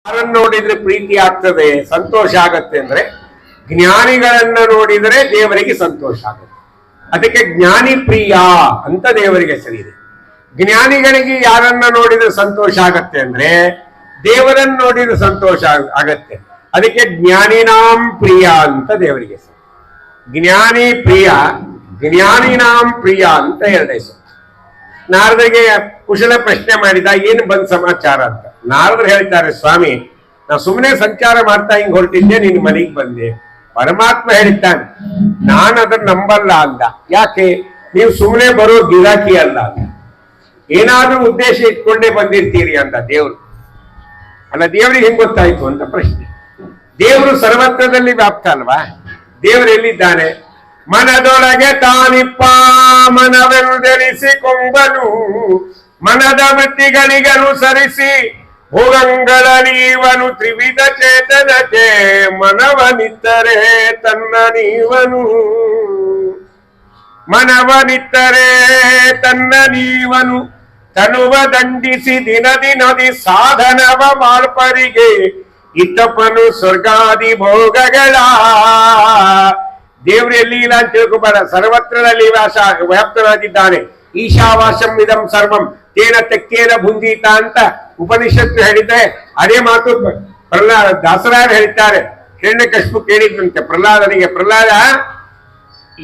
ಯಾರನ್ನು ನೋಡಿದ್ರೆ ಪ್ರೀತಿ ಆಗ್ತದೆ, ಸಂತೋಷ ಆಗತ್ತೆ ಅಂದ್ರೆ ಜ್ಞಾನಿಗಳನ್ನ ನೋಡಿದರೆ ದೇವರಿಗೆ ಸಂತೋಷ ಆಗುತ್ತೆ. ಅದಕ್ಕೆ ಜ್ಞಾನಿ ಪ್ರಿಯ ಅಂತ ದೇವರಿಗೆ ಹೆಸರಿದೆ. ಜ್ಞಾನಿಗಳಿಗೆ ಯಾರನ್ನ ನೋಡಿದ್ರೆ ಸಂತೋಷ ಆಗತ್ತೆ ಅಂದ್ರೆ ದೇವರನ್ನು ನೋಡಿದ್ರೆ ಸಂತೋಷ ಆಗತ್ತೆ. ಅದಕ್ಕೆ ಜ್ಞಾನಿನಾಂ ಪ್ರಿಯ ಅಂತ ದೇವರಿಗೆ ಹೆಸರು. ಜ್ಞಾನಿ ಪ್ರಿಯ, ಜ್ಞಾನಿನಾಂ ಪ್ರಿಯ ಅಂತ ಎರಡು ಹೆಸರು. ನಾರದರಿಗೆ ಕುಶಲ ಪ್ರಶ್ನೆ ಮಾಡಿದ, ಏನು ಬಂದ್ ಸಮಾಚಾರ ಅಂತ. ನಾರದರು ಹೇಳ್ತಾರೆ, ಸ್ವಾಮಿ ನಾ ಸುಮ್ಮನೆ ಸಂಚಾರ ಮಾಡ್ತಾ ಹಿಂಗ್ ಹೊರಟಿದ್ದೆ, ನಿನ್ ಮನೆಗೆ ಬಂದೆ. ಪರಮಾತ್ಮ ಹೇಳಿದ್ದಾನೆ, ನಾನು ಅದನ್ನ ನಂಬಲ್ಲ ಅಂದ. ಯಾಕೆ? ನೀವು ಸುಮ್ಮನೆ ಬರೋ ಗಿರಾಕಿ ಅಲ್ಲ ಅಂದ. ಏನಾದ್ರೂ ಉದ್ದೇಶ ಇಟ್ಕೊಂಡೇ ಬಂದಿರ್ತೀರಿ ಅಂದ ದೇವ್ರು. ಅಲ್ಲ, ದೇವ್ರಿಗೆ ಹೆಂಗ್ ಗೊತ್ತಾಯ್ತು ಅಂತ ಪ್ರಶ್ನೆ. ದೇವರು ಸರ್ವತ್ರದಲ್ಲಿ ವ್ಯಾಪ್ತ ಅಲ್ವಾ? ದೇವರು ಎಲ್ಲಿದ್ದಾನೆ? ಮನದೊಳಗೆ ತಾನಿಪ್ಪ ಮನವೆಂದೆನಿಸಿಕೊಂಬನು, ಮನದ ವೃತ್ತಿಗಳಿಗನುಸರಿಸಿ ಭೋಗಂಗಳ ನೀವನು ತ್ರಿವಿಧ ಚೇತನಕ್ಕೆ ಮನವನಿತ್ತರೆ ತನ್ನ ನೀವನು, ಮನವನಿತ್ತರೆ ತನ್ನ ನೀವನು ತನುವ ದಂಡಿಸಿ ದಿನ ದಿನದಿ ಸಾಧನವ ಮಾಳ್ಪರಿಗೆ ಇತ್ತಪ್ಪನು ಸ್ವರ್ಗಾದಿ ಭೋಗಗಳ. ದೇವ್ರು ಎಲ್ಲಿ ಇಲ್ಲ ಅಂತ ತಿಳ್ಕೊಬೇಡ, ಸರ್ವತ್ರದಲ್ಲಿ ವ್ಯಾಪ್ತನಾಗಿದ್ದಾನೆ. ಈಶಾವಾಸಂ ಇದಂ ಸರ್ವಂ ತೇನ ತೆಕ್ಕೇನ ಭುಂಜೀತ ಅಂತ ಉಪನಿಷತ್ತು ಹೇಳಿದ್ರೆ ಅದೇ ಮಾತು ಪ್ರಹ್ಲಾದ ದಾಸರಾಯರು ಹೇಳ್ತಾರೆ. ಹಿರಣ್ಯಕಶಿಪು ಕೇಳಿದ್ರಂತೆ ಪ್ರಹ್ಲಾದನಿಗೆ, ಪ್ರಹ್ಲಾದ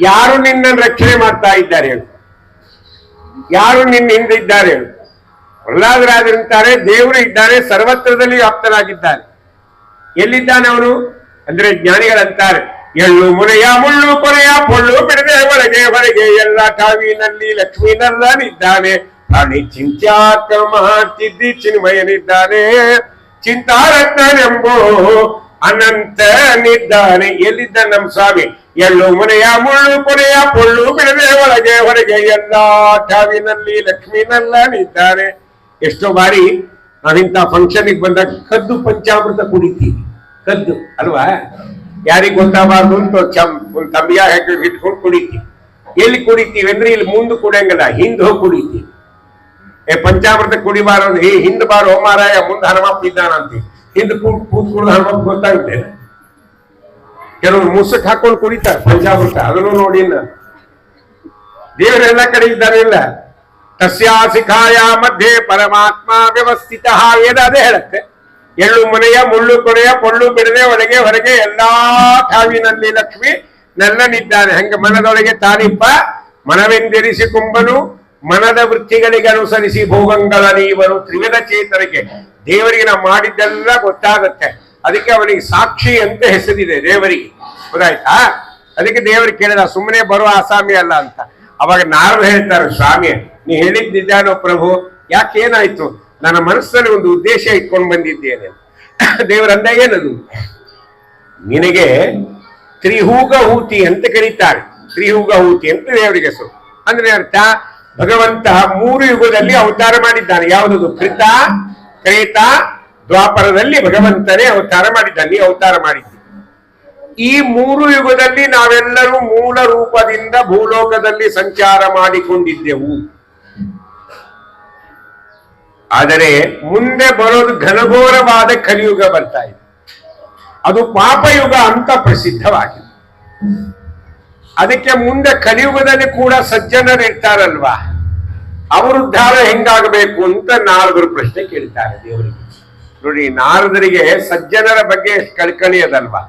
ಯಾರು ನಿನ್ನನ್ನು ರಕ್ಷಣೆ ಮಾಡ್ತಾ ಇದ್ದಾರೆ ಹೇಳು, ಯಾರು ನಿನ್ನ ಹಿಂದೆ ಇದ್ದಾರೆ ಹೇಳು. ಪ್ರಹ್ಲಾದರಾಜರಂತಾರೆ, ದೇವರು ಇದ್ದಾನೆ, ಸರ್ವತ್ರದಲ್ಲಿ ವ್ಯಾಪ್ತನಾಗಿದ್ದಾನೆ. ಎಲ್ಲಿದ್ದಾನೆ ಅವನು ಅಂದ್ರೆ ಜ್ಞಾನಿಗಳಂತಾರೆ, ಎಳ್ಳು ಮುನೆಯ ಮುಳ್ಳು ಕೊನೆಯ ಪೊಳ್ಳು ಬಿಡದೆ ಒಳಗೆ ಹೊರಗೆ ಎಲ್ಲ ಠಾವಿನಲ್ಲಿ ಲಕ್ಷ್ಮೀನಲ್ಲನಿದ್ದಾನೆ. ಪ್ರಾಣಿ ಚಿಂತ್ಯಾಕ್ರಮ ಚಿದ್ದಿ ಚಿನ್ಮಯನಿದ್ದಾನೆ, ಚಿಂತಾರತ್ನನೆಂಬೋ ಅನಂತನಿದ್ದಾನೆ. ಎಲ್ಲಿದ್ದಾನೆ ನಮ್ಮ ಸ್ವಾಮಿ? ಎಳ್ಳು ಮುನೆಯ ಮುಳ್ಳು ಕೊನೆಯ ಪೊಳ್ಳು ಬಿಡದೆ ಒಳಗೆ ಹೊರಗೆ ಎಲ್ಲ ಠಾವಿನಲ್ಲಿ ಲಕ್ಷ್ಮೀನಲ್ಲನಿದ್ದಾನೆ. ಎಷ್ಟೋ ಬಾರಿ ನಾವಿಂತ ಫಂಕ್ಷನ್ಗೆ ಬಂದಾಗ ಕದ್ದು ಪಂಚಾಮೃತ ಕುಡಿತೀವಿ, ಕದ್ದು ಅಲ್ವಾ? ಯಾರಿಗ್ ಗೊತ್ತಾಗಬಾರ್ದು ಅಂತ ಒಂದು ತಮ್ಮಿಯ ಇಟ್ಕೊಂಡು ಕುಡಿತೀವಿ. ಎಲ್ಲಿ ಕುಡಿತೀವಿ ಅಂದ್ರೆ ಇಲ್ಲಿ ಮುಂದೆ ಕುಡಿಯಂಗಿಲ್ಲ, ಹಿಂದೆ ಹೋಗಿ ಕುಡಿತೀವಿ. ಪಂಚಾಮೃತ ಕುಡಿಬಾರ, ಹಿಂದ್ ಬಾರ ಹೋಮಾರಾಯ, ಮುಂದೆ ಹನುಮಪ್ಪ ಇದ್ದಾನಂತೀವಿ. ಹಿಂದ್ ಕೂತ್ ಕುಡ್ದು ಹನುಮಪ್ಪ ಗೊತ್ತಾಗುತ್ತೆ. ಕೆಲವರು ಮುಸುಕ್ ಹಾಕೊಂಡು ಕುಡಿತಾರೆ ಪಂಚಾಮೃತ, ಅದನ್ನು ನೋಡಿ. ದೇವರೆಲ್ಲ ಕಡೆ ಇದ್ದಾನೆ ಇಲ್ಲ. ತಸ್ಯಾ ಶಿಖಾಯ ಮಧ್ಯೆ ಪರಮಾತ್ಮ ವ್ಯವಸ್ಥಿತ ಏನಾದೇ ಹೇಳುತ್ತೆ. ಎಳ್ಳು ಮುನೆಯ ಮುಳ್ಳು ಕೊನೆಯ ಪೊಳ್ಳು ಬಿಡದೆ ಒಳಗೆ ಹೊರಗೆ ಎಲ್ಲಾ ಠಾವಿನಲ್ಲಿ ಲಕ್ಷ್ಮಿ ನಲ್ಲನಿದ್ದಾನೆ. ಹಂಗ ಮನದೊಳಗೆ ತಾನಿಪ್ಪ ಮನವೆಂದೆನಿಸಿಕೊಂಬನು, ಮನದ ವೃತ್ತಿಗಳಿಗೆ ಅನುಸರಿಸಿ ಭೋಗಂಗಳ ನೀವನು ತ್ರಿವಿಧ ಚೇತನಿಗೆ. ದೇವರಿಗೆ ನಾವು ಮಾಡಿದ್ದೆಲ್ಲ ಗೊತ್ತಾಗುತ್ತೆ. ಅದಕ್ಕೆ ಅವನಿಗೆ ಸಾಕ್ಷಿ ಅಂತ ಹೆಸರಿದೆ ದೇವರಿಗೆ, ಗೊತ್ತಾಯ್ತಾ? ಅದಕ್ಕೆ ದೇವರಿಗೆ ಕೇಳಿದ, ಸುಮ್ಮನೆ ಬರುವ ಆಸಾಮಿ ಅಲ್ಲ ಅಂತ. ಅವಾಗ ನಾರದರು ಹೇಳ್ತಾರೆ, ಸ್ವಾಮಿ ನೀ ಹೇಳಿದ್ದಾನೋ ಪ್ರಭು, ಯಾಕೆ ಏನಾಯ್ತು? ನನ್ನ ಮನಸ್ಸಲ್ಲಿ ಒಂದು ಉದ್ದೇಶ ಇಟ್ಕೊಂಡು ಬಂದಿದ್ದೇನೆ. ದೇವರಂದ ಏನದು? ನಿನಗೆ ತ್ರಿಹೂಗಹೂತಿ ಅಂತ ಕರೀತಾರೆ. ತ್ರಿಹೂಗಹೂತಿ ಅಂತ ದೇವರಿಗೆ ಹೆಸರು. ಅಂದ್ರೆ ಅರ್ಥ, ಭಗವಂತ 3 ಯುಗದಲ್ಲಿ ಅವತಾರ ಮಾಡಿದ್ದಾನೆ. ಯಾವುದದು? ಕೃತ, ತ್ರೇತ, ದ್ವಾಪರದಲ್ಲಿ ಭಗವಂತನೇ ಅವತಾರ ಮಾಡಿದ್ದಾನೆ. ನೀ ಅವತಾರ ಮಾಡಿದ್ದಿ. ಈ 3 ಯುಗದಲ್ಲಿ ನಾವೆಲ್ಲರೂ ಮೂಲ ರೂಪದಿಂದ ಭೂಲೋಕದಲ್ಲಿ ಸಂಚಾರ ಮಾಡಿಕೊಂಡಿದ್ದೆವು. ಆದರೆ ಮುಂದೆ ಬರೋದು ಘನಘೋರವಾದ ಕಲಿಯುಗ ಬರ್ತಾ ಇದೆ. ಅದು ಪಾಪಯುಗ ಅಂತ ಪ್ರಸಿದ್ಧವಾಗಿದೆ. ಅದಕ್ಕೆ ಮುಂದೆ ಕಲಿಯುಗದಲ್ಲಿ ಕೂಡ ಸಜ್ಜನರು ಇರ್ತಾರಲ್ವಾ, ಅವರ ಉದ್ಧಾರ ಹೆಂಗಾಗಬೇಕು ಅಂತ ನಾರದರು ಪ್ರಶ್ನೆ ಕೇಳ್ತಾರೆ ದೇವರಿಗೆ. ನೋಡಿ, ನಾರದರಿಗೆ ಸಜ್ಜನರ ಬಗ್ಗೆ ಎಷ್ಟು ಕಳ್ಕಳಿ ಅದಲ್ವಾ.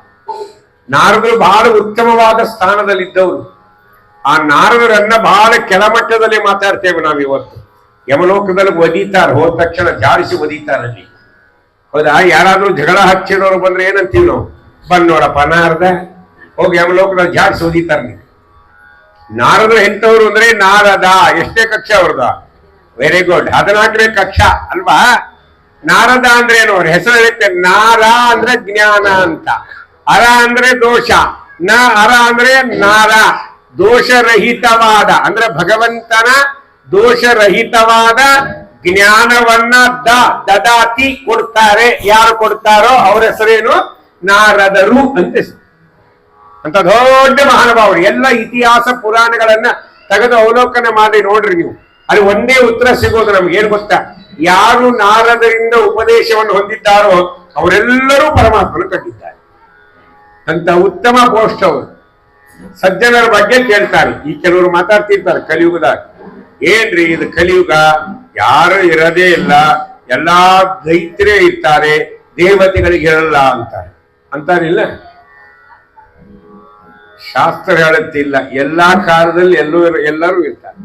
ನಾರದರು ಬಹಳ ಉತ್ತಮವಾದ ಸ್ಥಾನದಲ್ಲಿದ್ದವರು. ಆ ನಾರದರನ್ನ ಬಹಳ ಕೆಳಮಟ್ಟದಲ್ಲಿ ಮಾತಾಡ್ತೇವೆ ನಾವು ಇವತ್ತು. ಯಮಲೋಕದಲ್ಲಿ ಒದೀತಾರೆ, ಹೋದ ತಕ್ಷಣ ಜಾರಿಸಿ ಒದೀತಾರಲ್ಲಿ. ಹೌದಾ? ಯಾರಾದ್ರೂ ಜಗಳ ಹಚ್ಚಿರೋರು ಬಂದ್ರೆ ಏನಂತೀವಿ ನಾವು? ಬಂದ್ ನೋಡಪ್ಪ ನಾರದ, ಹೋಗಿ ಯಮಲೋಕದಲ್ಲಿ ಜಾರಿಸಿ ಒದೀತಾರೆ. ನಾರದರು ಎಂತವ್ರು ಅಂದ್ರೆ ನಾರದ. ಎಷ್ಟೇ ಕಕ್ಷಾ ಅವ್ರದ? ವೆರಿ ಗುಡ್, 14ನೇ ಕಕ್ಷಾ ಅಲ್ವಾ? ನಾರದ ಅಂದ್ರೆ ಏನು? ಅವ್ರ ಹೆಸರು ಹೇಳುತ್ತೆ. ನಾರ ಅಂದ್ರೆ ಜ್ಞಾನ ಅಂತ, ಅರ ಅಂದ್ರೆ ದೋಷ, ಅರ ಅಂದ್ರೆ ನಾರ, ದೋಷರಹಿತವಾದ ಅಂದ್ರೆ ಭಗವಂತನ ದೋಷರಹಿತವಾದ ಜ್ಞಾನವನ್ನ ದದಾತಿ ಕೊಡ್ತಾರೆ. ಯಾರು ಕೊಡ್ತಾರೋ ಅವ್ರ ಹೆಸರೇನು? ನಾರದರು ಅಂತ ದೊಡ್ಡ ಮಹಾನುಭಾವರು. ಎಲ್ಲ ಇತಿಹಾಸ ಪುರಾಣಗಳನ್ನ ತೆಗೆದು ಅವಲೋಕನ ಮಾಡಿ ನೋಡ್ರಿ ನೀವು. ಅಲ್ಲಿ ಒಂದೇ ಉತ್ತರ ಸಿಗೋದು ನಮ್ಗೆ. ಏನ್ ಗೊತ್ತಾ? ಯಾರು ನಾರದರಿಂದ ಉಪದೇಶವನ್ನು ಹೊಂದಿದ್ದಾರೋ ಅವರೆಲ್ಲರೂ ಪರಮಾತ್ಮನ ಕಂಡಿದ್ದಾರೆ ಅಂತ ಉತ್ತಮ ಪೋಸ್ಟ್ ಅವರು. ಸಜ್ಜನರ ಬಗ್ಗೆ ಕೇಳ್ತಾರೆ. ಈ ಕೆಲವರು ಮಾತಾಡ್ತಿರ್ತಾರೆ ಕಲಿಯುಗದಾಗ, ಏನ್ರಿ ಇದು ಕಲಿಯುಗ, ಯಾರು ಇರೋದೇ ಇಲ್ಲ, ಎಲ್ಲಾ ದೈತ್ಯರೇ ಇರ್ತಾರೆ, ದೇವತೆಗಳಿಗೆ ಇರಲ್ಲ ಅಂತಾರಿಲ್ಲ. ಶಾಸ್ತ್ರ ಹೇಳುತ್ತಿಲ್ಲ, ಎಲ್ಲಾ ಕಾಲದಲ್ಲಿ ಎಲ್ಲರೂ ಇರ್ತಾರೆ.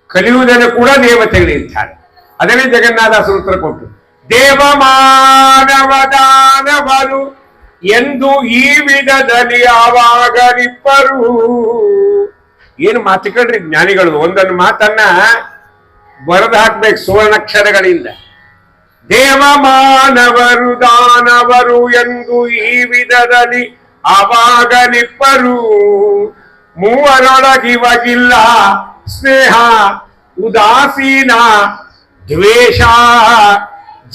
ಕಲಿಯುವುದನ್ನು ಕೂಡ ದೇವತೆಗಳಿರ್ತಾರೆ. ಅದನ್ನೇ ಜಗನ್ನಾಥ ಉತ್ತರ ಕೊಟ್ಟು, ದೇವ ಮಾನವ ದಾನವರು ಎಂದು ಈ ವಿಧದಲ್ಲಿ ಆವಾಗಲಿಪ್ಪರು. ಏನು ಮಾತುಕಳ್ರಿ ಜ್ಞಾನಿಗಳು, ಒಂದೊಂದು ಮಾತನ್ನ ಬರೆದು ಹಾಕ್ಬೇಕು ಸುವರ್ಣಾಕ್ಷರಗಳಿಂದ. ದೇವ ಮಾನವರು ದಾನವರು ಎಂದು ಈ ವಿಧದಲ್ಲಿ ಆವಾಗಲಿಪ್ಪರು. ಮೂವರೊಳಗಿವಗಿಲ್ಲ ಸ್ನೇಹ ಉದಾಸೀನ ದ್ವೇಷ,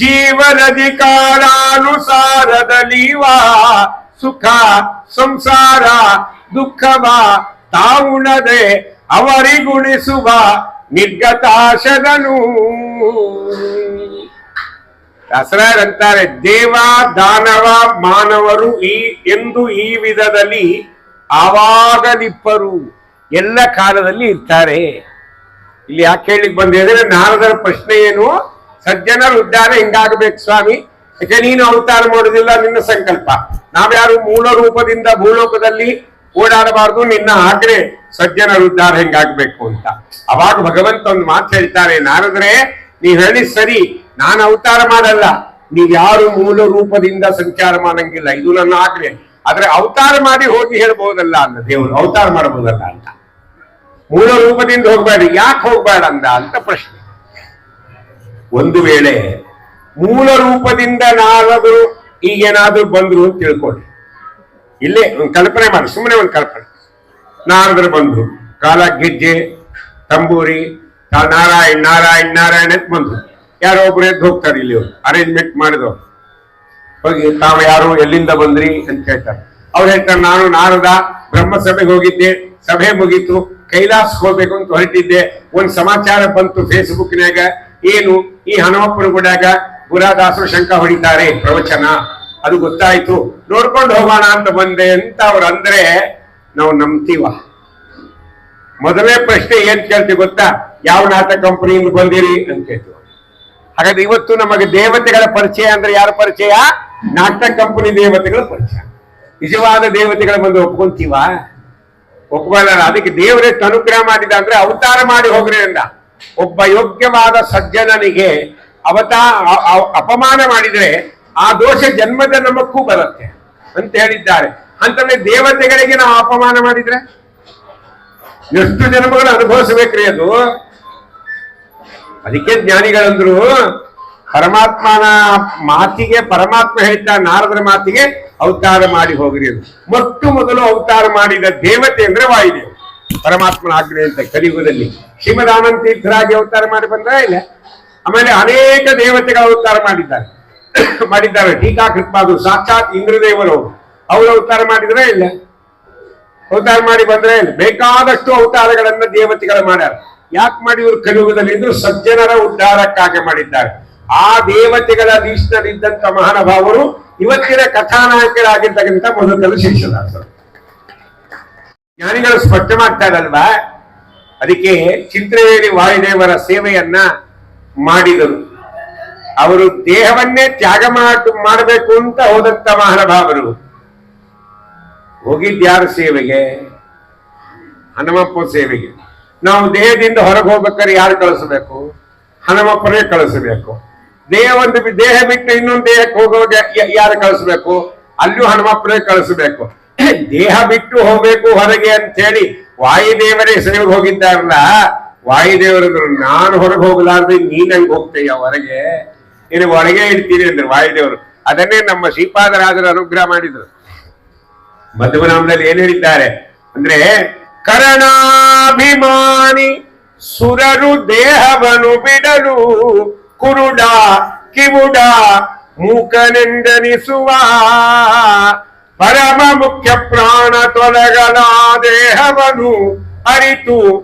ಜೀವನಧಿಕಾರಾನುಸಾರದಲ್ಲಿವ ಸುಖ ಸಂಸಾರ ದುಃಖವ ತಾವುಣದೆ ಅವರಿಗುಣಿಸುವ ನಿರ್ಗತಾಶದನು. ದಸರಾರಂತಾರೆ, ದೇವ ದಾನವ ಮಾನವರು ಎಂದು ಈ ವಿಧದಲ್ಲಿ ಆವಾಗಲಿಪ್ಪರು, ಎಲ್ಲ ಕಾಲದಲ್ಲಿ ಇರ್ತಾರೆ. ಇಲ್ಲಿ ಯಾಕೆ ಹೇಳಿಕ್ ಬಂದಿದ್ರೆ, ನಾರದರ ಪ್ರಶ್ನೆ ಏನು, ಸಜ್ಜನರ ಉದ್ಧಾರ ಹಿಂಗಾಗಬೇಕು ಸ್ವಾಮಿ, ಯಾಕೆ ನೀನು ಅವತಾರ ಮಾಡೋದಿಲ್ಲ, ನಿನ್ನ ಸಂಕಲ್ಪ, ನಾವ್ಯಾರು ಮೂಲ ರೂಪದಿಂದ ಭೂಲೋಕದಲ್ಲಿ ಓಡಾಡಬಾರ್ದು, ನಿನ್ನ ಆಜ್ಞೆ ಸಜ್ಜನರ ಉದ್ಧಾರ ಹೆಂಗಾಗ್ಬೇಕು ಅಂತ. ಅವಾಗ ಭಗವಂತ ಒಂದು ಮಾತು ಹೇಳ್ತಾರೆ, ನಾರದ್ರೆ ನೀವ್ ಹೇಳಿ ಸರಿ, ನಾನು ಅವತಾರ ಮಾಡಲ್ಲ, ನೀವ್ ಯಾರು ಮೂಲ ರೂಪದಿಂದ ಸಂಚಾರ ಮಾಡಂಗಿಲ್ಲ, ಇದು ನನ್ನ ಆಜ್ಞೆ. ಆದ್ರೆ ಅವತಾರ ಮಾಡಿ ಹೋಗಿ ಹೇಳ್ಬಹುದಲ್ಲ ಅಂದ ದೇವರು, ಅವತಾರ ಮಾಡಬಹುದಲ್ಲ ಅಂತ. ಮೂಲ ರೂಪದಿಂದ ಹೋಗ್ಬೇಡಿ, ಯಾಕೆ ಹೋಗ್ಬೇಡ ಅಂದ ಅಂತ ಪ್ರಶ್ನೆ. ಒಂದು ವೇಳೆ ಮೂಲ ರೂಪದಿಂದ ನಾರದರು ಈಗೇನಾದ್ರೂ ಬಂದ್ರು ಅಂತ ತಿಳ್ಕೊಳ್ಳಿ, ಇಲ್ಲೇ ಒಂದು ಕಲ್ಪನೆ ಮಾಡಿ, ಸುಮ್ಮನೆ ಒಂದು ಕಲ್ಪನೆ. ನಾರದರು ಬಂದ್ರು, ಕಾಲ ಗೆಜ್ಜೆ ತಂಬೂರಿ ನಾರಾಯಣ್ ನಾರಾಯಣ್ ನಾರಾಯಣ್ ಅಂತ ಬಂದ್ರು. ಯಾರೋ ಒಬ್ರು ಎದ್ದು ಹೋಗ್ತಾರೆ, ಇಲ್ಲಿ ಅರೇಂಜ್ಮೆಂಟ್ ಮಾಡಿದವ್ರು ಹೋಗಿ ತಾವು ಯಾರು ಎಲ್ಲಿಂದ ಬಂದ್ರಿ ಅಂತ ಕೇಳ್ತಾರೆ. ಅವ್ರು ಹೇಳ್ತಾರೆ, ನಾನು ನಾರದ ಬ್ರಹ್ಮ ಸಭೆಗೆ ಹೋಗಿದ್ದೆ, ಸಭೆ ಮುಗೀತು, ಕೈಲಾಸ ಹೋಗ್ಬೇಕು ಅಂತ ಹೊರಟಿದ್ದೆ, ಒಂದ್ ಸಮಾಚಾರ ಬಂತು ಫೇಸ್ಬುಕ್ನಾಗ, ಏನು ಈ ಹನುಮಪ್ಪನ ಗುಡ್ಯಾಗ ಗುರಾದಾಸರು ಶಂಕ ಹೊಡಿತಾರೆ ಪ್ರವಚನ, ಅದು ಗೊತ್ತಾಯ್ತು, ನೋಡ್ಕೊಂಡು ಹೋಗೋಣ ಅಂತ ಬಂದೆ ಅಂತ ಅವ್ರು ಅಂದ್ರೆ ನಾವು ನಂಬ್ತೀವ? ಮೊದಲನೇ ಪ್ರಶ್ನೆ ಏನ್ ಕೇಳ್ತೀವಿ ಗೊತ್ತಾ, ಯಾವ ನಾಟಕ ಕಂಪನಿಯಿಂದ ಬಂದಿರಿ ಅಂತ ಕೇಳ್ತೀವಿ. ಹಾಗಾದ್ರೆ ಇವತ್ತು ನಮಗೆ ದೇವತೆಗಳ ಪರಿಚಯ ಅಂದ್ರೆ ಯಾರ ಪರಿಚಯ? ನಾಟಕ ಕಂಪನಿ ದೇವತೆಗಳ ಪರಿಚಯ. ನಿಜವಾದ ದೇವತೆಗಳ ಬಂದು ಒಪ್ಕೊಂತೀವ? ಒಪ್ಕೊಳ್ಳಲ್ಲ. ಅದಕ್ಕೆ ದೇವರೇ ಅನುಗ್ರಹ ಮಾಡಿದ ಅಂದ್ರೆ ಅವತಾರ ಮಾಡಿ ಹೋಗ್ರಿ ಅಂದ. ಒಬ್ಬ ಯೋಗ್ಯವಾದ ಸಜ್ಜನನಿಗೆ ಅಪಮಾನ ಮಾಡಿದ್ರೆ ಆ ದೋಷ ಜನ್ಮ ಜನ್ಮಕ್ಕೂ ಬರುತ್ತೆ ಅಂತ ಹೇಳಿದ್ದಾರೆ. ಅಂತಂದ್ರೆ ದೇವತೆಗಳಿಗೆ ನಾವು ಅಪಮಾನ ಮಾಡಿದ್ರೆ ಎಷ್ಟು ಜನ್ಮಗಳು ಅನುಭವಿಸಬೇಕ್ರಿ ಅದು. ಅದಕ್ಕೆ ಜ್ಞಾನಿಗಳಂದ್ರು, ಪರಮಾತ್ಮನ ಮಾತಿಗೆ ಪರಮಾತ್ಮ ಹೇಳ್ತಾ ನಾರದರ ಮಾತಿಗೆ ಅವತಾರ ಮಾಡಿ ಹೋಗ್ರಿ ಅಂತ. ಮೊದಲು ಅವತಾರ ಮಾಡಿದ ದೇವತೆ ಅಂದ್ರೆ ವಾಯುದೇವ, ಪರಮಾತ್ಮನ ಆಜ್ಞೆ ಅಂತ. ಕಲಿಯುಗದಲ್ಲಿ ಶ್ರೀಮದ್ ಆನಂದ ತೀರ್ಥರಾಗಿ ಅವತಾರ ಮಾಡಿ ಬಂದ್ರೆ ಇಲ್ಲ. ಆಮೇಲೆ ಅನೇಕ ದೇವತೆಗಳ ಅವತಾರ ಮಾಡಿದ್ದಾರೆ. ಟೀಕಾಕೃತ್ಪಾದರು ಸಾಕ್ಷಾತ್ ಇಂದ್ರದೇವರು ಅವರು ಅವತಾರ ಮಾಡಿದ್ರೆ ಇಲ್ಲ, ಅವತಾರ ಮಾಡಿ ಬಂದ್ರೆ ಇಲ್ಲ. ಬೇಕಾದಷ್ಟು ಅವತಾರಗಳನ್ನ ದೇವತೆಗಳು ಮಾಡ್ಯಾರ. ಯಾಕೆ ಮಾಡಿದ್ರು? ಕಲಿಯುಗದಲ್ಲಿ ಇದ್ರು ಸಜ್ಜನರ ಉದ್ಧಾರಕ್ಕಾಗಿ ಮಾಡಿದ್ದಾರೆ. ಆ ದೇವತೆಗಳ ಲೀಸ್ನಲ್ಲಿದ್ದಂತ ಮಹಾನುಭಾವರು ಇವತ್ತಿನ ಕಥಾನಾಯಕರಾಗಿರ್ತಕ್ಕಂಥ ಮೊದಲು ಶಿಷ್ಯದಾಸರು. ಜ್ಞಾನಿಗಳು ಸ್ಪಷ್ಟ ಮಾಡ್ತಾರಲ್ವಾ? ಅದಕ್ಕೆ ಚಿಂತನೆಯಲ್ಲಿ ವಾಯುದೇವರ ಸೇವೆಯನ್ನ ಮಾಡಿದರು. ಅವರು ದೇಹವನ್ನೇ ತ್ಯಾಗ ಮಾಡಬೇಕು ಅಂತ ಹೋದಂತ ಮಹಾನುಭಾವರು ಹೋಗಿದ್ಯಾರ ಸೇವೆಗೆ? ಹನುಮಪ್ಪ ಸೇವೆಗೆ. ನಾವು ದೇಹದಿಂದ ಹೊರಗೆ ಹೋಗ್ಬೇಕಾದ್ರೆ ಯಾರು ಕಳಿಸ್ಬೇಕು? ಹನುಮಪ್ಪನೇ ಕಳಿಸಬೇಕು. ದೇಹ ಬಿಟ್ಟು ಇನ್ನೊಂದು ದೇಹಕ್ಕೆ ಹೋಗುವಾಗ ಯಾರು ಕಳಿಸ್ಬೇಕು? ಅಲ್ಲೂ ಹನುಮಪ್ಪನೇ ಕಳಿಸ್ಬೇಕು. ದೇಹ ಬಿಟ್ಟು ಹೋಗ್ಬೇಕು ಹೊರಗೆ ಅಂತ ಹೇಳಿ ವಾಯುದೇವರೇ ಸೇವೆಗೆ ಹೋಗಿದ್ದಾರಲ್ಲ, ವಾಯುದೇವರಂದ್ರು ನಾನು ಹೊರಗೆ ಹೋಗಲಾರ್ದೆ ನೀನಂಗೆ ಹೋಗ್ತೀಯ ಹೊರಗೆ, ನೀನು ಒಳಗೆ ಇಡ್ತೀನಿ ಅಂದ್ರೆ ವಾಯುದೇವರು. ಅದನ್ನೇ ನಮ್ಮ ಶ್ರೀಪಾದರಾಜರು ಅನುಗ್ರಹ ಮಾಡಿದ್ರು. ಮಧ್ವನಾಮದಲ್ಲಿ ಏನ್ ಹೇಳಿದ್ದಾರೆ ಅಂದ್ರೆ, ಕರಣಾಭಿಮಾನಿ ಸುರರು ದೇಹವನ್ನು ಬಿಡಲು ಕುರುಡ ಕಿವುಡ ಮೂಕನೆಂದನಿಸುವ ಪರಮ ಮುಖ್ಯ ಪ್ರಾಣ ತೊಲಗಲ ದೇಹವನ್ನು ಅರಿತು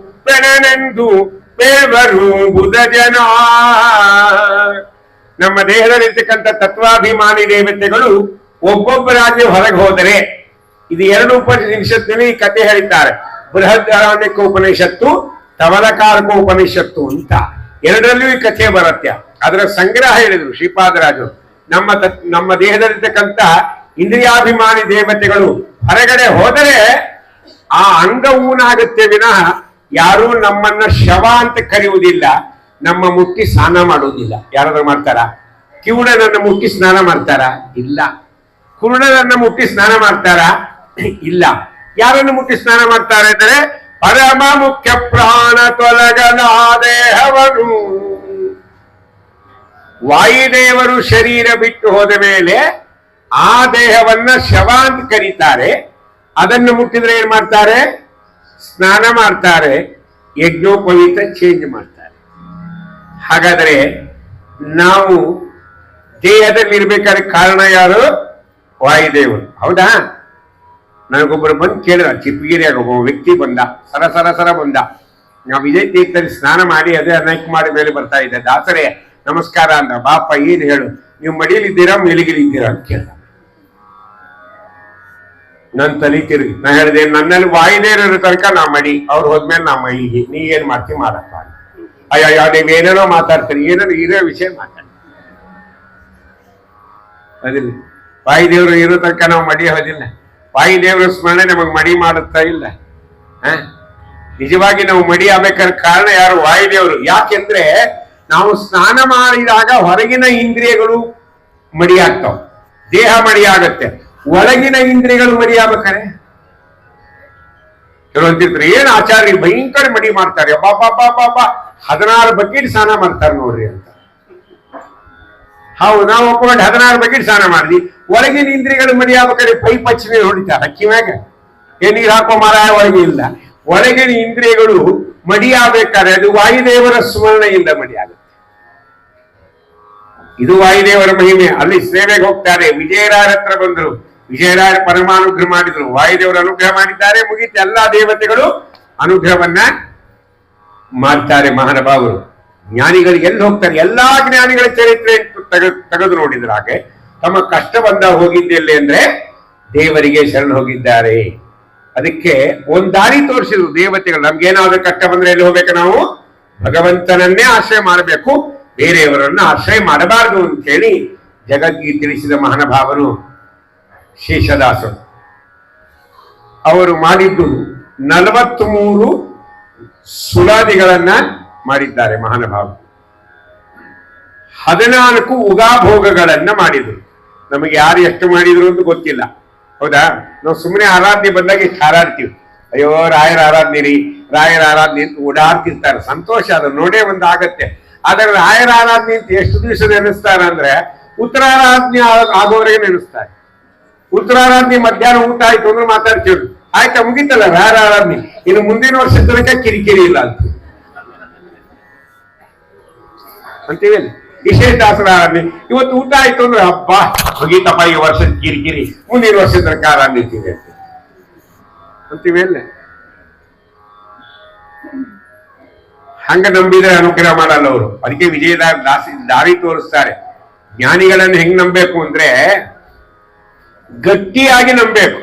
ಪೆಣನೆಂದು ದೇವರು ಬುಧ ಜನ. ನಮ್ಮ ದೇಹದಲ್ಲಿರ್ತಕ್ಕಂಥ ತತ್ವಾಭಿಮಾನಿ ದೇವತೆಗಳು ಒಬ್ಬೊಬ್ಬರಾಗಿ ಹೊರಗೆ ಹೋದರೆ, ಇದು 2 ಉಪನಿಷತ್ತಿನಲ್ಲಿ ಈ ಕಥೆ ಹೇಳಿದ್ದಾರೆ. ಬೃಹದಾರಣ್ಯಕ ಉಪನಿಷತ್ತು, ತವಲಕಾರಕ ಉಪನಿಷತ್ತು ಅಂತ ಎರಡರಲ್ಲೂ ಈ ಕಥೆ ಬರುತ್ತೆ. ಅದರ ಸಂಗ್ರಹ ಹೇಳಿದ್ರು ಶ್ರೀಪಾದರಾಜರು. ನಮ್ಮ ದೇಹದಲ್ಲಿರ್ತಕ್ಕಂಥ ಇಂದ್ರಿಯಾಭಿಮಾನಿ ದೇವತೆಗಳು ಹೊರಗಡೆ ಹೋದರೆ ಆ ಅಂಗ ಊನಾಗುತ್ತೆ ವಿನಃ ಯಾರೂ ನಮ್ಮನ್ನ ಶವ ಅಂತ ಕರೆಯುವುದಿಲ್ಲ, ನಮ್ಮ ಮುಟ್ಟಿ ಸ್ನಾನ ಮಾಡುವುದಿಲ್ಲ. ಯಾರಾದ್ರೂ ಮಾಡ್ತಾರ? ಕಿವುಡನನ್ನ ಮುಟ್ಟಿ ಸ್ನಾನ ಮಾಡ್ತಾರ? ಇಲ್ಲ. ಕುರುಡನನ್ನ ಮುಟ್ಟಿ ಸ್ನಾನ ಮಾಡ್ತಾರ? ಇಲ್ಲ. ಯಾರನ್ನು ಮುಟ್ಟಿ ಸ್ನಾನ ಮಾಡ್ತಾರೆ ಅಂದರೆ ಪರಮ ಮುಖ್ಯ ಪ್ರಾಣ ತೊಲಗಲ ದೇಹವನು. ವಾಯುದೇವರು ಶರೀರ ಬಿಟ್ಟು ಹೋದ ಮೇಲೆ ಆ ದೇಹವನ್ನ ಶವ ಅಂತ ಕರೀತಾರೆ. ಅದನ್ನು ಮುಟ್ಟಿದ್ರೆ ಏನ್ ಮಾಡ್ತಾರೆ? ಸ್ನಾನ ಮಾಡ್ತಾರೆ, ಯಜ್ಞೋಪವೀತ ಚೇಂಜ್ ಮಾಡ್ತಾರೆ. ಹಾಗಾದ್ರೆ ನಾವು ದೇಹದಲ್ಲಿ ಇರ್ಬೇಕಾದ್ರೆ ಕಾರಣ ಯಾರು? ವಾಯುದೇವರು. ಹೌದಾ? ನನಗೊಬ್ಬರು ಬಂದು ಕೇಳಿದ, ಚಿಪ್ಪಗಿರಿಯಾಗ ಒಬ್ಬ ವ್ಯಕ್ತಿ ಬಂದ, ಸರ ಬಂದ. ನಾವು ವಿಜಯ್ ತೀರ್ಥದಲ್ಲಿ ಸ್ನಾನ ಮಾಡಿ ಅದೇ ಅನೇಕ ಮಾಡಿ ಮೇಲೆ ಬರ್ತಾ ಇದ್ದೆ. ದಾಸರೇ ನಮಸ್ಕಾರ ಅಂದ. ಬಾಪ ಏನ್ ಹೇಳು, ನೀವು ಮಡಿಯಲಿದ್ದೀರಾ ಮೇಲಿಗಿಲಿದ್ದೀರಾ ಅಂತ ಕೇಳ್ದ. ನನ್ ತಲೆ ತಿರುಗಿ ನಾ ಹೇಳಿದೆ, ನನ್ನಲ್ಲಿ ವಾಯುದೇವರು ತನಕ ನಾ ಮಡಿ, ಅವ್ರು ಹೋದ್ಮೇಲೆ ನಾ ಮೈಲಿಗೆ, ನೀ ಏನ್ ಮಾಡ್ತೀವಿ ಮಾಡಪ್ಪ. ಅಯ್ಯೋ ನೀವೇನೇನೋ ಮಾತಾಡ್ತೀರಿ, ಏನೇನೋ ಇರೋ ವಿಷಯ ಮಾತಾಡಿ. ಅದಿಲ್ಲ, ವಾಯುದೇವರು ಇರೋ ತನಕ ನಾವು ಮಡಿ ಹೋದಿಲ್ಲ. ವಾಯುದೇವರ ಸ್ಮರಣೆ ನಮಗ್ ಮಡಿ ಮಾಡುತ್ತಾ ಇಲ್ಲ. ನಿಜವಾಗಿ ನಾವು ಮಡಿ ಆಗ್ಬೇಕಾದ ಕಾರಣ ಯಾರು? ವಾಯುದೇವರು. ಯಾಕೆಂದ್ರೆ ನಾವು ಸ್ನಾನ ಮಾಡಿದಾಗ ಹೊರಗಿನ ಇಂದ್ರಿಯಗಳು ಮಡಿ ಆಗ್ತಾವ, ದೇಹ ಮಡಿ ಆಗತ್ತೆ. ಒಳಗಿನ ಇಂದ್ರಿಯಗಳು ಮಡಿ ಆಗ್ಬೇಕಾರೆ ಕೆಲವಂತಿರ್ತಾರೆ, ಏನ್ ಆಚಾರ್ಯ ಭಯಂಕರ ಮಡಿ ಮಾಡ್ತಾರೆ, ಬಾಬಾ 16 ಬಕೆಟ್ ಸ್ನಾನ ಮಾಡ್ತಾರೆ ನೋಡ್ರಿ ಅಂತ. ಹೌದು, ನಾವು ಒಪ್ಕೊಂಡು 16 ಬಕೆಟ್ ಸ್ನಾನ ಮಾಡಿದ್ವಿ. ಒಳಗಿನ ಇಂದ್ರಿಯಗಳು ಮಡಿ ಆಗ್ಬೇಕಾದ್ರೆ ಪೈಪ್ ಹಚ್ಚಿ ನೀರು ಹೊಡಿತಾರೆ ಕಿವ್ಯಾಗ. ಏನ್ ನೀರು ಹಾಕೋ ಮರ ಒಳಗೆ ಇಲ್ಲ. ಒಳಗಿನ ಇಂದ್ರಿಯಗಳು ಮಡಿ ಆಗ್ಬೇಕಾದ್ರೆ ಅದು ವಾಯುದೇವರ ಸ್ಮರಣೆಯಿಂದ ಮಡಿ ಆಗುತ್ತೆ. ಇದು ವಾಯುದೇವರ ಮಹಿಮೆ. ಅಲ್ಲಿ ಸೇವೆಗೆ ಹೋಗ್ತಾರೆ. ವಿಜಯರಾಯರ ಹತ್ರ ಬಂದರು, ವಿಜಯರಾಯರ ಪರಮಾನುಗ್ರಹ ಮಾಡಿದ್ರು, ವಾಯುದೇವರು ಅನುಗ್ರಹ ಮಾಡಿದ್ದಾರೆ, ಮುಗಿತು. ಎಲ್ಲಾ ದೇವತೆಗಳು ಅನುಗ್ರಹವನ್ನ ಮಾಡ್ತಾರೆ. ಮಹಾನುಭಾವರು ಜ್ಞಾನಿಗಳಿಗೆ ಎಲ್ಲಿ ಹೋಗ್ತಾರೆ? ಎಲ್ಲಾ ಜ್ಞಾನಿಗಳ ಚರಿತ್ರೆ ತೆಗೆದು ನೋಡಿದ್ರೆ ಹಾಗೆ ತಮ್ಮ ಕಷ್ಟ ಬಂದ ಹೋಗಿದ್ದೆಲ್ಲಿ ಅಂದ್ರೆ ದೇವರಿಗೆ ಶರಣ ಹೋಗಿದ್ದಾರೆ. ಅದಕ್ಕೆ ಒಂದ್ ದಾರಿ ತೋರಿಸಿದ್ರು ದೇವತೆಗಳು. ನಮ್ಗೇನಾದ್ರೂ ಕಷ್ಟ ಬಂದ್ರೆ ಎಲ್ಲಿ ಹೋಗ್ಬೇಕು? ನಾವು ಭಗವಂತನನ್ನೇ ಆಶ್ರಯ ಮಾಡಬೇಕು, ಬೇರೆಯವರನ್ನ ಆಶ್ರಯ ಮಾಡಬಾರದು ಅಂತ ಹೇಳಿ ಜಗತ್ತಿಗೆ ತಿಳಿಸಿದ ಮಹಾನುಭಾವರು ಶೇಷದಾಸರು. ಅವರು ಮಾಡಿದ್ದು 43 ಸುಳಾದಿಗಳನ್ನ ಮಾಡಿದ್ದಾರೆ ಮಹಾನುಭಾವರು. 14 ಉಗಾಭೋಗಗಳನ್ನ ಮಾಡಿದ್ರು. ನಮಗೆ ಯಾರು ಎಷ್ಟು ಮಾಡಿದ್ರು ಅಂತ ಗೊತ್ತಿಲ್ಲ. ಹೌದಾ? ನಾವು ಸುಮ್ಮನೆ ಆರಾಧನೆ ಬಂದಾಗ ಎಷ್ಟು ಹಾರಾಡ್ತೀವಿ, ಅಯ್ಯೋ ರಾಯರ ಆರಾಧನೆ ರೀ, ರಾಯರ ಆರಾಧನೆ ಅಂತ ಓಡಾಡ್ತಿರ್ತಾರೆ. ಸಂತೋಷ, ಅದು ನೋಡೇ ಒಂದು ಆಗತ್ತೆ. ಆದ್ರೆ ರಾಯರ ಆರಾಧನೆ ಅಂತ ಎಷ್ಟು ದಿವಸ ನೆನೆಸ್ತಾರೆ ಅಂದ್ರೆ ಉತ್ತರಾರಾಧನೆ ಆಗೋವರೆಗೆ ನೆನೆಸ್ತಾರೆ. ಉತ್ತರಾರಾಧನೆ ಮಧ್ಯಾಹ್ನ ಊಟ ಆಯ್ತು ಅಂದ್ರೆ ಮಾತಾಡ್ತೀವ್ರಿ, ಆಯ್ತಾ ಮುಗಿತಲ್ಲ ರಾಯರ ಆರಾಧನೆ, ಇನ್ನು ಮುಂದಿನ ವರ್ಷದ ತನಕ ಕಿರಿಕಿರಿ ಇಲ್ಲ ಅಂತೀವಿ. ವಿಶೇಷದಾಸರ ಆರಾಧನೆ ಇವತ್ತು ಊಟ ಆಯ್ತು ಅಂದ್ರೆ ಹಬ್ಬ ಮುಗೀತಪ್ಪ, ಈ ವರ್ಷದ ಕಿರಿಕಿರಿ, ಮುಂದಿನ ವರ್ಷದ ತನಕ ಆರಾಧನೆ ಅಂತೀವಿ ಅಲ್ಲ. ಹಂಗ ನಂಬಿದ್ರೆ ಅನುಗ್ರಹ ಮಾಡಲ್ಲ ಅವರು. ಅದಕ್ಕೆ ದಾರಿ ತೋರಿಸ್ತಾರೆ. ಜ್ಞಾನಿಗಳನ್ನು ಹೆಂಗ್ ನಂಬೇಕು ಅಂದ್ರೆ ಗಟ್ಟಿಯಾಗಿ ನಂಬೇಕು,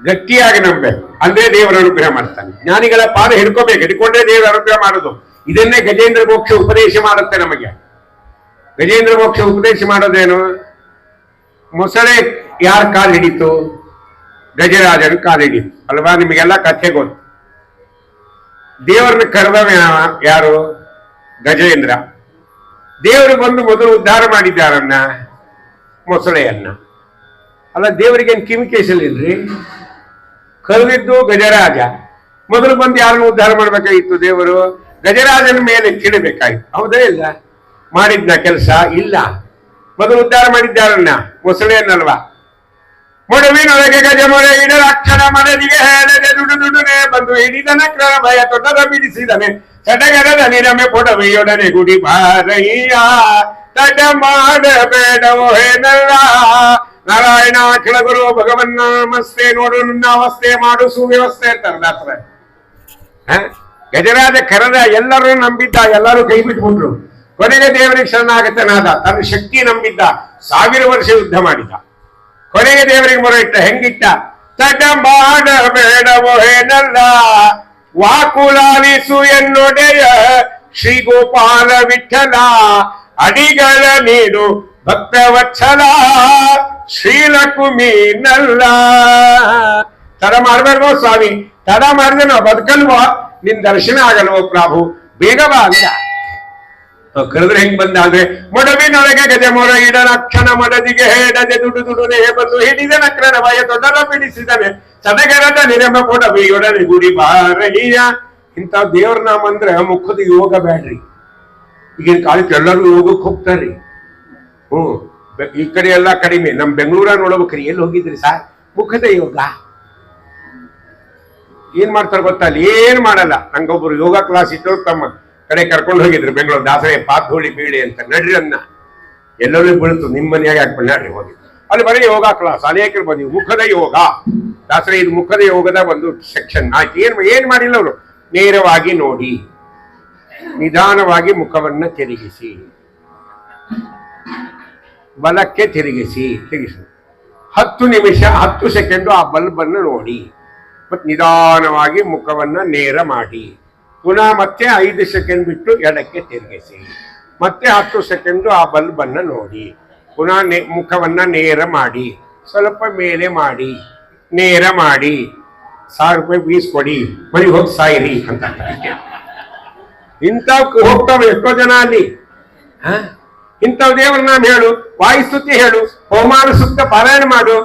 ಗಟ್ಟಿಯಾಗಿ ನಂಬೇಕು. ಅಂದ್ರೆ ದೇವರ ಅನುಗ್ರಹ ಮಾಡ್ತಾನೆ. ಜ್ಞಾನಿಗಳ ಪಾದ ಹಿಡ್ಕೋಬೇಕು, ಹಿಡ್ಕೊಂಡ್ರೆ ದೇವರ ಅನುಗ್ರಹ ಮಾಡೋದು. ಇದನ್ನೇ ಗಜೇಂದ್ರ ಮೋಕ್ಷ ಉಪದೇಶ ಮಾಡುತ್ತೆ ನಮಗೆ. ಗಜೇಂದ್ರ ಮೋಕ್ಷ ಉಪದೇಶ ಮಾಡೋದೇನು? ಮೊಸಳೆ ಯಾರ ಕಾಲು ಹಿಡಿತು? ಗಜರಾಜನ ಕಾಲು ಹಿಡಿತು ಅಲ್ವಾ? ನಿಮಗೆಲ್ಲ ಕಥೆ ಗೊತ್ತು. ದೇವರನ್ನ ಕರೆದವ ಯಾರು? ಗಜೇಂದ್ರ. ದೇವರು ಬಂದು ಮೊದಲು ಉದ್ಧಾರ ಮಾಡಿದ್ದಾರನ್ನ, ಮೊಸಳೆಯನ್ನ. ಅಲ್ಲ, ದೇವರಿಗೇನು ಕಿವಿಕೇಶಲಿಲ್ರಿ? ಕರೆದಿದ್ದು ಗಜರಾಜ. ಮೊದಲು ಬಂದು ಯಾರನ್ನು ಉದ್ಧಾರ ಮಾಡ್ಬೇಕಾಗಿತ್ತು? ದೇವರು ಗಜರಾಜನ ಮೇಲೆ ಕಿಡಬೇಕಾಗಿತ್ತು. ಹೌದೇ ಇಲ್ಲ? ಮಾಡಿದ್ನ ಕೆಲಸ ಇಲ್ಲ. ಮೊದಲು ಉದ್ಧಾರ ಮಾಡಿದ್ದಾರನ್ನ, ಮೊಸಳೆಯನ್ನಲ್ವಾ? ಮೊಡವಿನೊಳಗೆ ಗಜ ಮೊಳೆ ಇಡರ ಅಕ್ಷರ ಮನದಿಗೆ ಹೇಳದೆ ದುಡುನೆ ಬಂದು ಹಿಡಿದನ ಕ್ರಮ ಭಯ ತೊಡದ ಬಿಡಿಸಿದನೆ ಸಡಗರದ ನಿರಮೆ ಪೊಡವೆಯೊಡನೆ ಗುಡಿ ಬಾರಯ್ಯ ತಡ ಮಾಡಬೇಡವೋ ಹೇನಲ್ಲ. ನಾರಾಯಣ ಕೆಳಗುರು ಭಗವನ್ನ ನಮಸ್ತೆ, ನೋಡು ನನ್ನ ಅವಸ್ಥೆ ಮಾಡು ಸುವ್ಯವಸ್ಥೆ ಅಂತಾರೆ ದಾಸರ. ಗಜರಾಜ ಕರೆದ, ಎಲ್ಲರೂ ನಂಬಿದ್ದ, ಎಲ್ಲರೂ ಕೈ ಬಿಟ್ಬಿಟ್ರು. ಕೊನೆಗೆ ದೇವರಿಗೆ ಶರಣಾಗತನಾದ, ತನ್ನ ಶಕ್ತಿ ನಂಬಿದ್ದ, 1000 ವರ್ಷ ಯುದ್ಧ ಮಾಡಿದ. ಕೊನೆಗೆ ದೇವರಿಗೆ ಮೊರೆ ಇಟ್ಟ. ಹೆಂಗಿಟ್ಟ? ತಡಮಾಡ ಬೇಡವೋ ಏನಲ್ಲ, ವಾಕುಲಾಲಿಸು ಎನ್ನೊಡೆಯ ಶ್ರೀ ಗೋಪಾಲ ವಿಠಲ, ಅಡಿಗಳ ನೀಡು ಭಕ್ತವತ್ಸಲ ಶ್ರೀಲಕುಮೀನಲ್ಲ. ತಡ ಮಾಡ್ಬೇಡ್ವೋ ಸ್ವಾಮಿ, ತಡ ಮಾಡಿದ್ರೆ ನಾವು ಬದುಕಲ್ವೋ, ನಿನ್ ದರ್ಶನ ಆಗಲ್ವೋ ಪ್ರಭು, ಬೇಗ ಬಾ ಅಂತ ಕರೆದ್ರೆ ಹೆಂಗ್ ಬಂದ ಅಂದ್ರೆ, ಮೊಡವಿನೊಳಗೆ ಗಜ ಮೊರ ಇಡಲಕ್ಷಣ ಮಡದಿಗೆ ಹೇಳದೆ ದುಡುನೆ ಬಂದು ಹಿಡಿದ ನಕ್ರನ ಭಯ ದೊಡ್ಡರ ಬಿಡಿಸಿದನೆ ಸದಗರದ ನಿರಮ ಮೊಡವಿಯೊಡನೆ ಗುಡಿ ಬಾರಯ್ಯ. ಇಂಥ ದೇವ್ರ ನಾಮ ಅಂದ್ರೆ ಮುಖದ ಯೋಗ ಬ್ಯಾಡ್ರಿ. ಈಗಿನ ಕಾಲಕ್ಕೆ ಎಲ್ಲರೂ ಯೋಗಕ್ಕೆ ಹೋಗ್ತಾರ್ರಿ. ಈ ಕಡೆ ಎಲ್ಲ ಕಡಿಮೆ. ನಮ್ ಬೆಂಗಳೂರ ನೋಡ್ಬೇಕ್ರಿ, ಎಲ್ಲಿ ಹೋಗಿದ್ರಿ ಸಾರ್? ಮುಖದ ಯೋಗ ಏನ್ ಮಾಡ್ತಾರ ಗೊತ್ತಾ? ಅಲ್ಲಿ ಏನ್ ಮಾಡಲ್ಲ. ನಂಗೊಬ್ರು ಯೋಗ ಕ್ಲಾಸ್ ಇಟ್ಟು ತಮ್ಮ ಕಡೆ ಕರ್ಕೊಂಡು ಹೋಗಿದ್ರು ಬೆಂಗಳೂರು. ದಾಸರೇ ಪಾತ್ಹೋಳಿ ಬೀಳಿ ಅಂತ, ನಡ್ರಿ ಅನ್ನ ಎಲ್ಲರೂ ಬೀಳ್ತು, ನಿಮ್ಮ ಮನೆಯಾಗಿ ಹಾಕ್ಬಿಟ್ಟು ನಡ್ರಿ ಹೋಗಿ. ಅಲ್ಲಿ ಬರೀ ಯೋಗ ಕ್ಲಾಸ್, ಅನೇಕರು ಬಂದಿವು. ಮುಖದ ಯೋಗ ದಾಸರೇ, ಇದು ಮುಖದ ಯೋಗದ ಒಂದು ಸೆಕ್ಷನ್. ಆಯ್ತು, ಏನ್ ಮಾಡಿಲ್ಲ ಅವರು. ನೇರವಾಗಿ ನೋಡಿ, ನಿಧಾನವಾಗಿ ಮುಖವನ್ನ ತಿರುಗಿಸಿ, ಬಲಕ್ಕೆ ತಿರುಗಿಸಿ 10 ನಿಮಿಷ 10 ಸೆಕೆಂಡು ಆ ಬಲ್ಬ್ ಅನ್ನು ನೋಡಿ, ಮತ್ತೆ ನಿಧಾನವಾಗಿ ಮುಖವನ್ನ ನೇರ ಮಾಡಿ, ಪುನಃ ಮತ್ತೆ 5 ಸೆಕೆಂಡ್ ಬಿಟ್ಟು ಎಡಕ್ಕೆ ತಿರುಗಿಸಿ, ಮತ್ತೆ 10 ಸೆಕೆಂಡು ಆ ಬಲ್ಬ್ ಅನ್ನ ನೋಡಿ, ಪುನಃ ಮುಖವನ್ನ ನೇರ ಮಾಡಿ, ಸ್ವಲ್ಪ ಮೇಲೆ ಮಾಡಿ, ನೇರ ಮಾಡಿ, 1000 ರೂಪಾಯಿ ಫೀಸ್ ಕೊಡಿ, ಮನೆಗೆ ಹೋಗಿ ಸಾಯಿರಿ ಅಂತ. ಇಂಥವ್ ಹೋಗ್ತಾವೆ ಎಷ್ಟೋ ಜನ ಅಲ್ಲಿ. ಇಂಥವ್ ದೇವರ ನಾಮ ಹೇಳು, ವಾಯುಸ್ತುತಿ ಹೇಳು, ಹೋಮಾನ ಸುತ್ತ ಪಾರಾಯಣ ಮಾಡು,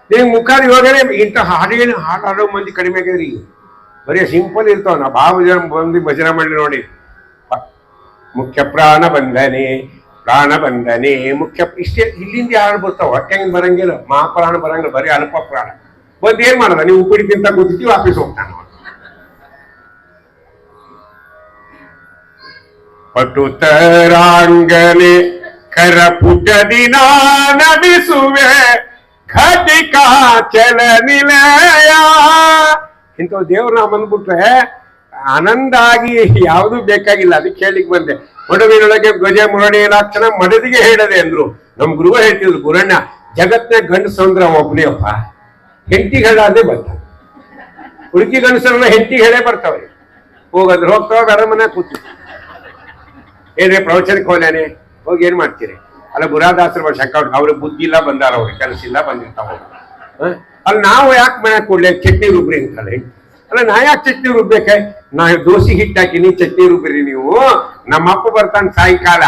ನೀವು ಮುಖದ ಯೋಗನೆ. ಇಂಥ ಹಾಡಾಡೋ ಮಂದಿ ಕಡಿಮೆ ಆಗಿದ್ರಿ. ಬರೀ ಸಿಂಪಲ್ ಇರ್ತಾವ. ನಾ ಭಾವ ಜನ ಬಂದು ಭಜನೆ ಮಾಡಿ ನೋಡಿ. ಮುಖ್ಯ ಪ್ರಾಣ ಬಂಧನೆ, ಪ್ರಾಣ ಬಂಧನೆ ಮುಖ್ಯ, ಇಷ್ಟೇ. ಇಲ್ಲಿಂದ ಯಾರು ಬರ್ತಾವ? ಹೊಟ್ಟೆ ಹೆಂಗ್ ಬರಂಗಿಲ್ಲ, ಮಹಾಪ್ರಾಣ ಬರಂಗಿಲ್ಲ, ಬರೀ ಅಲ್ಪ ಪ್ರಾಣ ಬಂದು ಏನ್ ಮಾಡದ? ನೀವು ಉಪ್ಪಿಡಿ ತಿಂತ ಕೂತಿರ್ತೀವಿ, ವಾಪಸ್ ಹೋಗ್ತಾನ. ಪಟುತರಾಂಗನೆ ಕರಪುಟದಿ ನಮಿಸುವೆ ಘಟಿಕಾ ಚಲ ನಿಲಯ. ಇಂಥವ್ ದೇವ್ರ ನಾವು ಬಂದ್ಬಿಟ್ರೆ ಆನಂದ ಆಗಿ ಯಾವುದು ಬೇಕಾಗಿಲ್ಲ. ಅದಕ್ಕೆ ಹೇಳಿಕ್ ಬಂದೆ. ಮೊಡವಿನೊಳಗೆ ಗಜ ಮುರಡಿ ಲಾಕ್ಷಣ ಮಡದಿಗೆ ಹೇಳದೆ ಅಂದ್ರು. ನಮ್ ಗುರುವ ಹೇಳ್ತಿದ್ರು, ಗುರಣ್ಣ ಜಗತ್ನ ಗಂಡಸು ಅಂದ್ರೆ ಒಬ್ಬನೇ ಅಪ್ಪ, ಹೆಂಡತಿಗೆ ಹೇಳಾದೆ ಬರ್ತಾವೆ. ಹುಡುಕಿ ಗಂಡಸರನ್ನ ಹೆಂಡತಿಗೆ ಹೇಳೇ ಬರ್ತಾವೆ. ಹೋಗಂದ್ರೆ ಹೋಗ್ತಾವ, ಅರಮನೆ ಕೂತಿ ಏನೇ ಪ್ರವಚನಕ್ಕೆ ಹೋಗ್ಲಾನೆ ಹೋಗಿ ಏನ್ ಮಾಡ್ತೀರಿ? ಅಲ್ಲ ಗುರಾದಾಸರ ಶಂಕ ಅವ್ರಿಗೆ ಬುದ್ಧಿ ಇಲ್ಲ ಬಂದಾರ, ಅವ್ರಿಗೆ ಕೆಲಸ ಇಲ್ಲ ಬಂದಿರ್ತಾವ. ಅಲ್ಲಿ ನಾವು ಯಾಕೆ ಮನ್ಯಾಗ ಕೊಡ್ಲಿ ಚಟ್ನಿ ರುಬ್ರಿ ಅಂತಲ್ಲ. ಅಲ್ಲ ನಾ ಯಾಕೆ ಚಟ್ನಿ ರುಬ್ಬೇಕೆ? ನಾ ದೋಸೆ ಹಿಟ್ಟು ಹಾಕಿನಿ, ಚಟ್ನಿ ರುಬ್ಬಿರಿ ನೀವು. ನಮ್ಮಪ್ಪ ಬರ್ತಾನೆ ಸಾಯಂಕಾಲ,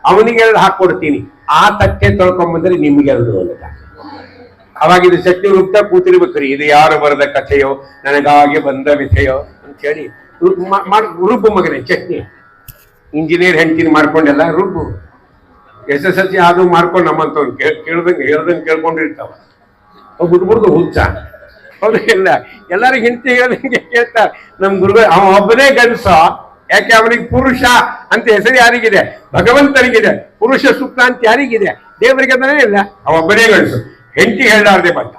ಅವನಿಗೆರಡು ಹಾಕೊಡ್ತೀನಿ, ಆ ತಟ್ಟೆ ತೊಳ್ಕೊಂಬಂದ್ರೆ ನಿಮ್ಗೆರಡು ಅಂತ. ಅವಾಗ ಇದು ಚಟ್ನಿ ರುಬ್ತಾ ಕೂತಿರ್ಬೇಕ್ರಿ. ಇದು ಯಾರು ಬರದ ಕಥೆಯೋ, ನನಗಾಗಿ ಬಂದ ವಿಷಯೋ ಅಂತ ಹೇಳಿ ರುಬ್ಬು ಮಗನೇ ಚಟ್ನಿ. ಇಂಜಿನಿಯರ್ ಹೆಂಡ್ತೀನಿ ಮಾಡ್ಕೊಂಡೆಲ್ಲ ರುಬ್ಬು. SSLC ಅದು ಮಾಡ್ಕೊಂಡು ನಮ್ಮಂತವ್ರು ಹೇಳ್ದಂಗೆ ಕೇಳ್ಕೊಂಡಿರ್ತಾವ. ಬಿಟ್ಬಿಡ್ದು ಹುಚ್ಚ. ಹೌದು ಇಲ್ಲ, ಎಲ್ಲರಿಗೂ ಹೆಂಡತಿ ಹೇಳ್ದಂಗೆ ಕೇಳ್ತಾರೆ. ನಮ್ ಗುರುಗಳು ಅವ ಒಬ್ಬನೇ ಗಂಡಸ. ಯಾಕೆ? ಅವನಿಗೆ ಪುರುಷ ಅಂತ ಹೆಸರು ಯಾರಿಗಿದೆ? ಭಗವಂತನಿಗಿದೆ. ಪುರುಷ ಸೂಕ್ತ ಅಂತ ಯಾರಿಗಿದೆ? ದೇವರಿಗೆ ಅದನ್ನೇ ಇಲ್ಲ. ಅವ ಒಬ್ಬನೇ ಗಂಡಸು. ಹೆಂಡತಿ ಹೇಳಾರ್ದೆ ಬಂದ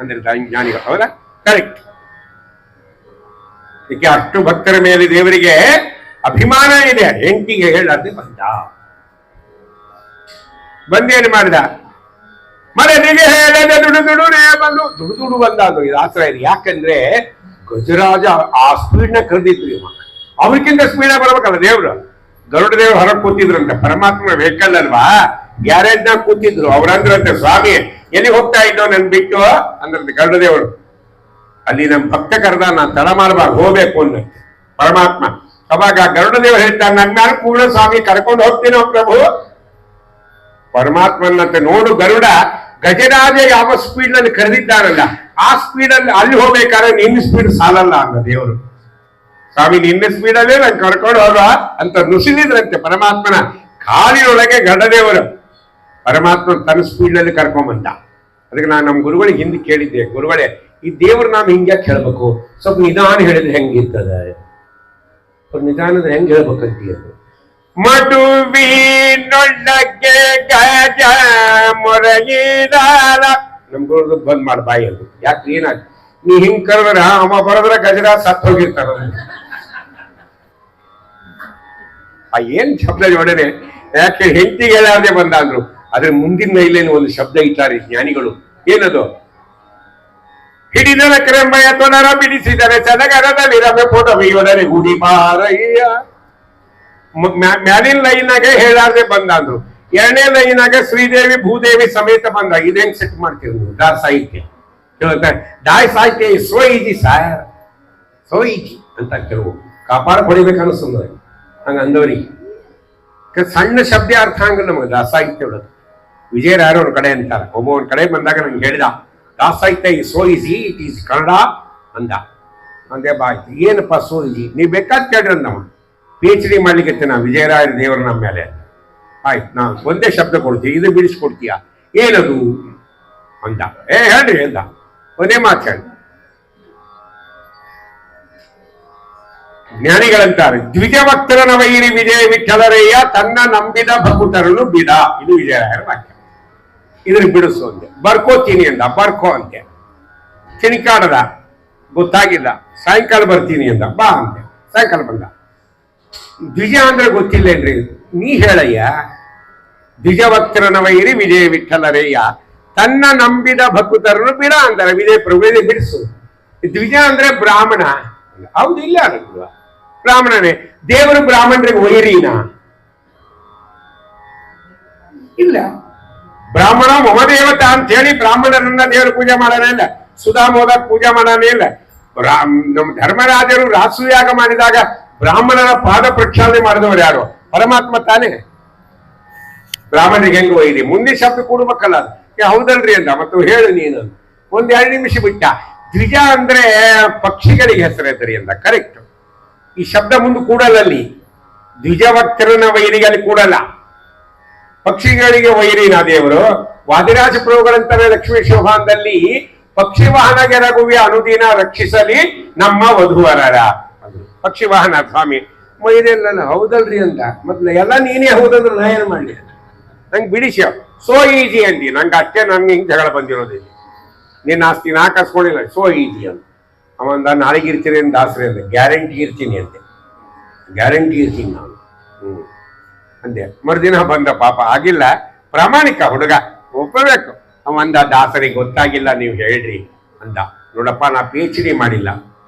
ಅಂದ್ರೆ ಜ್ಞಾನಿಗಳು. ಹೌದಾ? ಕರೆಕ್ಟ್. ಇದಕ್ಕೆ ಅಷ್ಟು ಭಕ್ತರ ಮೇಲೆ ದೇವರಿಗೆ ಅಭಿಮಾನ ಇದೆ. ಹೆಂಡತಿಗೆ ಹೇಳಾರ್ದೆ ಬಂದೇನು ಮಾಡಿದ? ಮರದಿಗೆ ಹೇಳದೆ ದುಡುನೇ ಬಂದು ದುಡು ಬಂದ. ಅದು ಇದು ಆಶ್ರಯ ಇದೆ. ಯಾಕಂದ್ರೆ ಗಜರಾಜ ಆ ಸ್ಪೀಡ್ನ ಕರೆದಿದ್ರು. ಅವ್ರಿಗಿಂತ ಸ್ಪೀಡ್ ಬರ್ಬೇಕಲ್ಲ ದೇವ್ರು. ಗರುಡ ದೇವ್ರು ಹೊರಗೆ ಕೂತಿದ್ರಂತೆ. ಪರಮಾತ್ಮ ವೆಹಿಕಲ್ ಅಲ್ವಾ, ಗ್ಯಾರೇಜ್ ನಾಗ ಕೂತಿದ್ರು. ಅವ್ರಂದ್ರಂತೆ, ಸ್ವಾಮಿ ಎಲ್ಲಿ ಹೋಗ್ತಾ ಇದ್ದೋ ನನ್ ಬಿಟ್ಟು ಅಂದ್ರಂತೆ ಗರುಡ ದೇವರು. ಅಲ್ಲಿ ನಮ್ ಭಕ್ತ ಕರೆದ, ನಾನ್ ತಡ ಮಾಡಬಾರ್ದು, ಹೋಗ್ಬೇಕು ಅನ್ನಂತೆ ಪರಮಾತ್ಮ. ಅವಾಗ ಗರುಡ ದೇವರು ಹೇಳ್ತಾರೆ, ನನ್ನ ಮ್ಯಾಲ ಕೂಡ ಸ್ವಾಮಿ ಕರ್ಕೊಂಡು ಹೋಗ್ತೀನೋ ಪ್ರಭು. ಪರಮಾತ್ಮನಂತೆ ನೋಡು ಗರುಡ, ಗಜರಾಜ ಯಾವ ಸ್ಪೀಡ್ ನಲ್ಲಿ ಕರೆದಿದ್ದಾರಲ್ಲ, ಆ ಸ್ಪೀಡ್ ಅಲ್ಲಿ ಅಲ್ಲಿ ಹೋಗ್ಬೇಕಾದ್ರೆ ನಿನ್ನ ಸ್ಪೀಡ್ ಸಾಲಲ್ಲ ಅಂದ ದೇವರು. ಸ್ವಾಮಿ ನಿನ್ನ ಸ್ಪೀಡಲ್ಲೇ ನಾನು ಕರ್ಕೊಂಡು ಹೋಗ ಅಂತ ನುಸಿದಿದ್ರಂತೆ ಪರಮಾತ್ಮನ ಕಾಲಿನೊಳಗೆ ಗರುಡದೇವರು. ಪರಮಾತ್ಮ ತನ್ನ ಸ್ಪೀಡ್ ನಲ್ಲಿ ಕರ್ಕೊಂಬಂದ. ಅದಕ್ಕೆ ನಾನು ನಮ್ಮ ಗುರುಗಳಿಗೆ ಹಿಂದೆ ಕೇಳಿದ್ದೆ, ಗುರುಗಳೇ ಈ ದೇವ್ರ ನಾಮ ಹಿಂಗ್ಯಾಕೆ ಹೇಳ್ಬೇಕು? ಸ್ವಲ್ಪ ನಿಧಾನ ಹೇಳಿದ್ರೆ ಹೆಂಗಿರ್ತದೆ? ನಿಧಾನದ ಹೆಂಗ್ ಹೇಳ್ಬೇಕಂತೀಯ? ಮಡುವಿನೊಳಗೆ ಗಜ ಮೊರಗಿದಾರ. ನಮ್ ಗುರು ಬಂದ್ ಮಾಡ ಬಾಯಿ ಅದು. ಯಾಕೆ ಏನಾಗ ನೀ ಹಿಂಗ್ ಕರೆದ್ರ ಅವ ಬರದ್ರ ಗಜರ ಸತ್ ಹೋಗಿರ್ತಾರ. ಏನ್ ಶಬ್ದ ಜೋಡನೆ, ಯಾಕೆ ಹೆಂಡತಿಗೆ ಹೇಳಾರ್ದೆ ಬಂದ ಅಂದ್ರು. ಆದ್ರೆ ಮುಂದಿನ ಲೈಲೇನು ಒಂದು ಶಬ್ದ ಇಟ್ಟಾರೆ ಜ್ಞಾನಿಗಳು. ಏನದು? ಹಿಡಿದರ ಕರೆಂಬಯ ತೊನರ ಬಿಡಿಸಿದರೆ ಸದಗರದಲ್ಲಿ ರಮೆ ಫೋಟೋ ಇವರೇ ಗುಡಿ ಮಾರಯ್ಯ. ಮ್ಯಾಲಿನ ಲೈನಾಗೆ ಹೇಳಾರ್ದೆ ಬಂದ ಅಂದ್ರು. ಎರಡನೇ ಲೈನಾಗ ಶ್ರೀದೇವಿ ಭೂದೇವಿ ಸಮೇತ ಬಂದ. ಇದೇನ್ ಸೆಟ್ ಮಾಡ್ತೀರಿ ನೀವು? ಡಾ ಸಾಹಿತ್ಯ ಡಾಯ್ ಸಾಹಿತ್ಯ so easy sir, so easy ಅಂತ ಕೆಲವು ಕಾಪಾಡ ಹೊಡಿಬೇಕು ಅನಿಸ್ತದ ಹಂಗ ಅಂದವ್ರಿಗೆ. ಸಣ್ಣ ಶಬ್ದ ಅರ್ಥ ಹಂಗ ನಮಗೆ ದಾಸಾಹಿತ್ಯ ಒಳಗೆ. ವಿಜಯರಾಯರು ಒಂದ್ ಕಡೆ ಅಂತಾರ. ಒಬ್ಬ ಒಂದ್ ಕಡೆ ಬಂದಾಗ ನಂಗೆ ಹೇಳಿದ, ದಾಸಾಹಿತ್ಯ ಈ so easy, it is Kannada ಅಂದ. ಅಂದೇ ಬಾ ಆಯ್ತು, ಏನಪ್ಪ ಸೋ ಈಜಿ? ನೀವ್ ಬೇಕಾದ್ ಕೇಳ್ರಿ ಅಂದವ. PhD ಮಾಡ್ಲಿಕ್ಕೆ ನಾ ವಿಜಯರಾಯರ ದೇವರು ನಮ್ಮ ಮೇಲೆ. ಆಯ್ತು, ನಾ ಒಂದೇ ಶಬ್ದ ಕೊಡ್ತೀವಿ, ಇದು ಬಿಡಿಸ್ಕೊಡ್ತೀಯ, ಏನದು ಅಂದ. ಹೇಳ್ರಿ ಅಂದ, ಒಂದೇ ಮಾತು ಹೇಳಿ. ಜ್ಞಾನಿಗಳಂತಾರೆ, ದ್ವಿಜವಕ್ತರನ ವೈರಿ ವಿಜಯ ವಿಠಲರಯ್ಯ ತನ್ನ ನಂಬಿದ ಭಕುತರನು ಬಿಡ. ಇದು ವಿಜಯರಾಯರ ವಾಕ್ಯ. ಇದನ್ನ ಬಿಡಿಸು ಅಂದೆ. ಬರ್ಕೋತೀನಿ ಅಂದ. ಬರ್ಕೋ ಅಂತೆ. ಚಿಣಿಕಾಡದ, ಗೊತ್ತಾಗಿಲ್ಲ. ಸಾಯಂಕಾಲ ಬರ್ತೀನಿ ಅಂದ. ಬಾ ಅಂತೆ. ಸಾಯಂಕಾಲ ಬಂದ. ದ್ವಿಜ ಅಂದ್ರೆ ಗೊತ್ತಿಲ್ಲೇನ್ರಿ? ನೀ ಹೇಳಯ್ಯ. ದ್ವಿಜವಕ್ತರನ ವೈರಿ ವಿಜಯ ವಿಠಲರಯ್ಯ ತನ್ನ ನಂಬಿದ ಭಕುತರನು ಬಿಡ ಅಂತಾರೆ. ವಿಜಯ ಪ್ರಭೇದ ಬಿಡಿಸು. ದ್ವಿಜ ಅಂದ್ರೆ ಬ್ರಾಹ್ಮಣ. ಹೌದು, ಇಲ್ಲ ಅನ್ನಿಲ್ವಾ? ಬ್ರಾಹ್ಮಣನೇ. ದೇವರು ಬ್ರಾಹ್ಮಣರಿಗೆ ವೈರಿನ? ಇಲ್ಲ. ಬ್ರಾಹ್ಮಣ ಮಮದೇವತ ಅಂತ ಹೇಳಿ ಬ್ರಾಹ್ಮಣರನ್ನ ದೇವರು ಪೂಜೆ ಮಾಡೋಣ ಇಲ್ಲ. ಸುಧಾಮೋದ ಪೂಜೆ ಮಾಡೋಣ ಇಲ್ಲ. ನಮ್ಮ ಧರ್ಮರಾಜರು ರಾಸುಯಾಗ ಮಾಡಿದಾಗ ಬ್ರಾಹ್ಮಣರ ಪಾದ ಪ್ರಕ್ಷಾಳನೆ ಮಾಡಿದವರು ಯಾರು? ಪರಮಾತ್ಮ ತಾನೇ. ಬ್ರಾಹ್ಮಣರಿಗೆ ಹೆಂಗ್ ವೈರಿ? ಮುಂದೆ ಶಬ್ದ ಕೂಡ್ಬೇಕಲ್ಲ. ಹೌದಲ್ರಿ ಅಂದ. ಮತ್ತು ಹೇಳು ನೀನು. ಒಂದ್ 2 ನಿಮಿಷ ಬಿಟ್ಟ. ದ್ವಿಜ ಅಂದ್ರೆ ಪಕ್ಷಿಗಳಿಗೆ ಹೆಸರೈತರಿ ಅಂದ. ಕರೆಕ್ಟ್. ಈ ಶಬ್ದ ಮುಂದೆ ಕೂಡಲಲ್ಲಿ. ದ್ವಿಜವಕ್ತರನ ವೈರಿಗೆ ಅಲ್ಲಿ ಕೂಡಲ್ಲ. ಪಕ್ಷಿಗಳಿಗೆ ವೈರಿನ ದೇವರು. ವಾದಿರಾಜ ಪ್ರಭುಗಳಂತಾರೆ ಲಕ್ಷ್ಮೀ ಶೋಭಾನದಲ್ಲಿ, ಪಕ್ಷಿ ವಾಹನಗೆ ರಘುವಿ ಅನುದಿನ ರಕ್ಷಿಸಲಿ ನಮ್ಮ ವಧುವರರ. ಪಕ್ಷಿ ವಾಹನ ಸ್ವಾಮಿ ವೈರಿಯಲ್ಲ. ಹೌದಲ್ರಿ ಅಂತ. ಮತ್ತೆ ಎಲ್ಲ ನೀನೇ ಹೌದಂದ್ರೆ ನಾ ಏನ್ ಮಾಡ್ಲಿ? ನಂಗೆ ಬಿಡಿಸಿ ಸೋ ಈಜಿ ಅಂದಿ. ನಂಗೆ ಅಷ್ಟೇ. ನನ್ಗೆ ಹಿಂಗೆ ಜಗಳ ಬಂದಿರೋದಿಲ್ಲ. ನೀನ್ ಆಸ್ತಿ ನಾ ಕಸ್ಕೊಂಡಿಲ್ಲ. ಸೋ ಈಜಿ ಅಂತ ಅವಂದ. ನಾಳೆಗೆ ಇರ್ತೀನಿ ಅಂತ ದಾಸರಿ ಅಂದೆ. ಗ್ಯಾರಂಟಿ ಇರ್ತೀನಿ ಅಂತೆ. ಗ್ಯಾರಂಟಿ ಇರ್ತೀನಿ ನಾನು ಅಂದೆ. ಮರುದಿನ ಬಂದ. ಪಾಪ ಆಗಿಲ್ಲ. ಪ್ರಾಮಾಣಿಕ ಹುಡುಗ, ಒಪ್ಪಬೇಕು. ಅವಂದ, ದಾಸರಿಗೆ ಗೊತ್ತಾಗಿಲ್ಲ, ನೀವು ಹೇಳ್ರಿ ಅಂದ. ನೋಡಪ್ಪ, ನಾ PhD ಮಾಡಿಲ್ಲ.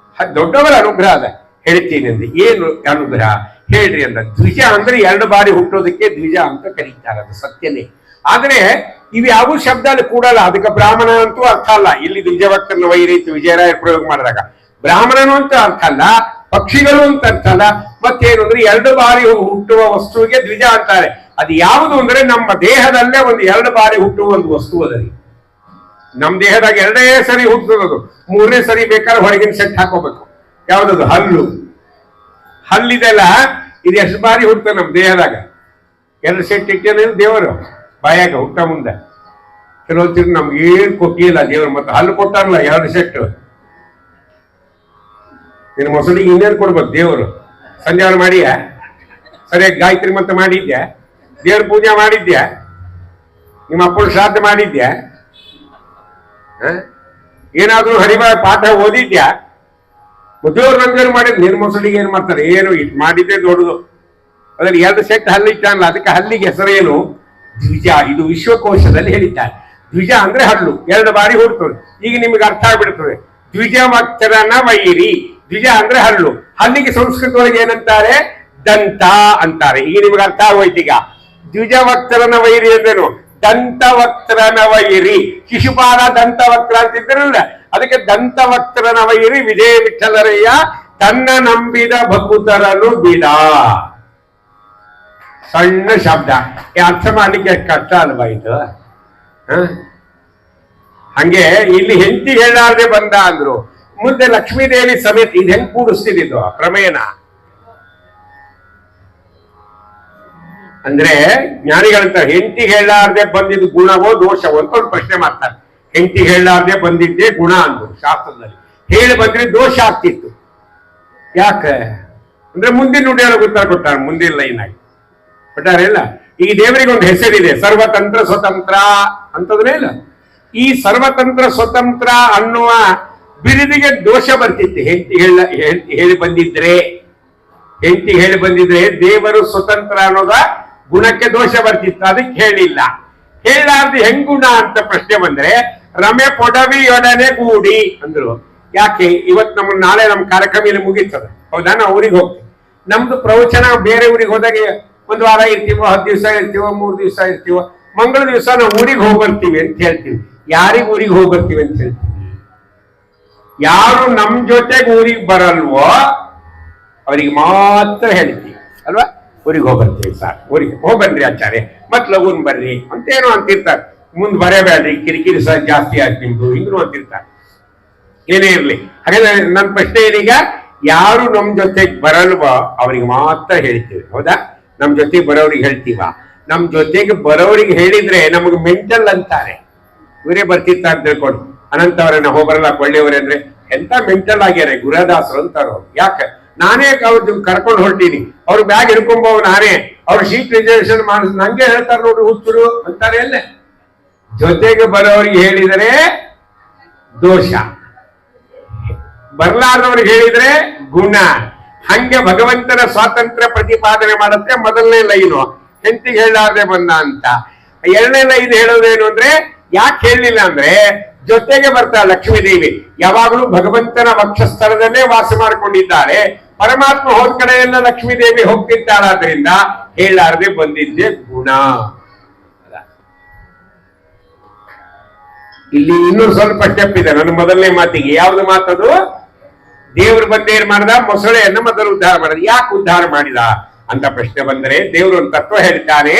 ದೊಡ್ಡವರ ಅನುಗ್ರಹ ಅದ, ಹೇಳ್ತೀನಿ ಅಂದೆ. ಏನು ಅನುಗ್ರಹ ಹೇಳ್ರಿ ಅಂದ. ದ್ವಿಜ ಅಂದ್ರೆ 2 ಬಾರಿ ಹುಟ್ಟೋದಕ್ಕೆ ದ್ವಿಜ ಅಂತ ಕರೀತಾರೆ. ಅದು ಸತ್ಯನೇ. ಆದ್ರೆ ಇವು ಯಾವ ಶಬ್ದ ಅಲ್ಲಿ ಕೂಡಲ್ಲ. ಅದಕ್ಕೆ ಬ್ರಾಹ್ಮಣ ಅಂತೂ ಅರ್ಥ ಅಲ್ಲ. ಇಲ್ಲಿ ದ್ವಿಜವಕ್ತರನ ವೈರಿ ವಿಜಯರಾಯ ಪ್ರಯೋಗ ಮಾಡಿದಾಗ ಬ್ರಾಹ್ಮಣನು ಅಂತ ಅರ್ಥ ಅಲ್ಲ, ಪಕ್ಷಿಗಳು ಅಂತ ಅರ್ಥ ಅಲ್ಲ. ಮತ್ತೇನು ಅಂದ್ರೆ 2 ಬಾರಿ ಹುಟ್ಟುವ ವಸ್ತುವಿಗೆ ದ್ವಿಜ ಅಂತಾರೆ. ಅದು ಯಾವುದು ಅಂದ್ರೆ ನಮ್ಮ ದೇಹದಲ್ಲೇ ಒಂದು 2 ಬಾರಿ ಹುಟ್ಟುವ ಒಂದು ವಸ್ತು ಅದರಿ. ನಮ್ಮ ದೇಹದಾಗ 2 ಸರಿ ಹುಟ್ಟುವುದು. 3ನೇ ಸರಿ ಬೇಕಾದ್ರೆ ಹೊರಗಿನ ಸೆಟ್ ಹಾಕೋಬೇಕು. ಯಾವ್ದದು? ಹಲ್ಲು. ಹಲ್ಲಿದೆಲ್ಲ ಇದು ಎಷ್ಟು ಬಾರಿ ಹುಟ್ಟುತ್ತೆ ನಮ್ಮ ದೇಹದಾಗ? 2 ಸೆಟ್ ಇಟ್ಟೇನೆ ದೇವರು ಬಾಯಾಗ ಹುಟ್ಟ ಮುಂದೆ. ಕೆಲವೊಂದು ನಮ್ಗೆ ಏನ್ ಕೊಟ್ಟಿಲ್ಲ ದೇವರು. ಮತ್ತೆ ಹಲ್ಲು ಕೊಟ್ಟಾರಲ್ಲ 2 ಸೆಟ್. ನಿನ್ನ ಮೊಸಳಿಗೆ ಇನ್ನೇನು ಕೊಡ್ಬೇಕು ದೇವರು? ಸಂಜಾವನೆ ಮಾಡಿಯ? ಸರಿಯಾಗಿ ಗಾಯತ್ರಿ ಮಂತ್ರ ಮಾಡಿದ್ಯಾ? ದೇವ್ರ ಪೂಜೆ ಮಾಡಿದ್ಯಾ? ನಿಮ್ಮ ಅಪ್ಪನ ಶ್ರಾದ್ದ ಮಾಡಿದ್ಯಾ? ಏನಾದ್ರೂ ಹರಿಬ ಪಾಠ ಓದಿದ್ಯಾ? ಮದುವೆಯವ್ರು ನಂಜರು ಮಾಡಿದ್. ನಿನ್ನ ಮೊಸಳಿಗೆ ಏನ್ ಮಾಡ್ತಾರೆ? ಏನು ಇಟ್ ಮಾಡಿದ್ದೆ ದೊಡ್ಡದು. ಅದ್ರಲ್ಲಿ 2 ಸೆಟ್ ಹಲ್ಲು ಇಟ್ಟಲ್ಲ. ಅದಕ್ಕೆ ಹಲ್ಲಿಗೆ ಹೆಸರೇನು? ದ್ವಿಜ. ಇದು ವಿಶ್ವಕೋಶದಲ್ಲಿ ಹೇಳಿದ್ದಾರೆ. ದ್ವಿಜ ಅಂದ್ರೆ ಹಲ್ಲು 2 ಬಾರಿ ಹುಡ್ತದೆ. ಈಗ ನಿಮ್ಗೆ ಅರ್ಥ ಆಗ್ಬಿಡ್ತದೆ. ದ್ವಿಜವಕ್ತರನ ವೈರಿ. ದ್ವಿಜ ಅಂದ್ರೆ ಹಲ್ಲು. ಹಲ್ಲಿಗೆ ಸಂಸ್ಕೃತ ಒಳಗೆ ಏನಂತಾರೆ? ದಂತ ಅಂತಾರೆ. ಈಗ ನಿಮ್ಗೆ ಅರ್ಥ ಆಗೋಯ್ತು. ಈಗ ದ್ವಿಜವಕ್ತರನ ವೈರಿ ಅಂದ್ರೇನು? ದಂತವಕ್ತರನ ವೈರಿ. ಶಿಶುಪಾಲ ದಂತವಕ್ರ ಅಂತಿದ್ರಲ್ಲ, ಅದಕ್ಕೆ ದಂತವಕ್ತರನ ವೈರಿ ವಿಜಯ ವಿಠಲರಯ್ಯ ತನ್ನ ನಂಬಿದ ಭಕುತರನು ಬಿಡ. ಸಣ್ಣ ಶಬ್ದ. ಅರ್ಥ ಮಾಡ್ಲಿಕ್ಕೆ ಕಷ್ಟ ಅಲ್ವಾ ಇದು? ಹಂಗೆ ಇಲ್ಲಿ ಹೆಂಡತಿ ಹೇಳಾರ್ದೆ ಬಂದ ಅಂದ್ರು. ಮುಂದೆ ಲಕ್ಷ್ಮೀದೇವಿ ಸಮೇತ ಇದು ಹೆಂಗ್ ಕೂಡಿಸ್ತಿದ್ದು ಪ್ರಮೇಯನ ಅಂದ್ರೆ ಜ್ಞಾನಿಗಳಂತ ಹೆಂಡತಿ ಹೇಳಾರ್ದೆ ಬಂದಿದ್ದು ಗುಣವೋ ದೋಷವೋ ಅಂತ ಒಂದು ಪ್ರಶ್ನೆ ಮಾಡ್ತಾರೆ. ಹೆಂಡತಿ ಹೇಳಾರ್ದೆ ಬಂದಿದ್ದೇ ಗುಣ ಅಂದ್ರು ಶಾಸ್ತ್ರದಲ್ಲಿ. ಹೇಳಿ ಬಂದ್ರೆ ದೋಷ ಆಗ್ತಿತ್ತು. ಯಾಕೆ ಅಂದ್ರೆ ಮುಂದಿನ ನುಡಿಯನ್ನು ಉತ್ತರ ಕೊಟ್ಟಾರೆ. ಮುಂದಿನ ಲೈನ್ ಆಗಿ ಕೊಟ್ಟಾರೆ ಇಲ್ಲ. ಈ ದೇವರಿಗೆ ಒಂದು ಹೆಸರಿದೆ, ಸರ್ವತಂತ್ರ ಸ್ವತಂತ್ರ ಅಂತಂದ್ರೆ ಇಲ್ಲ. ಈ ಸರ್ವತಂತ್ರ ಸ್ವತಂತ್ರ ಅನ್ನುವ ಬಿರುದಿಗೆ ದೋಷ ಬರ್ತಿತ್ತು. ಹೇಳಿ ಬಂದಿದ್ರೆ ದೇವರು ಸ್ವತಂತ್ರ ಅನ್ನೋದ ಗುಣಕ್ಕೆ ದೋಷ ಬರ್ತಿತ್ತು, ಅದಕ್ಕೆ ಹೇಳಿಲ್ಲ. ಹೇಳಾರ್ದು ಹೆಂಗ್ ಗುಣ ಅಂತ ಪ್ರಶ್ನೆ ಬಂದ್ರೆ ರಮೆ ಪೊಡವಿಯೊಡನೆ ಗೂಡಿ ಅಂದ್ರು. ಯಾಕೆ? ಇವತ್ತು ನಾಳೆ ನಮ್ಮ ಕಾರ್ಯಕ್ರಮ ಇಲ್ಲಿ ಮುಗೀತದೆ, ಹೌದಾ? ನಾವು ಊರಿಗೆ ಹೋಗ್ತೀವಿ. ನಮ್ದು ಪ್ರವಚನ ಬೇರೆ ಊರಿಗೆ ಹೋದಾಗ 1 ವಾರ ಇರ್ತೀವೋ, 10 ದಿವಸ ಇರ್ತೀವೋ, 3 ದಿವಸ ಇರ್ತೀವೋ. ಮಂಗಳ ದಿವಸ ನಾವು ಊರಿಗೆ ಹೋಗ್ಬರ್ತೀವಿ ಅಂತ ಹೇಳ್ತೀವಿ. ಯಾರಿಗೆ ಊರಿಗೆ ಹೋಗ್ಬರ್ತೀವಿ ಅಂತ ಹೇಳ್ತೀವಿ? ಯಾರು ನಮ್ ಜೊತೆಗೆ ಊರಿಗೆ ಬರಲ್ವೋ ಅವ್ರಿಗೆ ಮಾತ್ರ ಹೇಳ್ತೀವಿ ಅಲ್ವಾ? ಊರಿಗೆ ಹೋಗ್ಬರ್ತೀವಿ ಸರ್, ಊರಿಗೆ ಹೋಗ್ಬನ್ರಿ ಆಚಾರ್ಯ, ಮತ್ ಲಗೂನ್ ಬರ್ರಿ ಅಂತೇನೋ ಅಂತಿರ್ತಾರೆ. ಮುಂದ್ ಬರೇಬೇಡ್ರಿ, ಕಿರಿಕಿರಿ ಸಹ ಜಾಸ್ತಿ ಆಯ್ತು ನಿಮ್ದು, ಹಿಂಗೂ ಅಂತಿರ್ತಾರೆ. ಏನೇ ಇರ್ಲಿ, ಹಾಗಾದ್ರೆ ನನ್ನ ಪ್ರಶ್ನೆ ಏನೀಗ, ಯಾರು ನಮ್ ಜೊತೆಗೆ ಬರಲ್ವೋ ಅವ್ರಿಗೆ ಮಾತ್ರ ಹೇಳ್ತೀವಿ, ಹೌದಾ? ನಮ್ ಜೊತೆಗೆ ಬರೋರಿಗೆ ಹೇಳ್ತೀವ? ನಮ್ ಜೊತೆಗೆ ಬರೋರಿಗೆ ಹೇಳಿದ್ರೆ ನಮಗ್ ಮೆಂಟಲ್ ಅಂತಾರೆ. ಇವರೇ ಬರ್ತಿರ್ತಾರೆ ಅಂತ ತಿಳ್ಕೊಂಡು, ಅನಂತ ಅವರನ್ನ ಹೋಗ್ಬರಲ್ಲ ಕೊಳ್ಳಿಯವರೇ ಅಂದ್ರೆ ಎಂತ ಮೆಂಟಲ್ ಆಗ್ಯಾರ ಗುರುದಾಸರು ಅಂತಾರ. ಯಾಕೆ? ನಾನೇ ಅವ್ರು ಕರ್ಕೊಂಡು ಹೊರಟೀನಿ, ಅವ್ರ ಬ್ಯಾಗ್ ಹಿಡ್ಕೊಂಬವ್ ನಾನೇ, ಅವ್ರ ಸೀಟ್ ರಿಸರ್ವೇಶನ್ ಮಾಡಿಸ್ ನಂಗೆ ಹೇಳ್ತಾರೆ ನೋಡ್ರಿ ಹುಚ್ಚರು ಅಂತಾರೆ. ಅಲ್ಲೇ ಜೊತೆಗೆ ಬರೋರಿಗೆ ಹೇಳಿದರೆ ದೋಷ, ಬರ್ಲಾರ್ದವ್ರಿಗೆ ಹೇಳಿದ್ರೆ ಗುಣ. ಹಂಗೆ ಭಗವಂತನ ಸ್ವಾತಂತ್ರ್ಯ ಪ್ರತಿಪಾದನೆ ಮಾಡುತ್ತೆ ಮೊದಲನೇ ಲೈನು, ಹೆಂಡತಿಗೆ ಹೇಳಾರ್ದೆ ಬಂದ ಅಂತ. 2ನೇ ಲೈನ್ ಹೇಳೋದೇನು ಅಂದ್ರೆ, ಯಾಕೆ ಹೇಳಲಿಲ್ಲ ಅಂದ್ರೆ ಜೊತೆಗೆ ಬರ್ತಾಳೆ ಲಕ್ಷ್ಮೀ ದೇವಿ. ಯಾವಾಗಲೂ ಭಗವಂತನ ವಕ್ಷಸ್ಥಳದಲ್ಲೇ ವಾಸ ಮಾಡಿಕೊಂಡಿದ್ದಾರೆ. ಪರಮಾತ್ಮ ಹೋದ ಕಡೆ ಎಲ್ಲ ಲಕ್ಷ್ಮೀ ದೇವಿ ಹೋಗ್ತಿದ್ದಾಳಾದ್ರಿಂದ ಹೇಳಾರ್ದೆ ಬಂದಿದ್ದೆ ಗುಣ. ಇಲ್ಲಿ ಇನ್ನೂ ಸ್ವಲ್ಪ ಸ್ಟೆಪ್ ಇದೆ ನನ್ನ ಮೊದಲನೇ ಮಾತಿಗೆ. ಯಾವ್ದು ಮಾತದು? ದೇವ್ರು ಬಂದೇನ್ ಮಾಡಿದ? ಮೊಸಳೆಯನ್ನ ಮೊದಲು ಉದ್ಧಾರ ಮಾಡಿದ. ಯಾಕೆ ಉದ್ಧಾರ ಮಾಡಿದ ಅಂತ ಪ್ರಶ್ನೆ ಬಂದರೆ ದೇವರು ಒಂದು ತತ್ವ ಹೇಳ್ತಾನೆ.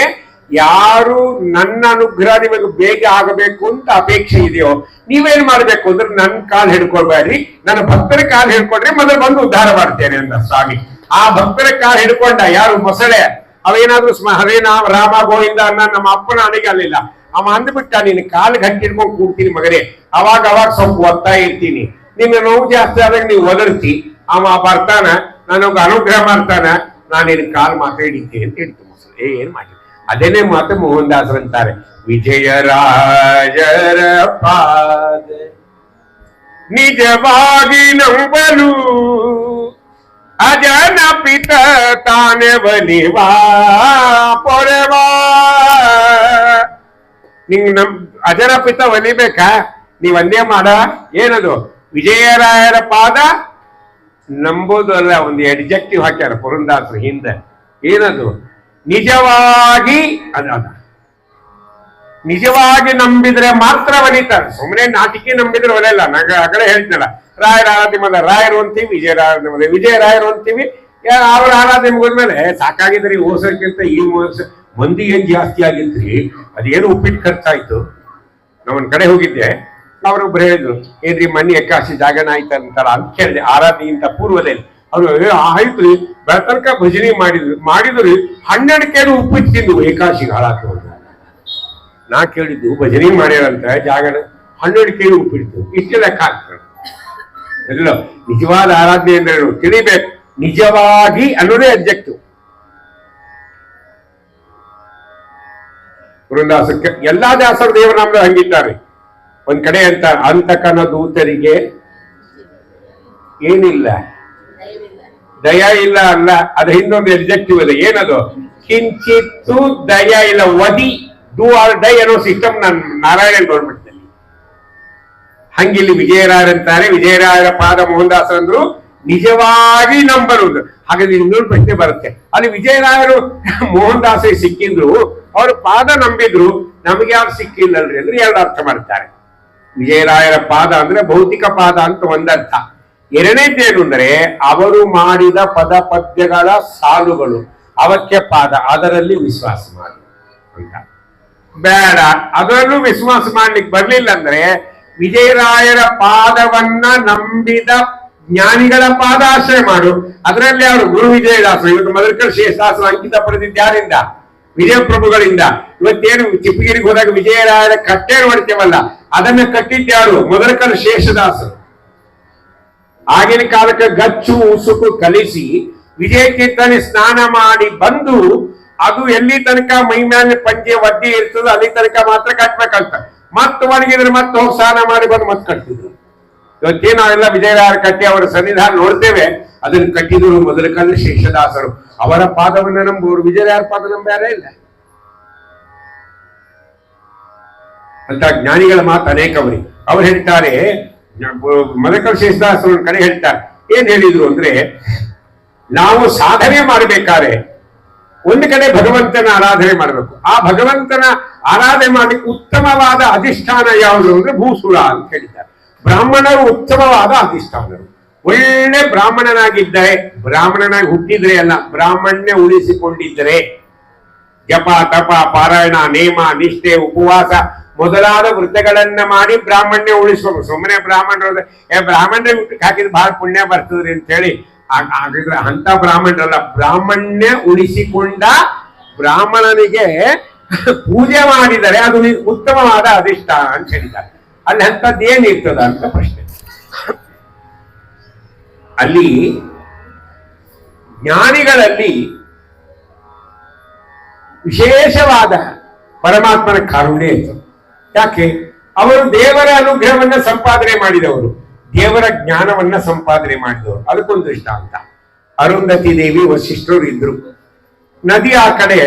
ಯಾರು ನನ್ನ ಅನುಗ್ರಹ ನಿಮಗೆ ಬೇಗ ಆಗಬೇಕು ಅಂತ ಅಪೇಕ್ಷೆ ಇದೆಯೋ ನೀವೇನ್ ಮಾಡ್ಬೇಕು ಅಂದ್ರೆ ನನ್ನ ಕಾಲ್ ಹಿಡ್ಕೊಳ್ಬೇಡ್ರಿ, ನನ್ನ ಭಕ್ತರ ಕಾಲ್ ಹಿಡ್ಕೊಂಡ್ರೆ ಮೊದಲು ಬಂದು ಉದ್ಧಾರ ಮಾಡ್ತೇನೆ ಅಂತ ಸ್ವಾಮಿ. ಆ ಭಕ್ತರ ಕಾಲ್ ಹಿಡ್ಕೊಂಡ ಯಾರು? ಮೊಸಳೆ. ಅವೇನಾದ್ರೂ ಹರೇ ರಾಮ ಗೋವಿಂದ ಅನ್ನ ನಮ್ಮ ಅಪ್ಪನ ಅಣಿಗೆ ಅಲ್ಲಿಲ್ಲ. ಅವ ಅಂದ್ಬಿಟ್ಟ, ನೀನು ಕಾಲು ಗಂಟೆ ಹಿಡ್ಕೊಂಡು ಕೂಡ್ತೀನಿ ಮಗನೇ, ಅವಾಗ ಸ್ವಲ್ಪ ಒತ್ತಾ ಇರ್ತೀನಿ, ನಿನ್ನ ನೋವು ಜಾಸ್ತಿ ಆದಾಗ ನೀವು ಒದರ್ತಿ, ಅವ ಬರ್ತಾನ, ನನಗೆ ಅನುಗ್ರಹ ಮಾಡ್ತಾನ, ನಾನು ನಿನ್ನ ಕಾಲು ಮಾತಾಡಿದ್ದೀನಿ ಅಂತ ಹೇಳ್ತೀನಿ ಮೊಸಳೆ. ಏನ್ ಮಾಡಿ ಅದೇನೇ ಮಾತು ಮೋಹನ್ ದಾಸರು ಅಂತಾರೆ, ವಿಜಯರಾಜರ ಪಾದ ನಿಜವಾಗಿ ನಂಬಲು ಅಜನ ಪಿತ ತಾನೆ ಬಲಿವಾ ಪೊರೆವಾ. ನಿಂಗ್ ಅಜನ ಪಿತ ಒಲಿಬೇಕಾ? ನೀವ್ ಒಂದೇ ಮಾಡ. ಏನದು? ವಿಜಯರಾಯರ ಪಾದ ನಂಬೋದು ಅಲ್ಲ, ಒಂದು ಎಡ್ಜೆಕ್ಟಿವ್ ಹಾಕ್ಯಾರ ಪುರಂದಾಸರು ಹಿಂದೆ. ಏನದು? ನಿಜವಾಗಿ ನಿಜವಾಗಿ ನಂಬಿದ್ರೆ ಮಾತ್ರ ಒಲಿತಾರೆ. ಸುಮ್ಮನೆ ನಾಟಿಕೆ ನಂಬಿದ್ರೆ ಒಲೆಯಲ್ಲ. ಆಗಲೇ ಹೇಳ್ತಲ್ಲ, ರಾಯರ ಆರಾಧನೆ ಮದ ರಾಯರು ಅಂತೀವಿ, ವಿಜಯರಾಯರು ಅಂತೀವಿ. ಅವ್ರ ಆರಾಧನೆ ಮುಗಿದ್ಮೇಲೆ ಸಾಕಾಗಿದ್ರಿ, ಓಸಕ್ಕಿಂತ ಈ ಮಂದಿ ಏನ್ ಜಾಸ್ತಿ ಆಗಿದ್ರಿ, ಅದೇನು ಉಪ್ಪಿಟ್ಟು ಖರ್ಚಾಯ್ತು. ನಾವೊಂದ್ ಕಡೆ ಹೋಗಿದ್ದೆ, ಅವ್ರೊಬ್ರು ಹೇಳಿದ್ರು, ಏನ್ರಿ ಮಣ್ಣಿ ಎಕ್ಕಾಸಿ ಜಾಗನ ಆಯ್ತಂತಾರ ಅಂತ ಕೇಳಿದೆ. ಆರಾಧನೆಗಿಂತ ಪೂರ್ವದಲ್ಲಿ ಅವ್ರು ಆಯ್ತು ಬೆಳತನಕ ಭಜನೆ ಮಾಡಿದ್ರು 12 ಕೆರೆ ಉಪ್ಪಿಟ್ಟು ತಿಂದು ಏಕಾಶಿಗೆ ಹಾಳಾಗ್ತವ್ರು. ನಾ ಕೇಳಿದ್ದು ಭಜನೆ ಮಾಡ್ಯಾರಂತ ಜಾಗನ 12 ಕೆರೆ ಉಪ್ಪಿಟ್ಟು, ಇಷ್ಟು ಲೆಕ್ಕ ಆಗ್ತದೆ. ಎಲ್ಲ ನಿಜವಾದ ಆರಾಧನೆ ಅಂದ್ರೆ ತಿಳಿಬೇಕು. ನಿಜವಾಗಿ ಅನ್ನೋದೇ ಅಬ್ಜೆಕ್ಟಿವ್. ಪುರಂದಾಸಕ್ಕೆ ಎಲ್ಲಾ ದಾಸರ ದೇವರಾಮ ಹಂಗಿದ್ದಾರೆ. ಒಂದ್ ಕಡೆ ಅಂತ ಅಂತಕನ ದೂತರಿಗೆ ಏನಿಲ್ಲ, ದಯ ಇಲ್ಲ ಅಲ್ಲ, ಅದು ಹಿಂದೊಂದು ಎಬ್ಜೆಕ್ಟಿವ್ ಇದೆ. ಏನದು? ಕಿಂಚಿತ್ತು ದಯ ಇಲ್ಲ. ವದಿ ಡೂ ಆರ್ ಡೈ ಅನ್ನೋ ಸಿಸ್ಟಮ್ ನಾನು ನಾರಾಯಣ ಗೌರ್ಮೆಂಟ್ನಲ್ಲಿ. ಹಂಗಿಲ್ಲಿ ವಿಜಯರಾಯರಂತಾರೆ, ವಿಜಯರಾಯರ ಪಾದ ಮೋಹನ್ದಾಸ ಅಂದ್ರು ನಿಜವಾಗಿ ನಂಬರುವುದು. ಹಾಗಾದ್ರೆ ಇನ್ನೊಂದು ಪ್ರಶ್ನೆ ಬರುತ್ತೆ, ಅಲ್ಲಿ ವಿಜಯರಾಯರು ಮೋಹನ್ದಾಸ ಸಿಕ್ಕಿದ್ರು, ಅವರು ಪಾದ ನಂಬಿದ್ರು, ನಮ್ಗೆ ಯಾರು ಸಿಕ್ಕಿಲ್ಲಲ್ರಿ ಅಂದ್ರೆ 2 ಅರ್ಥ ಮಾಡ್ತಾರೆ. ವಿಜಯರಾಯರ ಪಾದ ಅಂದ್ರೆ ಭೌತಿಕ ಪಾದ ಅಂತ ಒಂದರ್ಥ. ಎರಡನೇದೇನು ಅಂದ್ರೆ ಅವರು ಮಾಡಿದ ಪದ ಪದ್ಯಗಳ ಸಾಲುಗಳು, ಅವಕ್ಕೆ ಪಾದ, ಅದರಲ್ಲಿ ವಿಶ್ವಾಸ ಮಾಡಿ ಅಂತ. ಬೇಡ, ಅದರಲ್ಲೂ ವಿಶ್ವಾಸ ಮಾಡ್ಲಿಕ್ಕೆ ಬರ್ಲಿಲ್ಲ ಅಂದ್ರೆ ವಿಜಯರಾಯರ ಪಾದವನ್ನ ನಂಬಿದ ಜ್ಞಾನಿಗಳ ಪಾದಾಶ್ರಯ ಮಾಡು. ಅದರಲ್ಲಿ ಅವರು ಗುರು ವಿಜಯದಾಸರು. ಇವತ್ತು ಮದರಕಲ್ ಶೇಷದಾಸರು ಅಂಕಿತ ಪಡೆದಿದ್ದ ಯಾರಿಂದ? ವಿಜಯಪ್ರಭುಗಳಿಂದ. ಇವತ್ತೇನು ಚಿಪ್ಪಗಿರಿಗೆ ಹೋದಾಗ ವಿಜಯರಾಯರ ಕಟ್ಟೆ ನೋಡ್ತೇವಲ್ಲ, ಅದನ್ನ ಕಟ್ಟಿದ್ಯಾರು? ಮದರಕಲ್ ಶೇಷದಾಸರು. ಆಗಿನ ಕಾಲಕ್ಕೆ ಗಚ್ಚು ಉಸುಕು ಕಲಿಸಿ ವಿಜಯ ತೀರ್ಥಲ್ಲಿ ಸ್ನಾನ ಮಾಡಿ ಬಂದು, ಅದು ಎಲ್ಲಿ ತನಕ ಮೈ ಮೇಲೆ ಪಂಚೆ ಒದ್ದೆ ಇರ್ತದೆ ಅಲ್ಲಿ ತನಕ ಮಾತ್ರ ಕಟ್ಬೇಕಂತ. ಮತ್ತೆ ಒಣಗಿದ್ರೆ ಮತ್ತೆ ಹೋಗಿ ಸ್ನಾನ ಮಾಡಿ ಬಂದು ಮತ್ತೆ ಕಟ್ತಿದ್ರು. ಇವತ್ತೇ ನಾವೆಲ್ಲ ವಿಜಯರಾಯರ ಕಟ್ಟಿ ಅವರ ಸನ್ನಿಧಾನ ನೋಡ್ತೇವೆ, ಅದನ್ನು ಕಟ್ಟಿದ್ರು ಮೊದಲ ಕಾಲ ಶೇಷದಾಸರು. ಅವರ ಪಾದವನ್ನ ನಂಬುವರು, ವಿಜಯರಾಯರ ಪಾದ ನಂಬ್ಯಾರೇ ಇಲ್ಲ ಅಂತ ಜ್ಞಾನಿಗಳ ಮಾತು ಅನೇಕವರಿ. ಅವ್ರು ಹೇಳ್ತಾರೆ, ಮದಕಲ್ ಶೇಷದಾಸರ ಕಡೆ ಹೇಳ್ತಾರೆ, ಏನ್ ಹೇಳಿದ್ರು ಅಂದ್ರೆ, ನಾವು ಸಾಧನೆ ಮಾಡಬೇಕಾದ್ರೆ ಒಂದು ಕಡೆ ಭಗವಂತನ ಆರಾಧನೆ ಮಾಡಬೇಕು. ಆ ಭಗವಂತನ ಆರಾಧನೆ ಮಾಡಲಿಕ್ಕೆ ಉತ್ತಮವಾದ ಅಧಿಷ್ಠಾನ ಯಾವುದು ಅಂದ್ರೆ ಭೂಸುಳ ಅಂತ ಹೇಳಿದ್ದಾರೆ. ಬ್ರಾಹ್ಮಣರು ಉತ್ತಮವಾದ ಅಧಿಷ್ಠಾನರು. ಒಳ್ಳೆ ಬ್ರಾಹ್ಮಣನಾಗಿದ್ದರೆ, ಬ್ರಾಹ್ಮಣನಾಗಿ ಹುಟ್ಟಿದ್ರೆ ಅಲ್ಲ, ಬ್ರಾಹ್ಮಣ್ಯ ಉಳಿಸಿಕೊಂಡಿದ್ದರೆ, ಜಪ ತಪ ಪಾರಾಯಣ ನೇಮ ನಿಷ್ಠೆ ಉಪವಾಸ ಮೊದಲಾದ ವೃತ್ತಗಳನ್ನ ಮಾಡಿ ಬ್ರಾಹ್ಮಣ್ಯ ಉಳಿಸ್ಬೇಕು. ಸುಮ್ಮನೆ ಬ್ರಾಹ್ಮಣರು ಬ್ರಾಹ್ಮಣ್ಯ ಹಾಕಿದ್ರೆ ಬಹಳ ಪುಣ್ಯ ಬರ್ತದ್ರಿ ಅಂತ ಹೇಳಿ ಆಗಿದ್ರೆ ಅಂತ ಬ್ರಾಹ್ಮಣರಲ್ಲ. ಬ್ರಾಹ್ಮಣ್ಯ ಉಳಿಸಿಕೊಂಡ ಬ್ರಾಹ್ಮಣನಿಗೆ ಪೂಜೆ ಮಾಡಿದರೆ ಅದು ಉತ್ತಮವಾದ ಅಧಿಷ್ಠಾನ ಅಂತ ಹೇಳಿದ್ದಾರೆ. ಅಲ್ಲಿ ಅಂಥದ್ದು ಏನಿರ್ತದ ಅಂತ ಪ್ರಶ್ನೆ. ಅಲ್ಲಿ ಜ್ಞಾನಿಗಳಲ್ಲಿ ವಿಶೇಷವಾದ ಪರಮಾತ್ಮನ ಕಾರುಣ್ಯ ಇತ್ತು. ಯಾಕೆ? ಅವರು ದೇವರ ಅನುಗ್ರಹವನ್ನ ಸಂಪಾದನೆ ಮಾಡಿದವರು, ದೇವರ ಜ್ಞಾನವನ್ನ ಸಂಪಾದನೆ ಮಾಡಿದವರು. ಅದಕ್ಕೊಂದು ದೃಷ್ಟಾಂತ. ಅರುಂಧತಿ ದೇವಿ ವಸಿಷ್ಠರು ಇದ್ರು. ನದಿ ಆ ಕಡೆ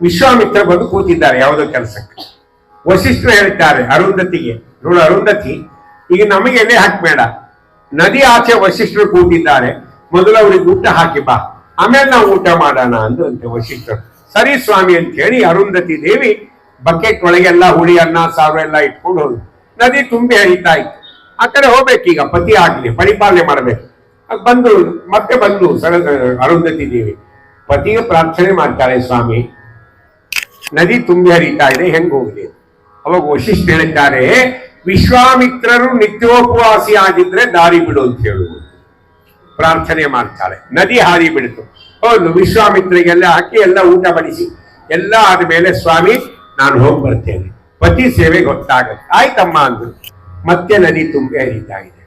ವಿಶ್ವಾಮಿತ್ರ ಬಂದು ಕೂತಿದ್ದಾರೆ ಯಾವುದೋ ಕೆಲಸಕ್ಕೆ. ವಸಿಷ್ಠರು ಹೇಳ್ತಾರೆ ಅರುಂಧತಿಗೆ, ನೋಡು ಅರುಂಧತಿ, ಈಗ ನಮಗೆ ಎಲೆ ಹಾಕ್ಬೇಡ, ನದಿ ಆಚೆ ವಸಿಷ್ಠರು ಕೂತಿದ್ದಾರೆ, ಮೊದಲು ಅವ್ರಿಗೆ ಊಟ ಹಾಕಿ ಬಾ, ಆಮೇಲೆ ನಾವು ಊಟ ಮಾಡೋಣ ಅಂದ್ರಂತೆ ವಸಿಷ್ಠರು. ಸರಿ ಸ್ವಾಮಿ ಅಂತ ಹೇಳಿ ಅರುಂಧತಿ ದೇವಿ ಬಕೆಟ್ ಒಳಗೆಲ್ಲ ಹುಳಿ ಅನ್ನ ಸಾರು ಎಲ್ಲ ಇಟ್ಕೊಂಡು ಹೋದ್ರು. ನದಿ ತುಂಬಿ ಹರಿತಾ ಇತ್ತು. ಆ ಕಡೆ ಹೋಗ್ಬೇಕೀಗ, ಪತಿ ಆಗ್ಲಿ ಪರಿಪಾಲನೆ ಮಾಡ್ಬೇಕು. ಬಂದ್ರು, ಮತ್ತೆ ಬಂದು ಅರುಂಧತಿ ದೇವಿ ಪತಿಗೆ ಪ್ರಾರ್ಥನೆ ಮಾಡ್ತಾರೆ, ಸ್ವಾಮಿ ನದಿ ತುಂಬಿ ಹರಿತಾ ಇದೆ, ಹೆಂಗ್ ಹೋಗ್ಲಿ? ಅವಾಗ ವಶಿಷ್ಠ ಹೇಳಿದ್ದಾರೆ, ವಿಶ್ವಾಮಿತ್ರರು ನಿತ್ಯೋಪವಾಸಿ ಆಗಿದ್ರೆ ದಾರಿ ಬಿಡು ಅಂತ ಹೇಳುವುದು. ಪ್ರಾರ್ಥನೆ ಮಾಡ್ತಾರೆ, ನದಿ ಹಾರಿ ಬಿಡ್ತು. ಹೌದು, ವಿಶ್ವಾಮಿತ್ರಿಗೆಲ್ಲ ಹಾಕಿ ಎಲ್ಲ ಊಟ ಬಡಿಸಿ ಎಲ್ಲ ಆದ್ಮೇಲೆ, ಸ್ವಾಮಿ ನಾನು ಹೋಗಿ ಬರ್ತೇನೆ, ಪತಿ ಸೇವೆ ಗೊತ್ತಾಗತ್ತೆ. ಆಯ್ತಮ್ಮ ಅಂದ್ರು. ಮತ್ತೆ ನದಿ ತುಂಬಿ ಹರಿತಾ ಇದೆ.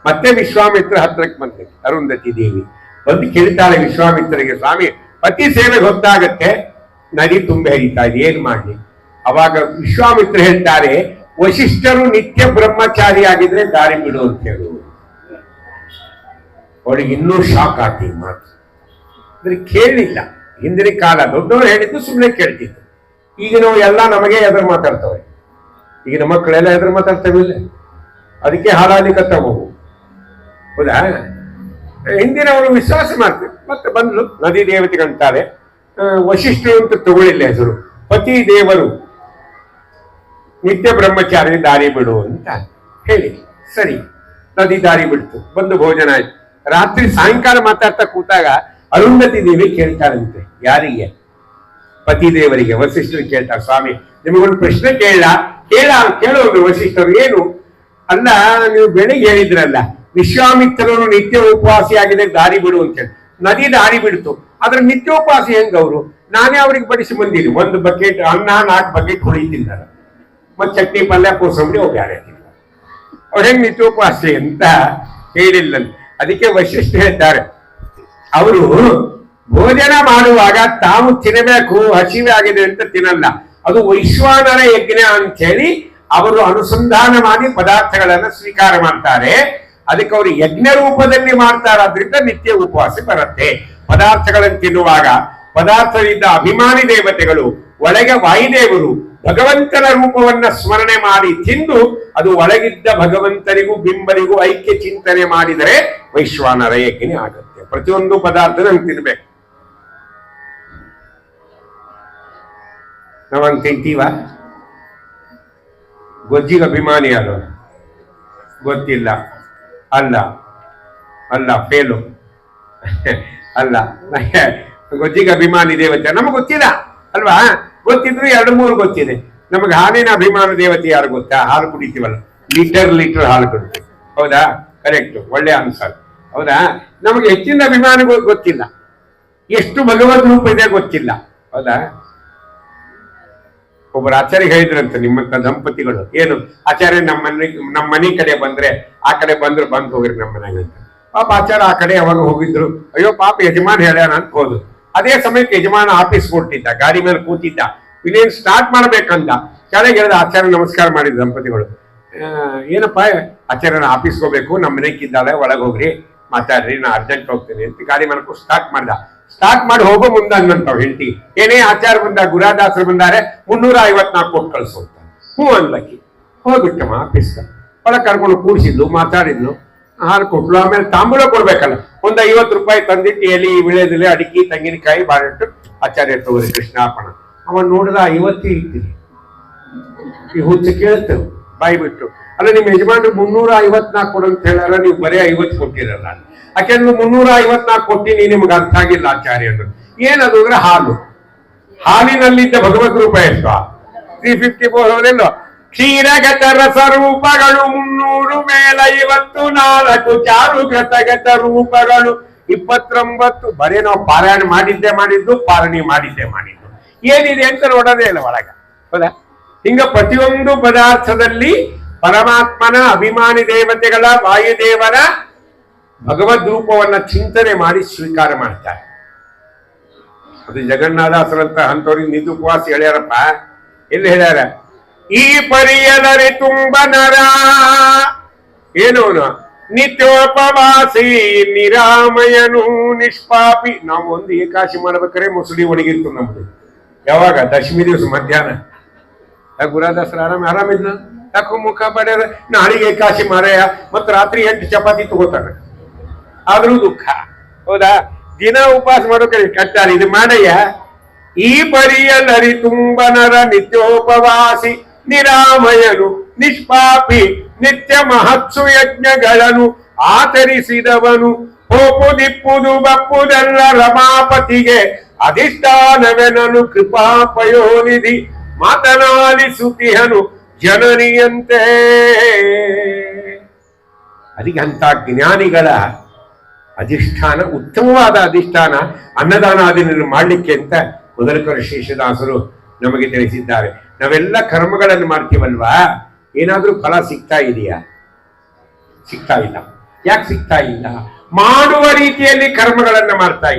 ಮತ್ತೆ ವಿಶ್ವಾಮಿತ್ರ ಹತ್ರಕ್ಕೆ ಬಂದೆ ಅರುಂಧತಿ ದೇವಿ. ಬಂದು ಕೇಳ್ತಾಳೆ ವಿಶ್ವಾಮಿತ್ರರಿಗೆ, ಸ್ವಾಮಿ ಪತಿ ಸೇವೆ ಗೊತ್ತಾಗತ್ತೆ, ನದಿ ತುಂಬಿ ಹರಿತಾ ಇದೆ, ಏನ್ ಮಾಡ್ಲಿ? ಅವಾಗ ವಿಶ್ವಾಮಿತ್ರ ಹೇಳ್ತಾರೆ, ವಶಿಷ್ಠರು ನಿತ್ಯ ಬ್ರಹ್ಮಚಾರಿ ಆಗಿದ್ರೆ ದಾರಿ ಬಿಡು ಅಂತ ಹೇಳುವುದು. ಅವಳಿಗೆ ಇನ್ನೂ ಶಾಕ್ ಆಗಿ ಮಾತು. ಅಂದ್ರೆ ಕೇಳಲಿಲ್ಲ. ಹಿಂದಿನ ಕಾಲ ದೊಡ್ಡವರು ಹೇಳಿದ್ದು ಸುಮ್ಮನೆ ಕೇಳ್ತಿದ್ದು. ಈಗ ನಾವು ಎಲ್ಲ ನಮಗೆ ಎದುರು ಮಾತಾಡ್ತವೆ. ಈಗಿನ ಮಕ್ಕಳೆಲ್ಲ ಎದುರು ಮಾತಾಡ್ತವಿಲ್ಲ, ಅದಕ್ಕೆ ಹಾಳಾಗ್ಲಿಕ್ಕತ್ತವು. ಹೌದಾ? ಹಿಂದಿನವರು ವಿಶ್ವಾಸ ಮಾಡ್ತಾರೆ. ಮತ್ತೆ ಬಂದ್ಲು ನದಿ ದೇವತೆಗಂತಾರೆ, ವಶಿಷ್ಠರು ಅಂತ ತಗೊಳ್ಳಿಲ್ಲ ಹೆಸರು, ಪತಿ ದೇವರು ನಿತ್ಯ ಬ್ರಹ್ಮಚಾರಿ ದಾರಿ ಬಿಡು ಅಂತ ಹೇಳಿ, ಸರಿ ನದಿ ದಾರಿ ಬಿಡ್ತು. ಬಂದು ಭೋಜನ ಆಯ್ತು. ರಾತ್ರಿ ಸಾಯಂಕಾಲ ಮಾತಾಡ್ತಾ ಕೂತಾಗ ಅರುಂಧತಿ ದೇವಿ ಕೇಳ್ತಾರಂತೆ, ಯಾರಿಗೆ? ಪತಿ ದೇವರಿಗೆ. ವಸಿಷ್ಠರು ಕೇಳ್ತಾರೆ, ಸ್ವಾಮಿ ನಿಮಗೊಂದು ಪ್ರಶ್ನೆ ಕೇಳೋದು ವಸಿಷ್ಠರು. ಏನು? ಅಲ್ಲ, ನೀವು ಬೆಳಿಗ್ಗೆ ಹೇಳಿದ್ರಲ್ಲ ವಿಶ್ವಾಮಿತ್ರರು ನಿತ್ಯ ಉಪವಾಸಿ ಆಗಿದೆ ದಾರಿ ಬಿಡು ಅಂತ ಹೇಳಿ. ನದಿ ದಾರಿ ಬಿಡ್ತು, ಆದ್ರೆ ನಿತ್ಯೋಪವಾಸಿ ಹೆಂಗ್ ಅವರು? ನಾನೇ ಅವ್ರಿಗೆ ಬಡಿಸಿ ಬಂದಿರಿ. ಒಂದು ಬಕೆಟ್ ಅನ್ನ 4 ಬಕೆಟ್ ಹೊಡಿತಿದ್ದಾರೆ, ಮತ್ತೆ ಚಟ್ನಿ ಪಲ್ಯ ಕೋಸಂಬರಿ ಹೋಗ್ಯಾರೆ. ಅವ್ರು ಹೆಂಗ್ ನಿತ್ಯೋಪವಾಸಿ ಅಂತ ಹೇಳಿಲ್ಲ. ಅದಕ್ಕೆ ವಶಿಷ್ಠ ಹೇಳ್ತಾರೆ, ಅವರು ಭೋಜನ ಮಾಡುವಾಗ ತಾವು ತಿನ್ನಬೇಕು, ಹಸಿವೆ ಆಗಿದೆ ಅಂತ ತಿನ್ನಲ್ಲ. ಅದು ವೈಶ್ವಾನರ ಯಜ್ಞ ಅಂತ ಹೇಳಿ ಅವರು ಅನುಸಂಧಾನ ಮಾಡಿ ಪದಾರ್ಥಗಳನ್ನ ಸ್ವೀಕಾರ ಮಾಡ್ತಾರೆ. ಅದಕ್ಕೆ ಅವರು ಯಜ್ಞ ರೂಪದಲ್ಲಿ ಮಾಡ್ತಾರಾದ್ರಿಂದ ನಿತ್ಯ ಉಪವಾಸ ಬರುತ್ತೆ. ಪದಾರ್ಥಗಳನ್ನು ತಿನ್ನುವಾಗ ಪದಾರ್ಥದಿಂದ ಅಭಿಮಾನಿ ದೇವತೆಗಳು, ಒಳಗೆ ವಾಯುದೇವರು ಭಗವಂತನ ರೂಪವನ್ನ ಸ್ಮರಣೆ ಮಾಡಿ ತಿಂದು, ಅದು ಒಳಗಿದ್ದ ಭಗವಂತನಿಗೂ ಬಿಂಬನಿಗೂ ಐಕ್ಯ ಚಿಂತನೆ ಮಾಡಿದರೆ ವೈಶ್ವಾನರ ಯಜ್ಞ ಆಗುತ್ತೆ. ಪ್ರತಿಯೊಂದು ಪದಾರ್ಥ ನಮ್ಗೆ ತಿನ್ಬೇಕು. ನಾವಂಗ್ ತಿಂತೀವ? ಗೊಜ್ಜಿಗೆ ಅಭಿಮಾನಿ ಅದು ಗೊತ್ತಿಲ್ಲ. ಅಲ್ಲ ಅಲ್ಲ ಫೇಲು ಅಲ್ಲ, ಗೊಜ್ಜಿಗೆ ಅಭಿಮಾನಿ ದೇವತೆ ನಮ್ಗೆ ಗೊತ್ತಿಲ್ಲ ಅಲ್ವಾ? ಗೊತ್ತಿದ್ರು 2-3 ಗೊತ್ತಿದೆ. ನಮಗೆ ಹಾಲಿನ ಅಭಿಮಾನ ದೇವತೆ ಯಾರು ಗೊತ್ತಾ? ಹಾಲು ಕುಡಿತೀವಲ್ಲ, ಲೀಟರ್ ಹಾಲು ಕುಡಿತೀವಿ. ಹೌದಾ? ಕರೆಕ್ಟ್, ಒಳ್ಳೆ ಆನ್ಸರ್. ಹೌದಾ? ನಮಗೆ ಹೆಚ್ಚಿನ ಅಭಿಮಾನ ಗೊತ್ತಿಲ್ಲ, ಎಷ್ಟು ಭಗವದ್ ರೂಪ ಇದೆ ಗೊತ್ತಿಲ್ಲ. ಹೌದಾ? ಒಬ್ಬರು ಆಚಾರ್ಯ ಹೇಳಿದ್ರಂತ, ನಿಮ್ಮಂತ ದಂಪತಿಗಳು, ಏನು ಆಚಾರ್ಯ ನಮ್ಮ ಮನೆ ಕಡೆ ಬಂದ್ರೆ ಆ ಕಡೆ ಬಂದ್ರು ಬಂದು ಹೋಗ್ರಿ ನಮ್ಮ ಮನೆಗೆ ಅಂತ. ಪಾಪ ಆಚಾರ್ಯ ಆ ಕಡೆ ಯಾವಾಗ ಹೋಗಿದ್ರು, ಅಯ್ಯೋ ಪಾಪ ಯಜಮಾನ ಹೇಳ್ಯಾನ ಅಂತ ಹೋದ್ರು. ಅದೇ ಸಮಯಕ್ಕೆ ಯಜಮಾನ ಆಫೀಸ್ ಕೊಟ್ಟಿದ್ದ, ಗಾಡಿ ಮೇಲೆ ಕೂತಿದ್ದ, ಇನ್ನೇನು ಸ್ಟಾರ್ಟ್ ಮಾಡ್ಬೇಕಂತ ಕೆಳಗೆ ಹೇಳಿದ. ಆಚಾರ್ಯ ನಮಸ್ಕಾರ ಮಾಡಿದ ದಂಪತಿಗಳು, ಏನಪ್ಪ ಆಚಾರ್ಯನ ಆಫೀಸ್ಗೆ ಹೋಗ್ಬೇಕು, ನಮ್ಮ ಮನೆಗಿದ್ದಾಳೆ, ಒಳಗೆ ಹೋಗ್ರಿ ಮಾತಾಡ್ರಿ, ನಾ ಅರ್ಜೆಂಟ್ ಹೋಗ್ತೀನಿ ಅಂತ ಗಾಡಿ ಮಾಡ್ಕೊಂಡು ಸ್ಟಾರ್ಟ್ ಮಾಡಿ ಹೋಗೋ ಮುಂದೆ ಅಂದಂತಾವ್ ಹೆಂಡತಿ, ಏನೇ ಆಚಾರ ಬಂದ ಗುರುದಾಸರು ಬಂದಾರೆ 354 ಕೊಟ್ಟು ಕಳ್ಸು ಅಂತ. ಹ್ಞೂ ಅನ್ಲಕ್ಕಿ ಹೋಗ್ಬಿಟ್ಟಮ್ಮ ಆಫೀಸ್ಗೆ. ಒಳಗೆ ಕರ್ಕೊಂಡು ಕೂಡಿಸಿದ್ಲು, ಮಾತಾಡಿದ್ಲು, ಹಾಲು ಕೊಟ್ಲು. ಆಮೇಲೆ ತಾಂಬೂಲ ಕೊಡ್ಬೇಕಲ್ಲ, ಒಂದು 50 ರೂಪಾಯಿ ತಂದಿಟ್ಟು ಎಲಿ ವಿಳೆದೆಲೆ ಅಡಿಕೆ ತೆಂಗಿನಕಾಯಿ ಬಾಳಿಟ್ಟು ಆಚಾರ್ಯ ತಗೋರಿ ಕೃಷ್ಣಾರ್ಪಣ. ಅವನ್ ನೋಡಿದ 50 ಇರ್ತೀರಿ, ಈ ಹುಚ್ಚು ಕೇಳ್ತೇವೆ ಬಾಯಿ ಬಿಟ್ಟು. ಅಲ್ಲ ನಿಮ್ಮ ಯಜಮಾನ್ರು 354 ಕೊಡು ಅಂತ ಹೇಳಾರ, ನೀವು ಬರೀ 50 ಕೊಟ್ಟಿರಲ್ಲ. ಯಾಕೆಂದ್ರೆ 354 ಕೊಟ್ಟಿನಿ, ನಿಮ್ಗೆ ಅರ್ಥ ಆಗಿಲ್ಲ ಆಚಾರ್ಯರು. ಏನದು ಅಂದ್ರೆ ಹಾಲು, ಹಾಲಿನಲ್ಲಿದ್ದ ಭಗವದ್ ರೂಪ ಎಷ್ಟು 354 ಕ್ಷೀರಗತ ರಸ ರೂಪಗಳು 300 ಮೇಲ 54 ಚಾರುಗತಗತ ರೂಪಗಳು 29. ಬರೀ ನಾವು ಪಾರಾಯಣ ಮಾಡಿದ್ದು ಪಾರಣಿ ಮಾಡಿದ್ದು ಏನಿದೆ ಅಂತ ನೋಡೋದೇ ಇಲ್ಲ ಒಳಗ, ಹೌದಾ? ಹಿಂಗ ಪ್ರತಿಯೊಂದು ಪದಾರ್ಥದಲ್ಲಿ ಪರಮಾತ್ಮನ ಅಭಿಮಾನಿ ದೇವತೆಗಳ ವಾಯುದೇವರ ಭಗವದ್ ರೂಪವನ್ನ ಚಿಂತನೆ ಮಾಡಿ ಸ್ವೀಕಾರ ಮಾಡ್ತಾರೆ. ಅದು ಜಗನ್ನಾಥಾಸರಂತ ಅಂತವ್ರಿಗೆ ನಿಧಿ ಉಪವಾಸ ಹೇಳ್ಯಾರಪ್ಪ. ಎಲ್ಲಿ ಹೇಳ್ಯಾರ? ಈ ಪರಿಯಲರೆ ತುಂಬ ನರ ಏನು ನಿತ್ಯೋಪವಾಸಿ ನಿರಾಮಯನು ನಿಷ್ಪಾಪಿ. ನಾವು ಒಂದು ಏಕಾಶಿ ಮಾಡ್ಬೇಕಾರೆ ಮುಸುಳಿ ಒಣಗಿರ್ತು ನಮ್ದು. ಯಾವಾಗ? ದಶಮಿ ದಿವಸ ಮಧ್ಯಾಹ್ನ. ಗುರುದಾಸರ ಆರಾಮಿದ್ನ, ಯಾಕೋ ಮುಖ ಬಡ್ಯಾರ, ನಾಳೆಗೆ ಏಕಾಶಿ ಮಾರಾಯ, ಮತ್ ರಾತ್ರಿ 8 ಚಪಾತಿ ತಗೋತಾರ, ಆದ್ರೂ ದುಃಖ, ಹೌದಾ? ದಿನ ಉಪವಾಸ ಮಾಡೋಕೆ ಕಟ್ಟಾರ. ಇದು ಮಾಡಯ್ಯ. ಈ ಪರಿಯಲರಿ ತುಂಬನರ ನಿತ್ಯೋಪವಾಸಿ ನಿರಾಮಯನು ನಿಷ್ಪಾಪಿ ನಿತ್ಯ ಮಹತ್ಸು ಯಜ್ಞಗಳನ್ನು ಆಚರಿಸಿದವನು ಹೋಪು ದಿಪ್ಪುದು ಬಪ್ಪುದೆಲ್ಲ ರಮಾಪತಿಗೆ ಅಧಿಷ್ಠಾನವೆನನು ಕೃಪಾಪಯೋನಿಧಿ ಮಾತನಾಡಿಸುತ್ತಿಹನು ಜನನಿಯಂತೆ. ಅದಕ್ಕೆ ಅಂತ ಜ್ಞಾನಿಗಳ ಅಧಿಷ್ಠಾನ, ಉತ್ತಮವಾದ ಅಧಿಷ್ಠಾನ ಅನ್ನದಾನಾದಿಗಳನ್ನು ಮಾಡಲಿಕ್ಕೆ ಅಂತ ಮೊದಲಕರ ಶೇಷದಾಸರು ನಮಗೆ ತಿಳಿಸಿದ್ದಾರೆ. ನಾವೆಲ್ಲ ಕರ್ಮಗಳನ್ನು ಮಾಡ್ತೀವಲ್ವಾ, ಏನಾದ್ರೂ ಫಲ ಸಿಗ್ತಾ ಇದೆಯಾ? ಸಿಗ್ತಾ ಇಲ್ಲ. ಯಾಕೆ ಸಿಗ್ತಾ ಇಲ್ಲ? ಮಾಡುವ ರೀತಿಯಲ್ಲಿ ಕರ್ಮಗಳನ್ನ ಮಾಡ್ತಾ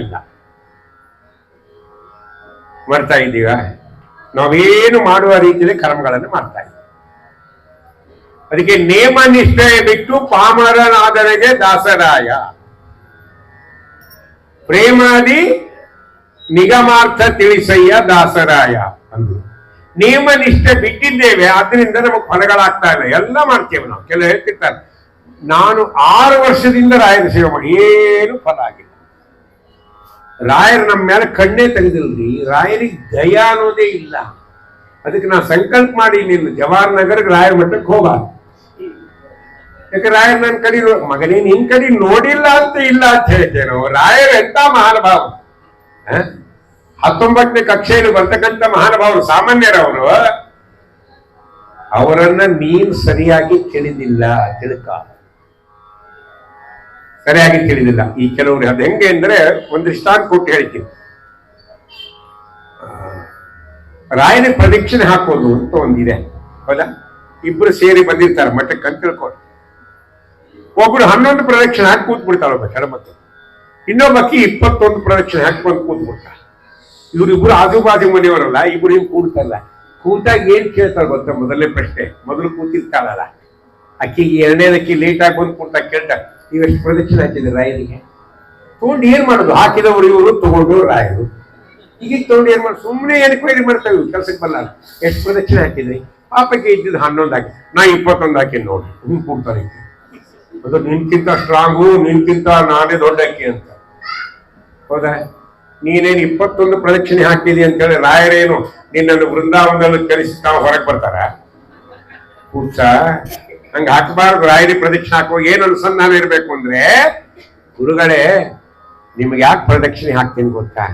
ಇದ್ದೀವ? ನಾವೇನು ಮಾಡುವ ರೀತಿಯಲ್ಲಿ ಕರ್ಮಗಳನ್ನು ಮಾಡ್ತಾ ಇಲ್ಲ. ಅದಕ್ಕೆ ನೇಮ ನಿಷ್ಠೆ ಬಿಟ್ಟು ಪಾಮರನಾದರೆಗೆ ದಾಸರಾಯ, ಪ್ರೇಮಾದಿ ನಿಗಮಾರ್ಥ ತಿಳಿಸಯ್ಯ ದಾಸರಾಯ ಅಂದು. ನೇಮ ನಿಷ್ಠೆ ಬಿಟ್ಟಿದ್ದೇವೆ, ಆದ್ರಿಂದ ನಮಗೆ ಫಲಗಳಾಗ್ತಾ ಇಲ್ಲ. ಎಲ್ಲ ಮಾಡ್ತೇವೆ ನಾವು. ಕೆಲವು ಹೇಳ್ತಿರ್ತಾರೆ, ನಾನು 6 ವರ್ಷದಿಂದ ರಾಯರ ಸೇವೆ ಮಾಡಿ ಏನು ಫಲ ಆಗಿಲ್ಲ. ರಾಯರು ನಮ್ಮ ಮೇಲೆ ಕಣ್ಣೇ ತೆಗೆದಿಲ್ರಿ. ರಾಯರಿಗೆ ದಯ ಅನ್ನೋದೇ ಇಲ್ಲ. ಅದಕ್ಕೆ ನಾ ಸಂಕಲ್ಪ ಮಾಡಿ ನೀನು ಜವಾಹರ್ ನಗರಕ್ಕೆ ರಾಯರ ಮಠಕ್ಕೆ ಹೋಗ. ಯಾಕೆ ರಾಯರ್ ನನ್ನ ಕಡೆ ಮಗನೇ ನಿನ್ ಕಡೆ ನೋಡಿಲ್ಲ ಅಂತ ಇಲ್ಲ ಅಂತ ಹೇಳ್ತೇನೆ. ರಾಯರು ಎಂತ ಮಹಾನುಭಾವ. 19ನೇ ಕಕ್ಷೆಯಲ್ಲಿ ಬರ್ತಕ್ಕಂಥ ಮಹಾನುಭಾವರು, ಸಾಮಾನ್ಯರವರು. ಅವರನ್ನ ನೀನ್ ಸರಿಯಾಗಿ ತಿಳಿದಿಲ್ಲ, ಸರಿಯಾಗಿ ತಿಳಿದಿಲ್ಲ. ಈ ಕೆಲವರು ಅದು ಹೆಂಗೆ ಅಂದ್ರೆ, ಒಂದು ದೃಷ್ಟಾಂತ ಕೊಟ್ಟು ಹೇಳ್ತೀನಿ. ರಾಯನ ಪ್ರದಕ್ಷಿಣೆ ಹಾಕೋದು ಅಂತ ಒಂದಿದೆ, ಹೌದಾ? ಇಬ್ರು ಸೇರಿ ಬಂದಿರ್ತಾರೆ ಮಠಕ್ಕೆ ಅಂತ ತಿಳ್ಕೊಂಡು. ಒಬ್ರು 11 ಪ್ರದಕ್ಷಿಣೆ ಹಾಕಿ ಕೂತ್ ಬಿಡ್ತಾಳ ಹೆಣ್ಮಕ್ಳು, ಇನ್ನೊಬ್ಬಕ್ಕಿ 21 ಪ್ರದಕ್ಷಿಣೆ ಹಾಕಿ ಬಂದು ಕೂತ್ ಬಿಡ್ತಾಳ. ಇವ್ರಿಬ್ರು ಆಜು ಬಾಜು ಮನೆಯವರಲ್ಲ, ಇಬ್ರು ಹಿಂಗ್ ಕೂಡ್ತಲ್ಲ. ಕೂತಾಗ ಏನ್ ಕೇಳ್ತಾಳ ಗೊತ್ತಾ? ಮೊದಲನೇ ಪ್ರಶ್ನೆ, ಮೊದಲು ಕೂತಿರ್ತಾಳಲ್ಲ ಅಕ್ಕಿಗೆ, 2ನೇದಕ್ಕಿ ಲೇಟ್ ಆಗಿ ಬಂದು ಕೂತಾಗ ಕೇಳ್ತಾಳ, ನೀವೆಷ್ಟು ಪ್ರದಕ್ಷಿಣೆ ಹಾಕಿದ್ರಿ ರಾಯರಿಗೆ? ತಗೊಂಡು ಏನ್ ಮಾಡೋದು? ಹಾಕಿದವರು ಇವರು, ತಗೊಂಡು ರಾಯರು. ಈಗ ತಗೊಂಡು ಏನ್ ಮಾಡಿ ಸುಮ್ಮನೆ ಎನ್ಕ್ವೈರಿ ಮಾಡ್ತಾವೆ, ಕೆಲ್ಸಕ್ಕೆ ಬರಲ್ಲ. ಎಷ್ಟು ಪ್ರದಕ್ಷಿಣೆ ಹಾಕಿದ್ರಿ? ಪಾಪಕ್ಕೆ ಇದ್ದಿದ್ದು 11 ಹಾಕಿ, ನಾ 21 ಹಾಕಿ ನೋಡಿ. ಹಿಂಗ್ ಕೂಡ್ತಾರೆ. ಅದು ನಿನ್ಕಿಂತ ಸ್ಟ್ರಾಂಗು, ನಿನ್ಕಿಂತ ನಾನೇ ದೊಡ್ಡ ಅಕ್ಕಿ ಅಂತ, ಹೌದಾ? ನೀನೇನು 21 ಪ್ರದಕ್ಷಿಣೆ ಹಾಕಿದಿ ಅಂತ ಹೇಳಿ ರಾಯರೇನು ನಿನ್ನನ್ನು ವೃಂದಾವನದಲ್ಲಿ ಕರೆಸಿ ತಾವು ಹೊರಗೆ ಬರ್ತಾರ? ಕೂಡ್ಸ ಹಂಗ ಹಾಕಬಾರ್ದು. ರಾಯರಿ ಪ್ರದಕ್ಷಿಣೆ ಹಾಕುವ ಏನು ಅನುಸಂಧಾನ ಇರ್ಬೇಕು ಅಂದ್ರೆ, ಗುರುಗಳೇ ನಿಮ್ಗೆ ಯಾಕೆ ಪ್ರದಕ್ಷಿಣೆ ಹಾಕ್ತೀನಿ ಗೊತ್ತಾ?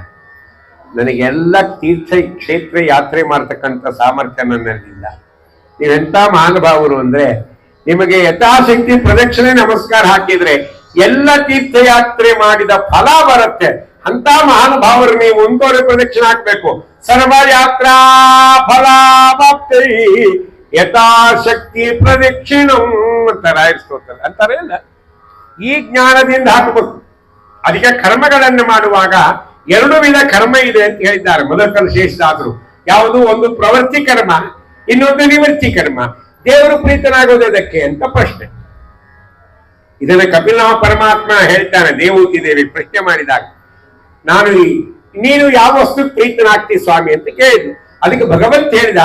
ನನಗೆಲ್ಲ ತೀರ್ಥ ಕ್ಷೇತ್ರ ಯಾತ್ರೆ ಮಾಡ್ತಕ್ಕಂಥ ಸಾಮರ್ಥ್ಯ ನನ್ನಲ್ಲಿಲ್ಲ. ನೀವೆಂತ ಮಹಾನುಭಾವರು ಅಂದ್ರೆ, ನಿಮಗೆ ಯಥಾಶಕ್ತಿ ಪ್ರದಕ್ಷಿಣೆ ನಮಸ್ಕಾರ ಹಾಕಿದ್ರೆ ಎಲ್ಲ ತೀರ್ಥಯಾತ್ರೆ ಮಾಡಿದ ಫಲ ಬರುತ್ತೆ. ಅಂತ ಮಹಾನುಭಾವರು ನೀವು ಒಂದೂವರೆ ಪ್ರದಕ್ಷಿಣೆ ಹಾಕ್ಬೇಕು. ಸರ್ವ ಯಾತ್ರಾ ಫಲಾಪ್ತೈ ಯಥಾಶಕ್ತಿ ಪ್ರದಕ್ಷಿಣಂ ಅಂತ ರಾಯಸ್ತೋತಾರೆ ಅಂತಾರೆ. ಇಲ್ಲ, ಈ ಜ್ಞಾನದಿಂದ ಹಾಕಬೇಕು. ಅದಕ್ಕೆ ಕರ್ಮಗಳನ್ನು ಮಾಡುವಾಗ 2 ವಿಧ ಕರ್ಮ ಇದೆ ಅಂತ ಹೇಳಿದ್ದಾರೆ ಮೊದಲ ಶೇಷದಾದರು. ಯಾವುದು? ಒಂದು ಪ್ರವೃತ್ತಿ ಕರ್ಮ, ಇನ್ನೊಂದು ನಿವೃತ್ತಿ ಕರ್ಮ. ದೇವರು ಪ್ರೀತನಾಗೋದಕ್ಕೆ ಅಂತ ಪ್ರಶ್ನೆ. ಇದನ್ನ ಕಪಿಲ ಪರಮಾತ್ಮ ಹೇಳ್ತಾನೆ ದೇವೂತಿ ದೇವಿ ಪ್ರಶ್ನೆ ಮಾಡಿದಾಗ, ನೀನು ಯಾವ ವಸ್ತು ಪ್ರೀತನಾಗ್ತಿ ಸ್ವಾಮಿ ಅಂತ ಕೇಳಿದ್ರು. ಅದಕ್ಕೆ ಭಗವಂತ ಹೇಳಿದ,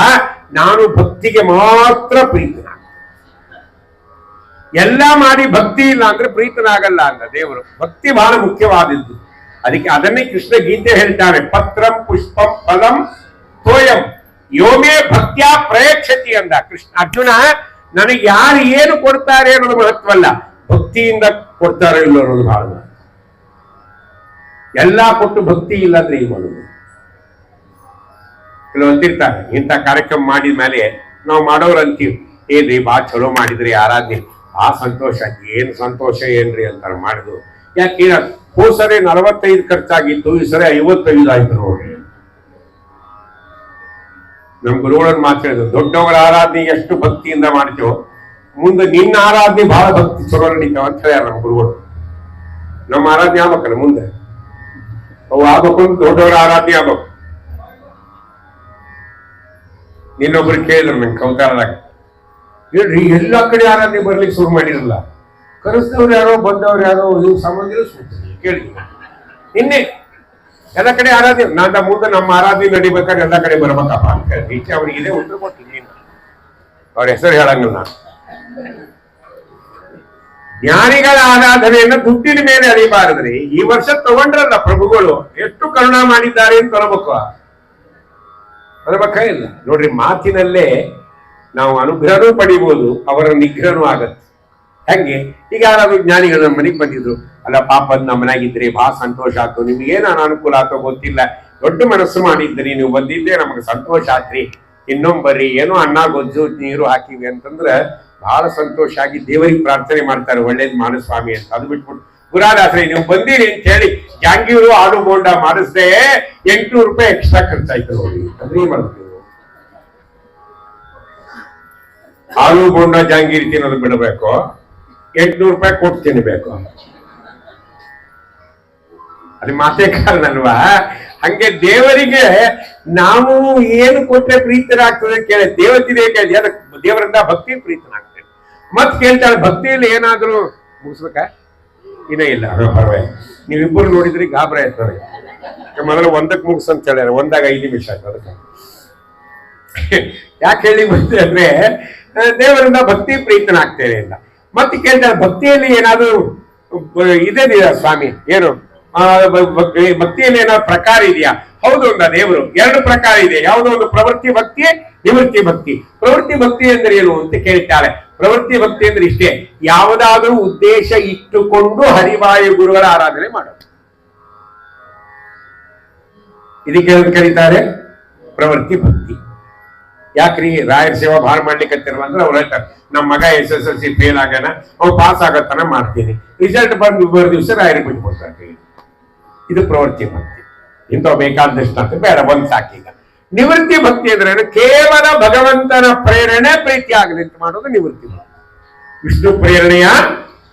ನಾನು ಭಕ್ತಿಗೆ ಮಾತ್ರ ಪ್ರೀತನಾಗ, ಎಲ್ಲ ಮಾಡಿ ಭಕ್ತಿ ಇಲ್ಲ ಅಂದ್ರೆ ಪ್ರೀತನಾಗಲ್ಲ ಅಂತ ದೇವರು. ಭಕ್ತಿ ಬಹಳ ಮುಖ್ಯವಾದದ್ದು. ಅದಕ್ಕೆ ಅದನ್ನೇ ಕೃಷ್ಣ ಗೀತೆ ಹೇಳ್ತಾನೆ, ಪತ್ರಂ ಪುಷ್ಪಂ ಫಲಂ ತೋಯಂ ಯೋಮೇ ಭಕ್ತ್ಯಾ ಪ್ರಯಕ್ಷತಿ ಅಂದ ಕೃಷ್ಣ. ಅರ್ಜುನ, ನನಗೆ ಯಾರು ಏನು ಕೊಡ್ತಾರೆ ಅನ್ನೋದು ಮಹತ್ವಲ್ಲ, ಭಕ್ತಿಯಿಂದ ಕೊಡ್ತಾರೆ ಇಲ್ಲ ಅನ್ನೋದು ಬಹಳ ಮಹತ್ವ. ಎಲ್ಲಾ ಕೊಟ್ಟು ಭಕ್ತಿ ಇಲ್ಲ ಅಂದ್ರೆ ಈ ಮಾಡೋದು. ಕೆಲವು ಅಂತಿರ್ತಾರೆ, ಇಂಥ ಕಾರ್ಯಕ್ರಮ ಮಾಡಿದ ಮೇಲೆ ನಾವು ಮಾಡೋರು ಅಂತೀವಿ, ಏನ್ರಿ ಬಾ ಚಲೋ ಮಾಡಿದ್ರಿ ಆರಾಧನೆ, ಆ ಸಂತೋಷ, ಏನ್ ಸಂತೋಷ ಏನ್ರಿ ಅಂತಾರೆ ಮಾಡಿದ್ರು. ಯಾಕೆ ಹೋದ್ ಸರಿ 45 ಖರ್ಚಾಗಿತ್ತು, ಈ ಸರಿ 55 ಆಯ್ತು ನೋಡ್ರಿ. ನಮ್ ಗುರುಗಳನ್ನ ಮಾತಾಡಿದ್ರು, ದೊಡ್ಡವರ ಆರಾಧನೆ ಎಷ್ಟು ಭಕ್ತಿಯಿಂದ ಮಾಡ್ತೇವೋ ಮುಂದೆ ನಿನ್ನ ಆರಾಧನೆ ಬಹಳ ಭಕ್ತಿ ಚಲೋ ನಡೀತಾವ ಅಂತ ಹೇಳ್ಯಾರ ನಮ್ಮ ಗುರುಗಳು. ನಮ್ಮ ಆರಾಧನೆ ಆಗ್ಬೇಕಲ್ಲ ಮುಂದೆ, ಅವು ಆಗ್ಬೇಕು, ದೊಡ್ಡವರ ಆರಾಧನೆ ಆಗ್ಬೇಕು. ಇನ್ನೊಬ್ರು ಕೇಳಿದ್ರು ನಂಗೆ ಕೌತಾರದಾಗ, ಹೇಳ್ರಿ ಎಲ್ಲಾ ಕಡೆ ಆರಾಧನೆ ಬರ್ಲಿಕ್ಕೆ ಶುರು ಮಾಡಿರಲ್ಲ, ಕರೆಸಿದವ್ರು ಯಾರೋ ಬಂದವ್ರು ಯಾರೋ ಇವ್ ಸಂಬಂಧ ಕೇಳಿ ನಿನ್ನೆ ಎಲ್ಲ ಕಡೆ ಆರಾಧನೆ, ನಾನ ಮುಂದೆ ನಮ್ಮ ಆರಾಧನೆ ನಡಿಬೇಕಾದ್ರೆ ಎಲ್ಲ ಕಡೆ ಬರ್ಬೇಕಪ್ಪ ಅಂತ ಹೇಳಿ ಈಚೆ ಅವ್ರಿಗೆ ಇದೇ ಉತ್ತರ ಕೊಟ್ಟಿದ್ದೀನಿ. ಅವ್ರ ಹೆಸರು ಹೇಳಂಗಿಲ್ಲ. ಜ್ಞಾನಿಗಳ ಆರಾಧನೆಯನ್ನ ದುಡ್ಡಿನ ಮೇಲೆ ಅಳಿಬಾರದ್ರಿ. ಈ ವರ್ಷ ತಗೊಂಡ್ರಲ್ಲ ಪ್ರಭುಗಳು, ಎಷ್ಟು ಕರುಣಾ ಮಾಡಿದ್ದಾರೆ ಅಂತ ತರಬೇಕು, ಇಲ್ಲ ನೋಡ್ರಿ. ಮಾತಿನಲ್ಲೇ ನಾವು ಅನುಗ್ರಹನೂ ಪಡಿಬಹುದು, ಅವರ ನಿಗ್ರಹನೂ ಆಗತ್ತೆ. ಹೆಂಗೆ? ಈಗ ಯಾರಾದ್ರೂ ಜ್ಞಾನಿಗಳು ನಮ್ಮ ಮನೆಗೆ ಬಂದಿದ್ರು, ಅಲ್ಲ ಪಾಪದ ನಮ್ಮ ಮನೆಯಾಗಿದ್ರೆ ಬಹಳ ಸಂತೋಷ ಆಯ್ತು, ನಿಮ್ಗೇನು ಅನಾನುಕೂಲ ಆಯ್ತೋ ಗೊತ್ತಿಲ್ಲ, ದೊಡ್ಡ ಮನಸ್ಸು ಮಾಡಿದ್ರಿ, ನೀವು ಬಂದಿದ್ದೆ ನಮಗೆ ಸಂತೋಷ ಆತ್ರಿ, ಇನ್ನೊಂಬರ್ರಿ ಏನೋ ಅನ್ನ ಗೊಜ್ಜು ನೀರು ಹಾಕಿವಿ ಅಂತಂದ್ರೆ ಬಹಳ ಸಂತೋಷ ಆಗಿ ದೇವರಿಗೆ ಪ್ರಾರ್ಥನೆ ಮಾಡ್ತಾರೆ, ಒಳ್ಳೇದ್ ಮಾಡು ಸ್ವಾಮಿ ಅಂತ. ಅದು ಬಿಟ್ಬಿಟ್ಟು ಗುರಾದಾಸ್ರಿ ನೀವು ಬಂದಿರಿ ಅಂತ ಹೇಳಿ ಜಾಂಗೀರು ಆಡು ಬೋಂಡ ಮಾಡಿಸ್ದೆ 800 ರೂಪಾಯಿ ಎಕ್ಸ್ಟ್ರಾ ಖರ್ಚಾಯ್ತು ನೋಡಿ. ಅದೇ ಮಾಡ್ತೀವಿ, ಆಲೂ ಬೋಂಡ ಜಾಂಗೀರಿ ತಿನ್ನೋದು ಬಿಡಬೇಕು, 800 ರೂಪಾಯಿ ಕೊಟ್ಟು ತಿನ್ಬೇಕು, ಅದು ಮಾತೇ ಕಾರಣ ಅಲ್ವಾ? ಹಂಗೆ ದೇವರಿಗೆ ನಾವು ಏನು ಕೊಟ್ಟರೆ ಪ್ರೀತನಾಗ್ತದೆ ಕೇಳಿ ದೇವತಿದೆ ಕೇಳಿ, ದೇವರಿಂದ ಭಕ್ತಿ ಪ್ರೀತನಾಗ್ತದೆ. ಮತ್ ಕೇಳ್ತಾಳೆ, ಭಕ್ತಿಯಲ್ಲಿ ಏನಾದ್ರು ಮುಗಿಸ್ಬೇಕಾ? ಇನ್ನೇ ಇಲ್ಲ, ಪರವಾಗಿಲ್ಲ. ನೀವಿಬ್ಬರು ನೋಡಿದ್ರಿ ಗಾಬರಿ ಆಯ್ತಾರೆ. ಮೊದಲು 1ಕ್ಕೆ ಮುಗಿಸಂತ ಹೇಳ್ಯಾರ, 1ದಾಗ 5 ನಿಮಿಷ ಆಯ್ತು. ಅದಕ್ಕೆ ಯಾಕೆ ಹೇಳಿ ಬಂದ್ರೆ ಅಂದ್ರೆ ದೇವರಿಂದ ಭಕ್ತಿ ಪ್ರೀತನಾಗ್ತೇನೆ ಅಂತ. ಮತ್ತೆ ಕೇಳ್ತಾರೆ, ಭಕ್ತಿಯಲ್ಲಿ ಏನಾದ್ರು ಇದೆ ಸ್ವಾಮಿ, ಏನು ಭಕ್ತಿಯಲ್ಲಿ ಏನಾದ್ರು ಪ್ರಕಾರ ಇದೆಯಾ? ಹೌದು ಅಂದ ದೇವರು. 2 ಪ್ರಕಾರ ಇದೆ. ಯಾವುದೋ ಒಂದು ಪ್ರವೃತ್ತಿ ಭಕ್ತಿ, ನಿವೃತ್ತಿ ಭಕ್ತಿ. ಪ್ರವೃತ್ತಿ ಭಕ್ತಿ ಅಂದ್ರೆ ಏನು ಅಂತ ಕೇಳ್ತಾಳೆ. ಪ್ರವೃತ್ತಿ ಭಕ್ತಿ ಅಂದ್ರೆ ಇಷ್ಟೇ, ಯಾವುದಾದ್ರೂ ಉದ್ದೇಶ ಇಟ್ಟುಕೊಂಡು ಹರಿವಾಯು ಗುರುಗಳ ಆರಾಧನೆ ಮಾಡೋದು, ಇದಕ್ಕೆ ಕರೀತಾರೆ ಪ್ರವೃತ್ತಿ ಭಕ್ತಿ. ಯಾಕ್ರಿ ರಾಯರ ಸೇವಾ ಭಾಳ ಮಾಡ್ಲಿಕ್ಕೆ ಅಂದ್ರೆ ಅವ್ರು ಹೇಳ್ತಾರೆ, ನಮ್ಮ ಮಗ SSLC ಫೇಲ್ ಆಗೋಣ, ಅವ್ರು ಪಾಸ್ ಆಗತ್ತನ ಮಾಡ್ತೀನಿ, ರಿಸಲ್ಟ್ ಬಂದು ದಿವಸ ರಾಯರಿಗೆ ಬಿಟ್ಕೊಡ್ತಾರೆ. ಇದು ಪ್ರವೃತ್ತಿ ಭಕ್ತಿ. ಇಂಥವು ಬೇಕಾದಷ್ಟು ಅಂತ ಬೇಡ, ಒಂದ್ ಸಾಕೀಗ. ನಿವೃತ್ತಿ ಭಕ್ತಿ ಅಂದ್ರೆ ಕೇವಲ ಭಗವಂತನ ಪ್ರೇರಣೆ ಪ್ರೀತಿ ಆಗಲಿ ಅಂತ ಮಾಡೋದು ನಿವೃತ್ತಿ ಭಕ್ತಿ. ವಿಷ್ಣು ಪ್ರೇರಣೆಯ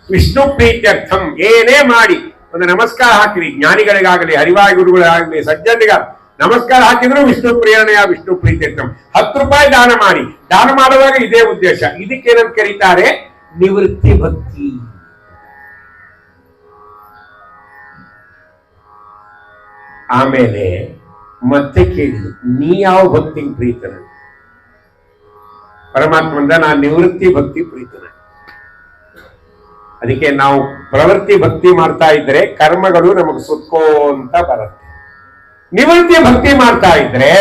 ವಿಷ್ಣು ಪ್ರೀತ್ಯರ್ಥಂ ಏನೇ ಮಾಡಿ ಒಂದು ನಮಸ್ಕಾರ ಹಾಕಿರಿ, ಜ್ಞಾನಿಗಳಿಗಾಗಲಿ ಹರಿವಾಯು ಗುರುಗಳಿಗಾಗಲಿ ಸಜ್ಜನಿಗ ನಮಸ್ಕಾರ ಹಾಕಿದ್ರು ವಿಷ್ಣು ಪ್ರೇರಣೆಯ ವಿಷ್ಣು ಪ್ರೀತ್ಯರ್ಥಂ. 10 ರೂಪಾಯಿ ದಾನ ಮಾಡಿ, ದಾನ ಮಾಡುವಾಗ ಇದೇ ಉದ್ದೇಶ. ಇದಕ್ಕೇನಂತ ಕರೀತಾರೆ? ನಿವೃತ್ತಿ ಭಕ್ತಿ. ಆಮೇಲೆ ಮತ್ತೆ ಕೇಳಿದ್ರು, ನೀ ಯಾವ ಭಕ್ತಿ ಪ್ರೀತನ? ಪರಮಾತ್ಮಂದ ನಾನು ನಿವೃತ್ತಿ ಭಕ್ತಿ ಪ್ರೀತನ. ಅದಕ್ಕೆ ನಾವು ಪ್ರವೃತ್ತಿ ಭಕ್ತಿ ಮಾಡ್ತಾ ಇದ್ರೆ ಕರ್ಮಗಳು ನಮಗೆ ಸುತ್ಕೋಂತ ಬರುತ್ತೆ. ನಿವೃತ್ತಿ ಭಕ್ತಿ ಮಾಡ್ತಾ ಇದ್ರೆ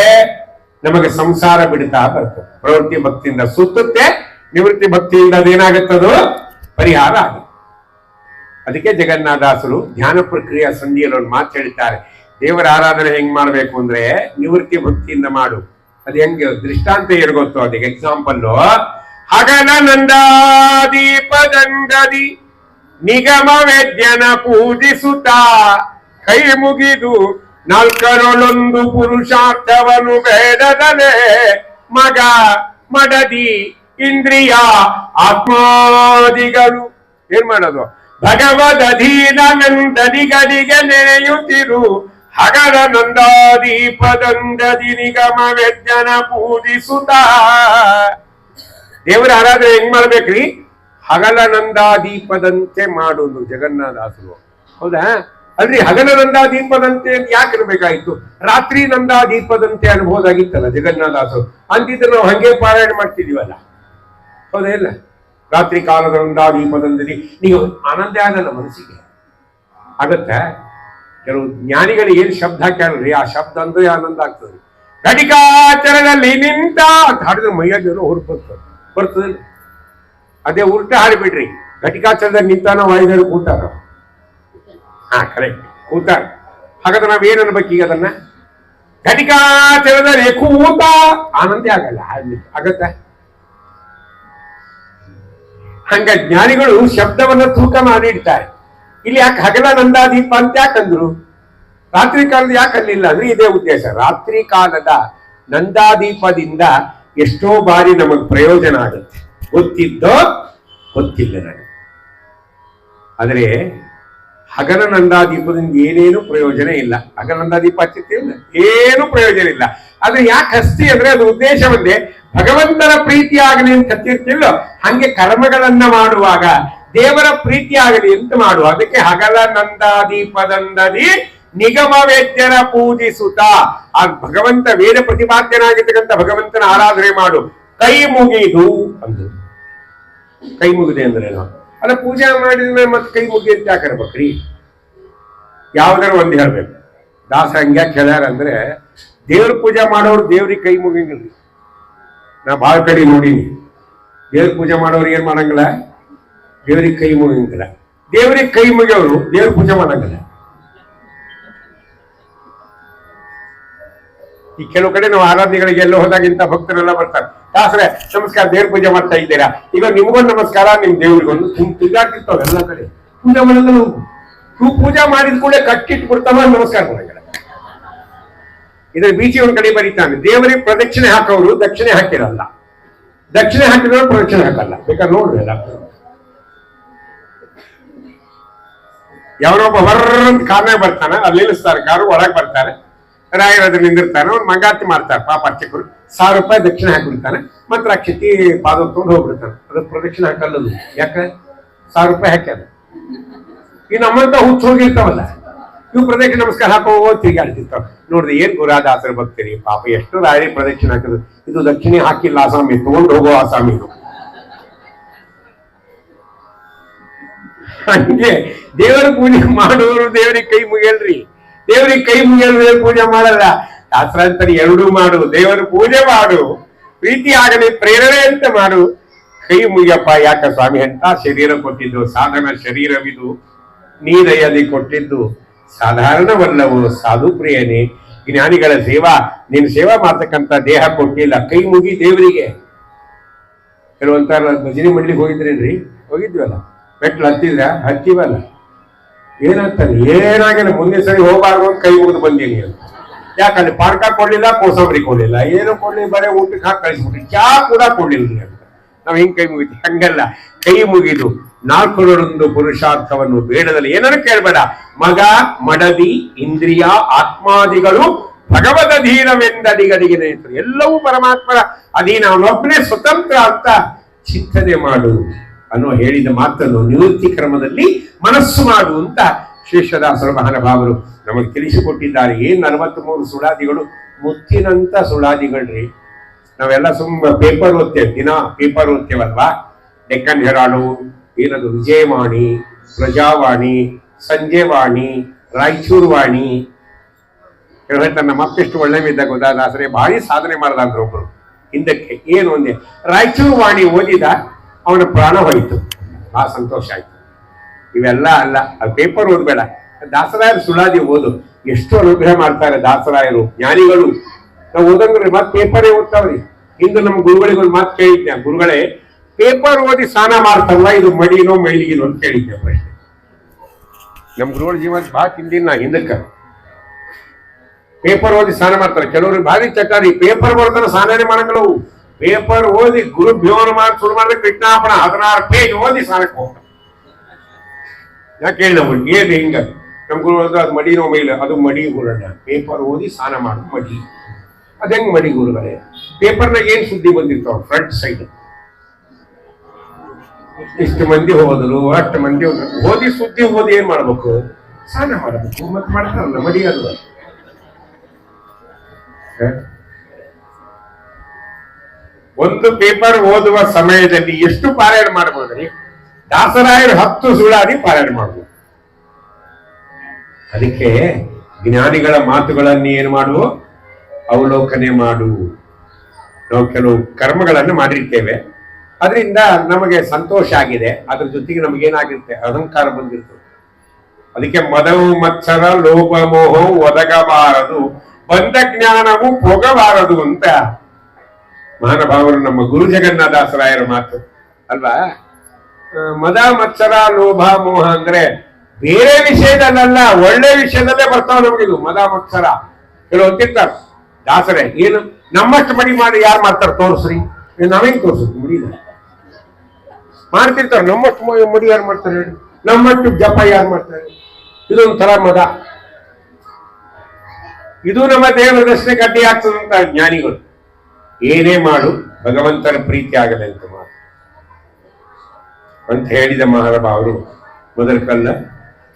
ನಮಗೆ ಸಂಸಾರ ಬಿಡ್ತಾ ಬರ್ತದೆ. ಪ್ರವೃತ್ತಿ ಭಕ್ತಿಯಿಂದ ಸುತ್ತುತ್ತೆ, ನಿವೃತ್ತಿ ಭಕ್ತಿಯಿಂದ ಅದೇನಾಗುತ್ತದು ಪರಿಹಾರ ಆಗುತ್ತೆ. ಅದಕ್ಕೆ ಜಗನ್ನಾಥದಾಸರು ಧ್ಯಾನ ಪ್ರಕ್ರಿಯೆ ಸಂಧಿಯಲ್ಲಿ ಒಂದು ಮಾತು ಹೇಳ್ತಾರೆ, ದೇವರ ಆರಾಧನೆ ಹೆಂಗ್ ಮಾಡ್ಬೇಕು ಅಂದ್ರೆ ನಿವೃತ್ತಿ ಭಕ್ತಿಯಿಂದ ಮಾಡು. ಅದು ಹೆಂಗೆ ದೃಷ್ಟಾಂತ ಏನು ಗೊತ್ತು? ಅದಕ್ಕೆ ಎಕ್ಸಾಂಪಲ್, ಹಗನ ನಂದಾದೀಪದಂಗದಿ ನಿಗಮ ವೇದ್ಯನ ಪೂಜಿಸುತ್ತ ಕೈ ಮುಗಿದು 4ರೊಳೊಂದು ಪುರುಷಾರ್ಥವನು ಬೇಡದಲೆ ಮಗ ಮಡದಿ ಇಂದ್ರಿಯ ಆತ್ಮಾದಿಗಳು ಏನ್ ಮಾಡೋದು? ಭಗವದ್ ಅಧೀನನಂದದಿಗದಿಗೆ ನೆನೆಯುತ್ತಿರು ಹಗರ ನಂದಾದೀಪದಂದದಿ ನಿಗಮ ವೇದ್ಯನ ಪೂಜಿಸುತ್ತ. ದೇವರ ಆರಾಧನೆ ಹೆಂಗ್ ಮಾಡ್ಬೇಕ್ರಿ? ಹಗಲನಂದಾದೀಪದಂತೆ ಮಾಡುವುದು ಜಗನ್ನಾಥದಾಸರು. ಹೌದಾ? ಅಲ್ರಿ, ಹಗಲನಂದಾದೀಪದಂತೆ ಯಾಕೆ ಇರಬೇಕಾಯ್ತು? ರಾತ್ರಿ ನಂದಾದೀಪದಂತೆ ಅನ್ಬೋದಾಗಿತ್ತಲ್ಲ ಜಗನ್ನಾಥದಾಸರು. ಅಂತಿದ್ರೆ ನಾವು ಹಂಗೆ ಪಾರಾಯಣ ಮಾಡ್ತಿದೀವಲ್ಲ, ಹೌದಾ ಇಲ್ಲ? ರಾತ್ರಿ ಕಾಲದ ನಂದಾದೀಪದಂತೆ ನೀವು ಆನಂದ ಆಗಲ್ಲ ಮನಸ್ಸಿಗೆ, ಆಗತ್ತ? ಕೆಲವು ಜ್ಞಾನಿಗಳಿಗೆ ಏನ್ ಶಬ್ದ ಹಾಕ್ಯಾರಲ್ರಿ, ಆ ಶಬ್ದ ಅಂದ್ರೆ ಆನಂದ ಆಗ್ತದೆ. ಘಟಿಕಾಚರಣದಲ್ಲಿ ನಿಂತ ಅಂತ ಹಾಡಿದ್ರೆ ಮೈಯಾಗೇನೋ ಹೊರಗೆ ಬರ್ತದೆ. ಅದೇ ಉಲ್ಟ ಹಾಡಿಬಿಡ್ರಿ, ಘಟಿಕಾಚರಣದಲ್ಲಿ ನಿಂತಾನ ವಾಯುದೇವರು ಕೂತಾರ. ಹಾ, ಕರೆಕ್ಟ್, ಕೂತಾರ. ಹಾಗಾದ್ರೆ ನಾವೇನ್ ಅನ್ಬೇಕು ಈಗ ಅದನ್ನ? ಘಟಿಕಾಚರಣದಲ್ಲಿ ಕೂತ ಆನಂದ ಆಗಲ್ಲ, ಆಗತ್ತ? ಹಂಗ ಜ್ಞಾನಿಗಳು ಶಬ್ದವನ್ನ ತೂಕ ಮಾಡಿಡ್ತಾರೆ. ಇಲ್ಲಿ ಯಾಕೆ ಹಗಲ ನಂದಾದೀಪ ಅಂತ ಯಾಕಂದ್ರು? ರಾತ್ರಿ ಕಾಲದ ಯಾಕೆ ಅಲ್ಲಿಲ್ಲ ಅಂದ್ರೆ ಇದೇ ಉದ್ದೇಶ. ರಾತ್ರಿ ಕಾಲದ ನಂದಾದೀಪದಿಂದ ಎಷ್ಟೋ ಬಾರಿ ನಮಗ್ ಪ್ರಯೋಜನ ಆಗುತ್ತೆ, ಗೊತ್ತಿದ್ದೋ ಗೊತ್ತಿಲ್ಲ ನನಗೆ. ಆದ್ರೆ ಹಗಲ ನಂದಾದೀಪದಿಂದ ಏನೇನು ಪ್ರಯೋಜನ ಇಲ್ಲ. ಹಗಲ ನಂದಾದೀಪ ಹಚ್ಚುತ್ತಿಲ್ಲ, ಏನು ಪ್ರಯೋಜನ ಇಲ್ಲ. ಆದ್ರೆ ಯಾಕೆ ಹಸ್ತಿ ಅಂದ್ರೆ ಅದು ಉದ್ದೇಶ ಒಂದೇ, ಭಗವಂತನ ಪ್ರೀತಿ ಆಗಲಿ ಅಂತ ಹತ್ತಿರ್ತಿಲ್ಲ. ಹಂಗೆ ಕರ್ಮಗಳನ್ನ ಮಾಡುವಾಗ ದೇವರ ಪ್ರೀತಿ ಆಗಲಿ ಅಂತ ಮಾಡುವ. ಅದಕ್ಕೆ ಹಗಲ ನಂದಾದೀಪದಂದದಿ ನಿಗಮ ವೇದ್ಯರ ಪೂಜಿಸುತ್ತ, ಆ ಭಗವಂತ ವೇದ ಪ್ರತಿಪಾದ್ಯನಾಗಿರ್ತಕ್ಕಂಥ ಭಗವಂತನ ಆರಾಧನೆ ಮಾಡು. ಕೈ ಮುಗಿದು ಅಂದ್ರು. ಕೈ ಮುಗಿದೆ ಅಂದ್ರೆ ಅಲ್ಲ, ಪೂಜೆ ಮಾಡಿದ್ರೆ ಮತ್ತೆ ಕೈ ಮುಗಿ ಅಂತ ಯಾಕರ್ಬೇಕ್ರಿ? ಯಾವ್ದಾರು ಒಂದ್ ಹೇಳ್ಬೇಕು. ದಾಸ ಹಂಗ್ಯಾಕೆ ಹೇಳ್ಯಾರ ಅಂದ್ರೆ, ದೇವ್ರ ಪೂಜೆ ಮಾಡೋರು ದೇವ್ರಿಗೆ ಕೈ ಮುಗಿಂಗಿಲ್ರಿ. ನಾ ಬಾಳ ಕಡೆ ನೋಡೀನಿ, ದೇವ್ರ ಪೂಜೆ ಮಾಡೋರು ಏನ್ ಮಾಡಂಗಿಲ್ಲ, ದೇವ್ರಿಗೆ ಕೈ ಮುಗಿಂಗಿಲ್ಲ. ದೇವ್ರಿಗೆ ಕೈ ಮುಗಿಯೋರು ದೇವ್ರ ಪೂಜೆ ಮಾಡಂಗಿಲ್ಲ. ಈ ಕೆಲವು ಕಡೆ ನಾವು ಆರಾಧನೆಗಳಿಗೆ ಎಲ್ಲ ಹೋದಾಗ ಇಂಥ ಭಕ್ತರೆಲ್ಲ ಬರ್ತಾರೆ. ದಾಸರೇ ನಮಸ್ಕಾರ, ದೇವ್ರ ಪೂಜೆ ಮಾಡ್ತಾ ಇದ್ದೀರಾ, ಈಗ ನಿಮಗೊಂದು ನಮಸ್ಕಾರ, ನಿಮ್ ದೇವ್ರಿಗೊಂದು. ತಿರುಗಾಡ್ತಿರ್ತಾವ ಎಲ್ಲ ಕಡೆ ಪೂಜೆ ಮಾಡೋದು. ನೀವು ಪೂಜೆ ಮಾಡಿದ ಕೂಡ ಕಟ್ಟಿಟ್ಟು ಬಿಡ್ತಾವ, ನಮಸ್ಕಾರ ಮಾಡಂಗಿಲ್ಲ. ಇದ್ರ ಬೀಚಿ ಒಂದ್ ಕಡೆ ಬರೀತಾನೆ, ದೇವರಿಗೆ ಪ್ರದಕ್ಷಿಣೆ ಹಾಕೋರು ದಕ್ಷಿಣೆ ಹಾಕಿರಲ್ಲ, ದಕ್ಷಿಣೆ ಹಾಕಿದವರು ಪ್ರದಕ್ಷಿಣೆ ಹಾಕಲ್ಲ. ಬೇಕಾದ್ರೆ ನೋಡ್ರಿ, ಯಾವನೊಬ್ಬ ಹೊರ್ರಂತ ಕಾರ್ನಾಗ ಬರ್ತಾನೆ, ಅಲ್ಲಿ ನಿಲ್ಲಿಸ್ತಾರೆ ಕಾರು, ಒಳಗೆ ಬರ್ತಾರೆ, ರಾಯರಾದ್ರು ನಿಂದಿರ್ತಾನೆ, ಅವ್ರು ಮಂಗಾತಿ ಮಾಡ್ತಾರೆ ಪಾಪ ಅರ್ಚಕರು. 1000 ರೂಪಾಯಿ ದಕ್ಷಿಣೆ ಹಾಕಿಬಿಡ್ತಾನೆ, ಮತ್ತೆ ಅಕ್ಷತಿ ಪಾದ ತಗೊಂಡು ಹೋಗ್ಬಿಡ್ತಾನೆ. ಅದಕ್ಕೆ ಪ್ರದಕ್ಷಿಣೆ ಹಾಕಲ್ಲದು. ಯಾಕೆ? 1000 ರೂಪಾಯಿ ಹಾಕ್ಯಾರ. ಈ ನಮ್ಮಂತ ಹುಚ್ಚ ಹೋಗಿರ್ತಾವಲ್ಲ, ಇವು ಪ್ರದಕ್ಷಿಣೆ ನಮಸ್ಕಾರ ಹಾಕೋ ತಿರುಗಾಡ್ತಿರ್ತಾವ. ನೋಡ್ರಿ ಏನ್ ಗುರಾದಾಸರು ಬರ್ತೀರಿ ಪಾಪ, ಎಷ್ಟು ರಾಯರಿ ಪ್ರದಕ್ಷಿಣೆ ಹಾಕಿದ್ರು. ಇದು ದಕ್ಷಿಣೆ ಹಾಕಿಲ್ಲ ಆಸಾಮಿ, ತಗೊಂಡು ಹೋಗೋ ಆಸಾಮಿ. ಹಂಗೆ ದೇವರ ಪೂಜೆ ಮಾಡೋರು ದೇವರಿಗೆ ಕೈ ಮುಗಿಯಲ್ರಿ. ದೇವರಿಗೆ ಕೈ ಮುಗಿಯಲು ಪೂಜೆ ಮಾಡಲ್ಲ. ಶಾಸ್ತ್ರಾಂತರ ಎರಡೂ ಮಾಡು, ದೇವರ ಪೂಜೆ ಮಾಡು, ಪ್ರೀತಿ ಆಗಲಿ ಪ್ರೇರಣೆ ಅಂತ ಮಾಡು, ಕೈ ಮುಗಿಯಪ್ಪ. ಯಾಕ ಸ್ವಾಮಿ ಅಂತ ಶರೀರ ಕೊಟ್ಟಿದ್ದು, ಸಾಧನ ಶರೀರವಿದು ನೀದಯದಿ ಕೊಟ್ಟಿದ್ದು ಸಾಧಾರಣವಲ್ಲವು ಸಾಧು ಪ್ರಿಯನೇ. ಜ್ಞಾನಿಗಳ ಸೇವಾ, ನೀನು ಸೇವಾ ಮಾಡ್ತಕ್ಕಂಥ ದೇಹ ಕೊಟ್ಟಿಲ್ಲ, ಕೈ ಮುಗಿ ದೇವರಿಗೆ. ಕೆಲವಂತಾರ ಭಜನೆ ಮಂಡ್ಲಿಗೆ ಹೋಗಿದ್ರೇನ್ರಿ? ಹೋಗಿದ್ವಲ್ಲ, ಮೆಟ್ಲು ಹತ್ತಿದ್ರ, ಹತ್ತಿವಲ್ಲ, ಏನಾಗ್ತಾನೆ? ಏನಾಗಿಲ್ಲ, ಮುಂದೆ ಸರಿ ಹೋಗಬಾರ್ದು ಅಂತ ಕೈ ಮುಗಿದು ಬಂದೀನಿ ಅಂತ. ಯಾಕಂದ್ರೆ ಪಾರ್ಕ ಕೊಡ್ಲಿಲ್ಲ, ಕೋಸಂಬರಿ ಕೊಡ್ಲಿಲ್ಲ, ಏನು ಕೊಡ್ಲಿ, ಬರೇ ಊಟಕ್ಕೆ ಹಾಕಿ ಕಳಿಸ್ಬಿಟ್ರಿ, ಚಾ ಕೂಡ ಕೊಡ್ಲಿಲ್ಲ ಅಂತ ನಾವ್ ಹಿಂಗ್ ಕೈ ಮುಗಿದ್ವಿ. ಹಂಗಲ್ಲ, ಕೈ ಮುಗಿದು 4 ಪುರುಷಾರ್ಥವನ್ನು ಬೇಡದಲ್ಲಿ ಏನಾರು ಕೇಳಬೇಡ. ಮಗ, ಮಡದಿ, ಇಂದ್ರಿಯ, ಆತ್ಮಾದಿಗಳು ಭಗವದ್ ಅಧೀನವೆಂದಡಿಗಡಿಗೆ ಎಲ್ಲವೂ ಪರಮಾತ್ಮರ ಅಧೀನ, ಅವನೊಬ್ಬನೇ ಸ್ವತಂತ್ರ ಅಂತ ಚಿಂತನೆ ಮಾಡು ಅನ್ನೋ ಹೇಳಿದ ಮಾತನ್ನು ನಿವೃತ್ತಿ ಕ್ರಮದಲ್ಲಿ ಮನಸ್ಸು ಮಾಡು ಅಂತ ಶೇಷದಾಸರು ಮಹಾನುಭಾವರು ನಮಗೆ ತಿಳಿಸಿಕೊಟ್ಟಿದ್ದಾರೆ. ಏನ್ 43 ಸುಳಾದಿಗಳು ಮುತ್ತಿನಂತ ಸುಳಾದಿಗಳ್ರಿ. ನಾವೆಲ್ಲ ಪೇಪರ್ ಓದ್ತೇವೆ, ದಿನ ಪೇಪರ್ ಓದ್ತೇವಲ್ವಾ? ಡೆಕ್ಕನ್ ಹೆರಾಳು, ಏನದು ವಿಜಯವಾಣಿ, ಪ್ರಜಾವಾಣಿ, ಸಂಜೆವಾಣಿ, ರಾಯಚೂರು ವಾಣಿ. ತನ್ನ ಮತ್ತೆಷ್ಟು ಒಳ್ಳೆ ಇದ್ದಾಗ ದಾಸರೇ ಭಾರಿ ಸಾಧನೆ ಮಾಡದಂದ್ರು ಒಬ್ರು ಹಿಂದಕ್ಕೆ. ಏನು ಒಂದೇ ರಾಯಚೂರು ವಾಣಿ ಓದಿದ, ಅವನ ಪ್ರಾಣ ಹೋಯಿತು. ಬಹಳ ಸಂತೋಷ ಆಯ್ತು. ಇವೆಲ್ಲ ಅಲ್ಲ, ಅದು ಪೇಪರ್ ಓದ್ಬೇಡ, ದಾಸರಾಯರು ಸುಳಾದಿ ಓದು. ಎಷ್ಟು ಅನುಗ್ರಹ ಮಾಡ್ತಾರೆ ದಾಸರಾಯರು, ಜ್ಞಾನಿಗಳು. ನಾವು ಓದಂಗ್ರಿ ಮತ್ತೆ ಪೇಪರೇ ಓದ್ತಾವ್ರಿ. ಇಂದು ನಮ್ಮ ಗುರುಗಳಿಗೆ ಒಂದು ಮಾತು ಕೇಳಿದ್ದೆ, ಗುರುಗಳೇ ಪೇಪರ್ ಓದಿ ಸ್ನಾನ ಮಾಡ್ತಾರಲ್ಲ, ಇದು ಮಡಿನೋ ಮೈಲಿಗಿನೋ ಅಂತ ಕೇಳಿದ್ದೆ ಪ್ರಶ್ನೆ. ನಮ್ ಗುರುಗಳ ಜೀವನ ಬಹಳ ತಿಂದಿನ ನಾ ಹಿಂದಕ್ಕ. ಪೇಪರ್ ಓದಿ ಸ್ನಾನ ಮಾಡ್ತಾರೆ, ಕೆಲವ್ರಿಗೆ ಭಾರಿ ಚಟಾರಿ, ಪೇಪರ್ ಬರ್ತಾನೆ ಸ್ನಾನನೇ ಮಾಡಂಗಿಲ್ಲವು. ಪೇಪರ್ ಓದಿ ಗುರು ಭ್ಯೋನ ಮಾಡಿ ಶುರು ಮಾಡಿದ್ರೆ ಕೃಷ್ಣಾಪಣ 16 ಪೇಜ್ ಓದಿ ಸ್ನಾನಕ್ಕೆ ಹೋಗ್ತಾರೆ. ಯಾಕೆ ಹೇಳಿ ನಮ್ಗೆ ಏನ್ ಹಿಂಗ ನಮ್ ಗುರು ಅದು ಮಡಿನೋ ಮೈಲ, ಅದು ಮಡಿ ಗುರಣ್ಣ. ಪೇಪರ್ ಓದಿ ಸ್ನಾನ ಮಾಡೋದು ಮಡಿ, ಅದ ಹೆಂಗ್ ಮಡಿ ಗುರುಗಳೇ? ಪೇಪರ್ನಾಗ ಏನ್ ಸುದ್ದಿ ಬಂದಿರ್ತಾವ? ಫ್ರಂಟ್ ಸೈಡ್ ಇಷ್ಟು ಮಂದಿ ಹೋದ್ರು, ಅಷ್ಟು ಮಂದಿ ಹೋದ್ರು. ಓದಿ ಸುದ್ದಿ ಓದಿ ಏನ್ ಮಾಡ್ಬೇಕು? ಸ್ನಾನ ಮಾಡಬೇಕು. ಮತ್ತೆ ಮಾಡ್ತಾರಲ್ಲ ಮಡಿಯಲ್ವ. ಒಂದು ಪೇಪರ್ ಓದುವ ಸಮಯದಲ್ಲಿ ಎಷ್ಟು ಪಾರಾಯಣ ಮಾಡಬಹುದ್ರಿ? ದಾಸರಾಯರು 10 ಸುಳಾದಿ ಪಾರಾಯಣ ಮಾಡಬಹುದು. ಅದಕ್ಕೆ ಜ್ಞಾನಿಗಳ ಮಾತುಗಳನ್ನು ಏನು ಮಾಡುವ? ಅವಲೋಕನೆ ಮಾಡು. ನಾವು ಕೆಲವು ಕರ್ಮಗಳನ್ನು ಮಾಡಿರ್ತೇವೆ, ಅದರಿಂದ ನಮಗೆ ಸಂತೋಷ ಆಗಿದೆ, ಅದ್ರ ಜೊತೆಗೆ ನಮಗೇನಾಗಿರುತ್ತೆ? ಅಹಂಕಾರ ಬಂದಿರ್ತದೆ. ಅದಕ್ಕೆ ಮದವು ಮತ್ಸರ ಲೋಭ ಮೋಹವು ಒದಗಬಾರದು, ಬಂದ ಜ್ಞಾನವು ಹೋಗಬಾರದು ಅಂತ ಮಹಾನುಭಾವರು ನಮ್ಮ ಗುರು ಜಗನ್ನಾಥದಾಸರಾಯರ ಮಾತು ಅಲ್ವಾ? ಮದ ಮತ್ಸರ ಲೋಭ ಮೋಹ ಅಂದ್ರೆ ಬೇರೆ ವಿಷಯದಲ್ಲ, ಒಳ್ಳೆ ವಿಷಯದಲ್ಲೇ ಬರ್ತಾವ ನಮಗಿದು ಮದ ಮತ್ಸರ. ಕೆಲವು ಅಂತಿರ್ತಾರೆ ದಾಸರೇ, ಏನು ನಮ್ಮಷ್ಟು ಮಡಿ ಮಾಡಿ ಯಾರು ಮಾಡ್ತಾರೆ ತೋರಿಸ್ರಿ, ನಾವೇನ್ ತೋರ್ಸುದು? ಮುಡಿದ ಮಾಡ್ತಿರ್ತಾರೆ. ನಮ್ಮಷ್ಟು ಮಡಿ ಯಾರು ಮಾಡ್ತಾರೆ ಹೇಳಿ? ನಮ್ಮಷ್ಟು ಜಪ ಯಾರು ಮಾಡ್ತಾರೆ? ಇದೊಂಥರ ಮದ. ಇದು ನಮ್ಮ ದೇವರ ದರ್ಶನಕ್ಕೆ ಅಡ್ಡಿ ಆಗ್ತದಂತ ಜ್ಞಾನಿಗಳು. ಏನೇ ಮಾಡು ಭಗವಂತನ ಪ್ರೀತಿ ಆಗಲಿ ಅಂತ ಮಾತು ಅಂತ ಹೇಳಿದ ಮಹಾನುಭಾವರು ಮೊದಲ ಕಲ್ಲ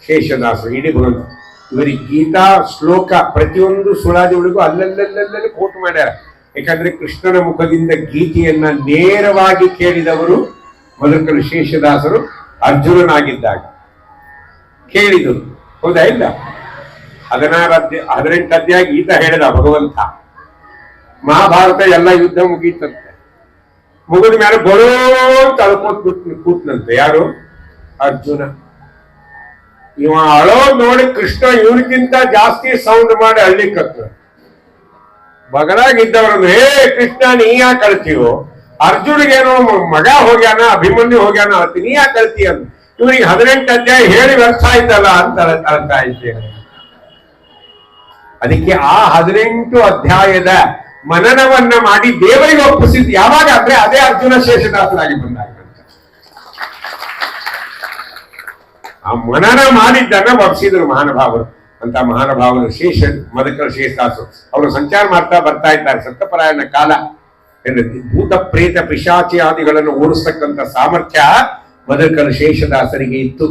ಶೇಷದಾಸರು. ಇಡೀ ಭಗವಂತ ಇವರಿಗೆ ಗೀತಾ ಶ್ಲೋಕ ಪ್ರತಿಯೊಂದು ಸುಳಾದಿ ಒಳಗೂ ಅಲ್ಲಲ್ಲಲ್ಲಲ್ಲಿ ಕೋಟ್ ಮಾಡ್ಯಾರ. ಯಾಕಂದ್ರೆ ಕೃಷ್ಣನ ಮುಖದಿಂದ ಗೀತೆಯನ್ನ ನೇರವಾಗಿ ಕೇಳಿದವರು ಮೊದಲ ಶೇಷದಾಸರು ಅರ್ಜುನನಾಗಿದ್ದಾಗ ಕೇಳಿದರು. ಹೌದಾ ಇಲ್ಲ? 18 ಅಧ್ಯಾಯ ಗೀತಾ ಹೇಳಿದ ಭಗವಂತ. ಮಹಾಭಾರತ ಎಲ್ಲ ಯುದ್ಧ ಮುಗೀತಂತೆ. ಮುಗಿದ ಮೇಲೆ ಬರೋ ಅಂತ ಕೂತ್ನಂತೆ. ಯಾರು? ಅರ್ಜುನ. ಇವ ಅಳೋ ನೋಡಿ ಕೃಷ್ಣ ಇವ್ರಿಗಿಂತ ಜಾಸ್ತಿ ಸೌಂಡ್ ಮಾಡಿ ಅಳ್ಳಿಕತ್ತ. ಬಗಲಾಗಿದ್ದವ್ರನ್ನು, ಹೇ ಕೃಷ್ಣ ನೀ ಯಾಕೆ ಕಳ್ತೀವೋ? ಅರ್ಜುನಿಗೇನೋ ಮಗ ಹೋಗ್ಯಾನ, ಅಭಿಮನ್ಯು ಹೋಗ್ಯಾನ, ಅಳ್ತಿ ನೀ ಯಾಕೆ ಕಳ್ತೀಯ? ಇವ್ರಿಗೆ 18 ಅಧ್ಯಾಯ ಹೇಳಿ ವ್ಯರ್ಥ ಆಯ್ತಲ್ಲ ಅಂತ ಅಳ್ತಾ ಇದ್ದೇನೆ. ಅದಕ್ಕೆ ಆ 18 ಅಧ್ಯಾಯದ ಮನನವನ್ನ ಮಾಡಿ ದೇವರಿಗೆ ಒಪ್ಪಿಸಿದ್ದು ಯಾವಾಗ ಅಂದ್ರೆ ಅದೇ ಅರ್ಜುನ ಶೇಷದಾಸರಾಗಿ ಬಂದಾಗ. ಆ ಮನನ ಮಾಡಿದ್ದನ್ನ ಒಪ್ಪಿಸಿದ್ರು ಮಹಾನುಭಾವರು. ಅಂತ ಮಹಾನುಭಾವರು ಮದಕರ ಶೇಷದಾಸರು ಅವರು ಸಂಚಾರ ಮಾಡ್ತಾ ಬರ್ತಾ ಇದ್ದಾರೆ. ಸತ್ಯಪರಾಯಣ ಕಾಲ. ಭೂತ ಪ್ರೇತ ಪಿಶಾಚಿ ಆದಿಗಳನ್ನು ಓಡಿಸ್ತಕ್ಕಂಥ ಸಾಮರ್ಥ್ಯ ಮದಕರ ಶೇಷದಾಸರಿಗೆ ಇತ್ತು.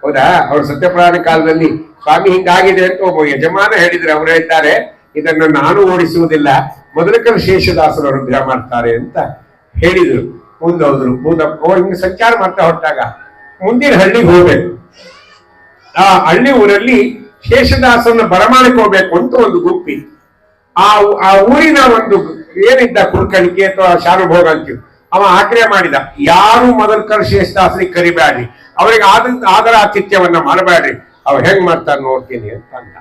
ಹೌದಾ? ಅವರು ಸತ್ಯಪರಾಯಣ ಕಾಲದಲ್ಲಿ ಸ್ವಾಮಿ ಹಿಂಗಾಗಿದೆ ಅಂತ ಒಬ್ಬ ಯಜಮಾನ ಹೇಳಿದ್ರೆ ಅವರು ಹೇಳ್ತಾರೆ, ಇದನ್ನು ನಾನು ಓಡಿಸುವುದಿಲ್ಲ, ಮೊದಲಕರ ಶೇಷದಾಸರು ಅನುಗ್ರಹ ಮಾಡ್ತಾರೆ ಅಂತ ಹೇಳಿದ್ರು. ಮುಂದೋದ್ರು. ಅವ್ರು ಹಿಂಗೆ ಸಂಚಾರ ಮಾಡ್ತಾ ಹೊರಟಾಗ ಮುಂದಿನ ಹಳ್ಳಿಗೆ ಹೋಗ್ಬೇಕು. ಆ ಹಳ್ಳಿ ಊರಲ್ಲಿ ಶೇಷದಾಸರನ್ನ ಬರಮಾಡಿಕೋಬೇಕು ಅಂತ ಒಂದು ಗುಂಪಿ. ಆ ಊರಿನ ಒಂದು ಏನಿದ್ದ ಕುಡ್ಕಣಿಕೆ ಅಥವಾ ಶಾನುಭೋಗ ಅಂತೀವಿ, ಅವ ಆಗ್ರಹ ಮಾಡಿದ, ಯಾರು ಮೊದಲಕರ ಶೇಷದಾಸರಿಗೆ ಕರಿಬೇಡ್ರಿ, ಅವ್ರಿಗೆ ಆದರ ಆತಿಥ್ಯವನ್ನ ಮಾಡಬೇಡ್ರಿ, ಅವ್ರು ಹೆಂಗ್ ಮಾಡ್ತಾರೆ ನೋಡ್ತೀನಿ ಅಂತ ಅಂದ.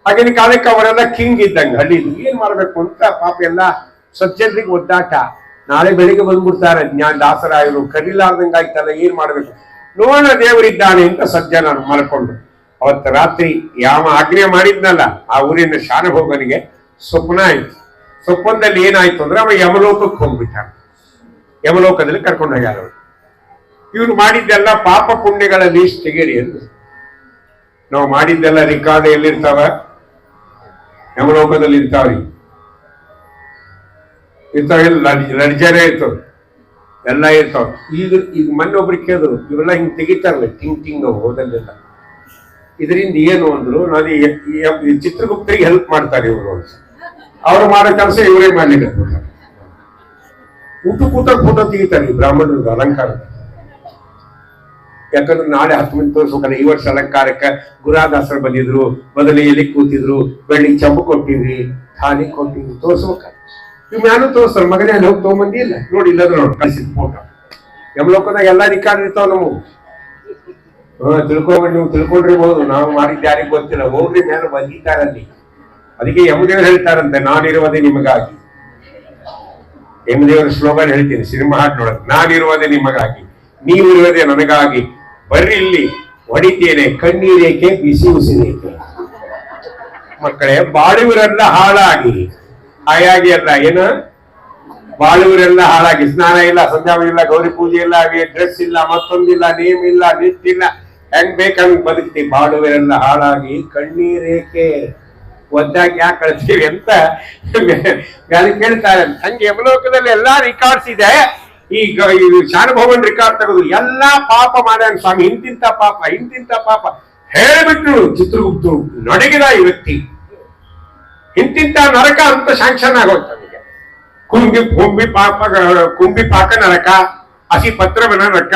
ಆಗಿನ ಕಾಲಕ್ಕೆ ಅವರೆಲ್ಲ ಕಿಂಗ್ ಇದ್ದಂಗೆ ಹಳ್ಳಿದು. ಏನ್ ಮಾಡ್ಬೇಕು ಅಂತ ಪಾಪ ಎಲ್ಲ ಸಜ್ಜನರಿಗೆ ಒದ್ದಾಟ. ನಾಳೆ ಬೆಳಿಗ್ಗೆ ಬಂದ್ಬಿಡ್ತಾರೆ ದಾಸರಾಯರು, ಕರೀಲಾರ್ದಂಗಾಯ್ತಲ್ಲ, ಏನ್ ಮಾಡ್ಬೇಕು? ನೋಡೋಣ ದೇವರಿದ್ದಾನೆ ಅಂತ ಸಜ್ಜನ ಮಲ್ಕೊಂಡು ಅವತ್ತು ರಾತ್ರಿ ಯಾವ ಆಜ್ಞೆ ಮಾಡಿದ್ನಲ್ಲ ಆ ಊರಿನ ಶಾನುಭೋಗನಿಗೆ ಸ್ವಪ್ನ ಆಯ್ತು. ಸ್ವಪ್ನದಲ್ಲಿ ಏನಾಯ್ತು ಅಂದ್ರೆ ಅವ ಯಮಲೋಕಕ್ಕೆ ಹೋಗ್ಬಿಟ್ಟ. ಯಮಲೋಕದಲ್ಲಿ ಕರ್ಕೊಂಡು ಹೋಗ್ಯಾರ. ಇವ್ರು ಮಾಡಿದ್ದೆಲ್ಲ ಪಾಪ ಪುಣ್ಯಗಳ ಲೀಸ್ಟ್ ತೆಗೀರಿ ಎಂದು. ನಾವು ಮಾಡಿದ್ದೆಲ್ಲ ರಿಕಾರ್ಡ್ ಎಲ್ಲಿರ್ತಾವ? ಯಮಲೋಕದಲ್ಲಿ ಇರ್ತಾವ್ರಿ. ಇರ್ತಾವಿಲ್ಲ, ಲಡ್ಜರೇ ಇರ್ತವ, ಎಲ್ಲ ಇರ್ತಾವ. ಈಗ ಮೊನ್ನೆ ಒಬ್ರಿಗೆ ಕೇಳಿದ್ರು, ಇವೆಲ್ಲ ಹಿಂಗ್ ತೆಗಿತಾರಲ್ಲ ಟಿಂಗ್ ಹೋದಲ್ಲೆಲ್ಲ, ಇದರಿಂದ ಏನು ಅಂದ್ರು, ನಾನು ಚಿತ್ರಗುಪ್ತರಿಗೆ ಹೆಲ್ಪ್ ಮಾಡ್ತಾರೆ ಇವರು ಅಂತ. ಅವ್ರು ಮಾಡೋ ಕೆಲಸ ಇವರೇ ಮಾಡ್ಲಿಕ್ಕೆ ಊಟ ಫೋಟೋ ತೆಗಿತಾರೆ ಈ ಬ್ರಾಹ್ಮಣರದ ಅಲಂಕಾರ. ಯಾಕಂದ್ರೆ ನಾಳೆ 10 ಮಂದಿ ತೋರಿಸ್ಬೇಕಲ್ಲ. ಈ ವರ್ಷ ಅಲಂಕಾರಕ್ಕೆ ಗುರಾದಾಸರು ಬಂದಿದ್ರು, ಬದಲಿಯಲ್ಲಿ ಕೂತಿದ್ರು, ಬೆಳ್ಳಿ ಚಂಬು ಕೊಟ್ಟಿದ್ರಿ, ಥಾಲಿ ಕೊಟ್ಟಿದ್ರಿ, ತೋರ್ಸ್ಬೇಕ. ಇವ್ ಯಾರು ತೋರಿಸ್ತಾರೆ, ಮಗನೇ ಅಲ್ಲಿ ಹೋಗಿ ತಗೊಂಬಂದಿ ಇಲ್ಲ ನೋಡಿ, ಇಲ್ಲದ್ರು ನೋಡಿ ಕಳಿಸಿದ ಫೋಟೋ. ಯಮಲೋಕದಾಗ ಎಲ್ಲಾ ರಿಕಾರ್ಡ್ ಇರ್ತಾವ ನಾವು. ತಿಳ್ಕೊಂಡ್ಬಿಟ್ಟು ನೀವು ತಿಳ್ಕೊಂಡಿರ್ಬೋದು, ನಾವು ಮಾಡಿದ್ದು ಯಾರಿಗೂ ಗೊತ್ತಿಲ್ಲ. ಹೋಗ್ರಿ ಮೇಲೆ ಬಂದಿದ್ದಾರಲ್ಲಿ. ಅದಕ್ಕೆ ಯಮದೇವರು ಹೇಳ್ತಾರಂತೆ, ನಾನಿರುವುದೇ ನಿಮಗಾಗಿ. ಯಮದೇವರ ಸ್ಲೋಗನ್ ಹೇಳ್ತೀನಿ ಸಿನಿಮಾ ಹಾಡ್ನೊಳಗೆ, ನಾನಿರುವುದೇ ನಿಮಗಾಗಿ, ನೀವಿರುವುದೇ ನನಗಾಗಿ, ಬರ್ರಿ ಇಲ್ಲಿ ಹೊಡಿತೇನೆ ಕಣ್ಣೀರೇಕೆ ಬಿಸಿ ಉಸಿರೇಕೆ. ಮಕ್ಕಳೇ, ಬಾಳುವರೆಲ್ಲ ಹಾಳಾಗಿ ಹಾಯಾಗಿ ಅಲ್ಲ, ಏನು ಬಾಳುವರೆಲ್ಲ ಹಾಳಾಗಿ, ಸ್ನಾನ ಇಲ್ಲ, ಸಂಧ್ಯಾವ ಇಲ್ಲ, ಗೌರಿ ಪೂಜೆ ಇಲ್ಲ, ಡ್ರೆಸ್ ಇಲ್ಲ, ಮತ್ತೊಂದಿಲ್ಲ, ನೇಮ್ ಇಲ್ಲ, ನಿಷ್ಟಿಲ್ಲ, ಹೆಂಗ್ ಬೇಕಂಗ್ ಬದುಕ್ತಿ. ಬಾಳುವರೆಲ್ಲ ಹಾಳಾಗಿ ಕಣ್ಣೀರೇಕೆ, ಒದ್ದಾಗಿ ಯಾಕೆ ಕಳ್ತೀವಿ ಅಂತ ಕೇಳ್ತಾರೆ. ಹಂಗೆ ಯಮಲೋಕದಲ್ಲಿ ಎಲ್ಲಾ ರಿಕಾರ್ಡ್ಸ್ ಇದೆ. ಈ ಶಾನುಭವನ್ ರಿಕಾರ್ಡ್ ತೆಗೆದು ಎಲ್ಲಾ ಪಾಪ ಮಾಡ್ಯಾನ ಸ್ವಾಮಿ, ಇಂತಿಂತ ಪಾಪ ಹೇಳ್ಬಿಟ್ಟು ಚಿತ್ರಗುಪ್ತರು ನಡಗಿದ ಈ ವ್ಯಕ್ತಿ. ಇಂತಿಂತ ನರಕ ಅಂತ ಶಾಂಕ್ಷನ್ ಆಗೋಯ್ತು ನಮಗೆ. ಕುಂಬಿ ಪಾಕ ನರಕ, ಹಸಿ ಪತ್ರವನ ನರಕ,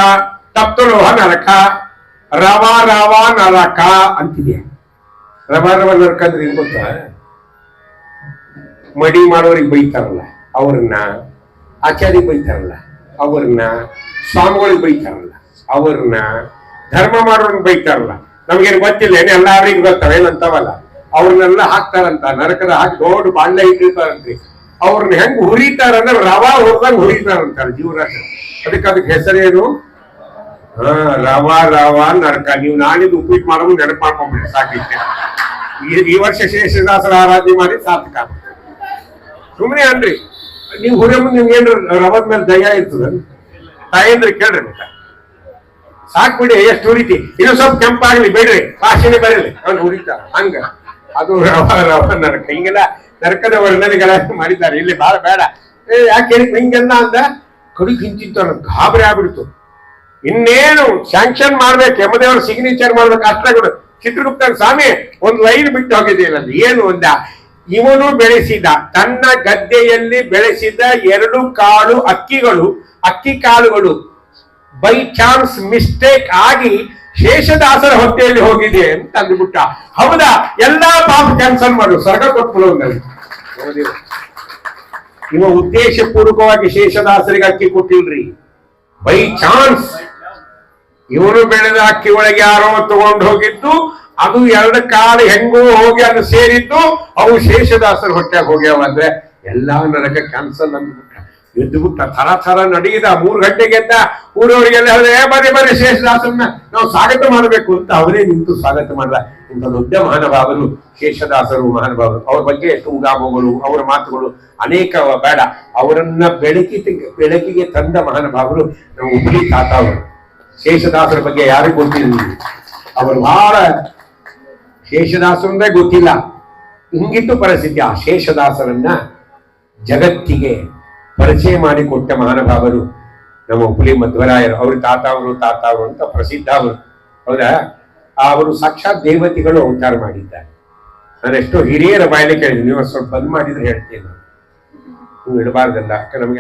ತಪ್ತಲೋಹ ನರಕ, ರವ ನರಕ ಅಂತಿದೆಯಾ. ರವ ನರಕ ಅಂದ್ರೆ ಏನ್ ಗೊತ್ತಾ? ಮಡಿ ಮಾಡೋರಿಗೆ ಬೈತಾರಲ್ಲ ಅವ್ರನ್ನ, ಆಚಾರ್ಯ ಬೈತಾರಲ್ಲ ಅವ್ರನ್ನ, ಸ್ವಾಮಿಗಳಿಗೆ ಬೈತಾರಲ್ಲ ಅವ್ರನ್ನ, ಧರ್ಮ ಮಾಡೋರ್ನ ಬೈತಾರಲ್ಲ. ನಮ್ಗೇನು ಗೊತ್ತಿಲ್ಲ, ಏನೇ ಎಲ್ಲಾರಿಗೆ ಗೊತ್ತಾವ ಏನಂತಾವಲ್ಲ, ಅವ್ರನ್ನೆಲ್ಲ ಹಾಕ್ತಾರಂತ ನರಕದ ಹಾಕಿ ದೊಡ್ಡ ಬಾಂಡ್ಲೆ ಇಟ್ಟಿರ್ತಾರಂತ್ರಿ. ಅವ್ರನ್ನ ಹೆಂಗ್ ಹುರಿತಾರಂದ್ರೆ ರವ ಹೊರದಂಗ್ ಹುರಿತಾರಂತಾರೆ ಜೀವರಾಶ. ಅದಕ್ಕೆ ಹೆಸರೇನು? ರವ ನರಕ. ನೀವು ನಾಳಿದ್ದು ಉಪ್ಪಿಟ್ಟು ಮಾಡೋದು ನೆನಪು ಮಾಡ್ಕೊಂಡ್ಬಿಡಿ ಸಾಕಿತ್ತೆ. ಈ ವರ್ಷ ಶೇಷದಾಸರ ಆರಾಧನೆ ಮಾಡಿ ಸಾರ್ಥಕ. ಸುಮ್ಮನೆ ಅನ್ರಿ, ನೀವು ಹುರಿಯ ಮುಂದೆ ನಿಮ್ಗೆ ಏನ್ರ ರವದ ಮೇಲೆ ದಯ ಇರ್ತದ? ತಾಯಂದ್ರಿ ಕೇಳ್ರಿ, ಸಾಕ್ಬಿಡಿ. ಎಷ್ಟು ಹುರಿತಿ, ಇನ್ನೂ ಸ್ವಲ್ಪ ಕೆಂಪಾಗ್ಲಿ ಬೇಡ್ರಿ, ವಾಸನೆ ಬರಲಿ, ಅವ್ನು ಹುರಿತ ಹಂಗ. ಅದು ರವ ನರಕ. ಹಿಂಗೆಲ್ಲ ನರಕದ ವರ್ಣನೆಗಳ ಮಾಡಿದ್ದಾರೆ. ಇಲ್ಲಿ ಬಹಳ ಬೇಡ. ಯಾಕೆ ಹಿಂಗೆಲ್ಲ ಅಂದ ಕಡಿಗೆ ಹಿಂಚಿತ್ತು ಅನ್ನೋ ಗಾಬರಿ ಆಗ್ಬಿಡ್ತು. ಇನ್ನೇನು ಸ್ಯಾಂಕ್ಷನ್ ಮಾಡ್ಬೇಕು, ಯಮದೇವ್ರ ಸಿಗ್ನೇಚರ್ ಮಾಡ್ಬೇಕು ಅಷ್ಟಾಗ ಚಿತ್ರಗುಪ್ತ ಸ್ವಾಮಿ ಒಂದು ಲೈನ್ ಬಿಟ್ಟು ಹೋಗಿದೆಯಲ್ಲ, ಏನು ಒಂದ ಇವನು ಬೆಳೆಸಿದ ತನ್ನ ಗದ್ದೆಯಲ್ಲಿ ಬೆಳೆಸಿದ 2 ಕಾಳು ಅಕ್ಕಿ ಕಾಳುಗಳು ಬೈ ಚಾನ್ಸ್ ಮಿಸ್ಟೇಕ್ ಆಗಿ ಶೇಷದಾಸರ ಹೊಟ್ಟೆಯಲ್ಲಿ ಹೋಗಿದೆ ಅಂತ ಅಂದ್ಬಿಟ್ಟ. ಹೌದಾ, ಎಲ್ಲಾ ಪಾಪ ಕ್ಯಾನ್ಸಲ್ ಮಾಡು, ಸ್ವರ್ಗ ಕೊಟ್ಬಿಡೋದು. ಇವ ಉದ್ದೇಶ ಪೂರ್ವಕವಾಗಿ ಶೇಷದಾಸರಿಗೆ ಅಕ್ಕಿ ಕೊಟ್ಟಿಲ್ರಿ, ಬೈ ಚಾನ್ಸ್ ಇವನು ಬೆಳೆದ ಅಕ್ಕಿ ಒಳಗೆ ಯಾರೋ ತಗೊಂಡು ಹೋಗಿದ್ದು, ಅದು 2 ಕಾಳು ಹೆಂಗೋ ಹೋಗಿ ಅದು ಸೇರಿದ್ದು, ಅವು ಶೇಷದಾಸರ ಹೊಟ್ಟೆಗೆ ಹೋಗ್ಯಾವ. ಅಂದ್ರೆ ಎಲ್ಲಾ ನರಕ ಕ್ಯಾನ್ಸಲ್ ಅಂದ್ಬಿಟ್ಟ. ಎದ್ದುಬಿಟ್ಟ, ಥರ ನಡೀದ. 3 ಗಂಟೆಗೆ ಎದ್ದ. ಊರವರಿಗೆಲ್ಲ ಹೇಳಿದ್ರೆ ಬರೀ ಶೇಷದಾಸರನ್ನ ನಾವು ಸ್ವಾಗತ ಮಾಡಬೇಕು ಅಂತ ಅವರೇ ನಿಂತು ಸ್ವಾಗತ ಮಾಡ್ದ. ಇಂಥ ದೊಡ್ಡ ಮಹಾನುಭಾವರು ಶೇಷದಾಸರು, ಮಹಾನುಭಾವರು. ಅವ್ರ ಬಗ್ಗೆ ತುಂಗಾಮಗಳು, ಅವರ ಮಾತುಗಳು ಅನೇಕ ಬೇಡ. ಅವರನ್ನ ಬೆಳಕಿಗೆ ತಂದ ಮಹಾನುಭಾವರು ನಮ್ಮ ಉಪ್ಪಳಿ ತಾತ ಅವರು. ಶೇಷದಾಸರ ಬಗ್ಗೆ ಯಾರಿಗೂ ಗೊತ್ತಿಲ್ಲ. ಅವರು ಬಹಳ ಶೇಷದಾಸರಂದ್ರೆ ಗೊತ್ತಿಲ್ಲ. ಹಿಂಗಿತ್ತು ಪರಿಸ್ಥಿತಿ. ಆ ಶೇಷದಾಸರನ್ನ ಜಗತ್ತಿಗೆ ಪರಿಚಯ ಮಾಡಿಕೊಟ್ಟ ಮಹಾನುಭಾವರು ನಮ್ಮ ಹುಲಿ ಮಧ್ವರಾಯರು. ಅವ್ರ ತಾತ ಅವರು ಅಂತ ಪ್ರಸಿದ್ಧ ಅವರು. ಹೌದಾ? ಅವರು ಸಾಕ್ಷಾತ್ ದೇವತೆಗಳು ಅವತಾರ ಮಾಡಿದ್ದಾರೆ. ನಾನು ಎಷ್ಟೋ ಹಿರಿಯರ ಬಾಯಲ್ಲಿ ಕೇಳಿದ್ದೀನಿ, ನೀವು ಸ್ವಲ್ಪ ಬಂದ್ ಮಾಡಿದ್ರೆ ಹೇಳ್ತೀನಿ. ನೀವು ಇಡಬಾರ್ದಲ್ಲ, ನಮಗೆ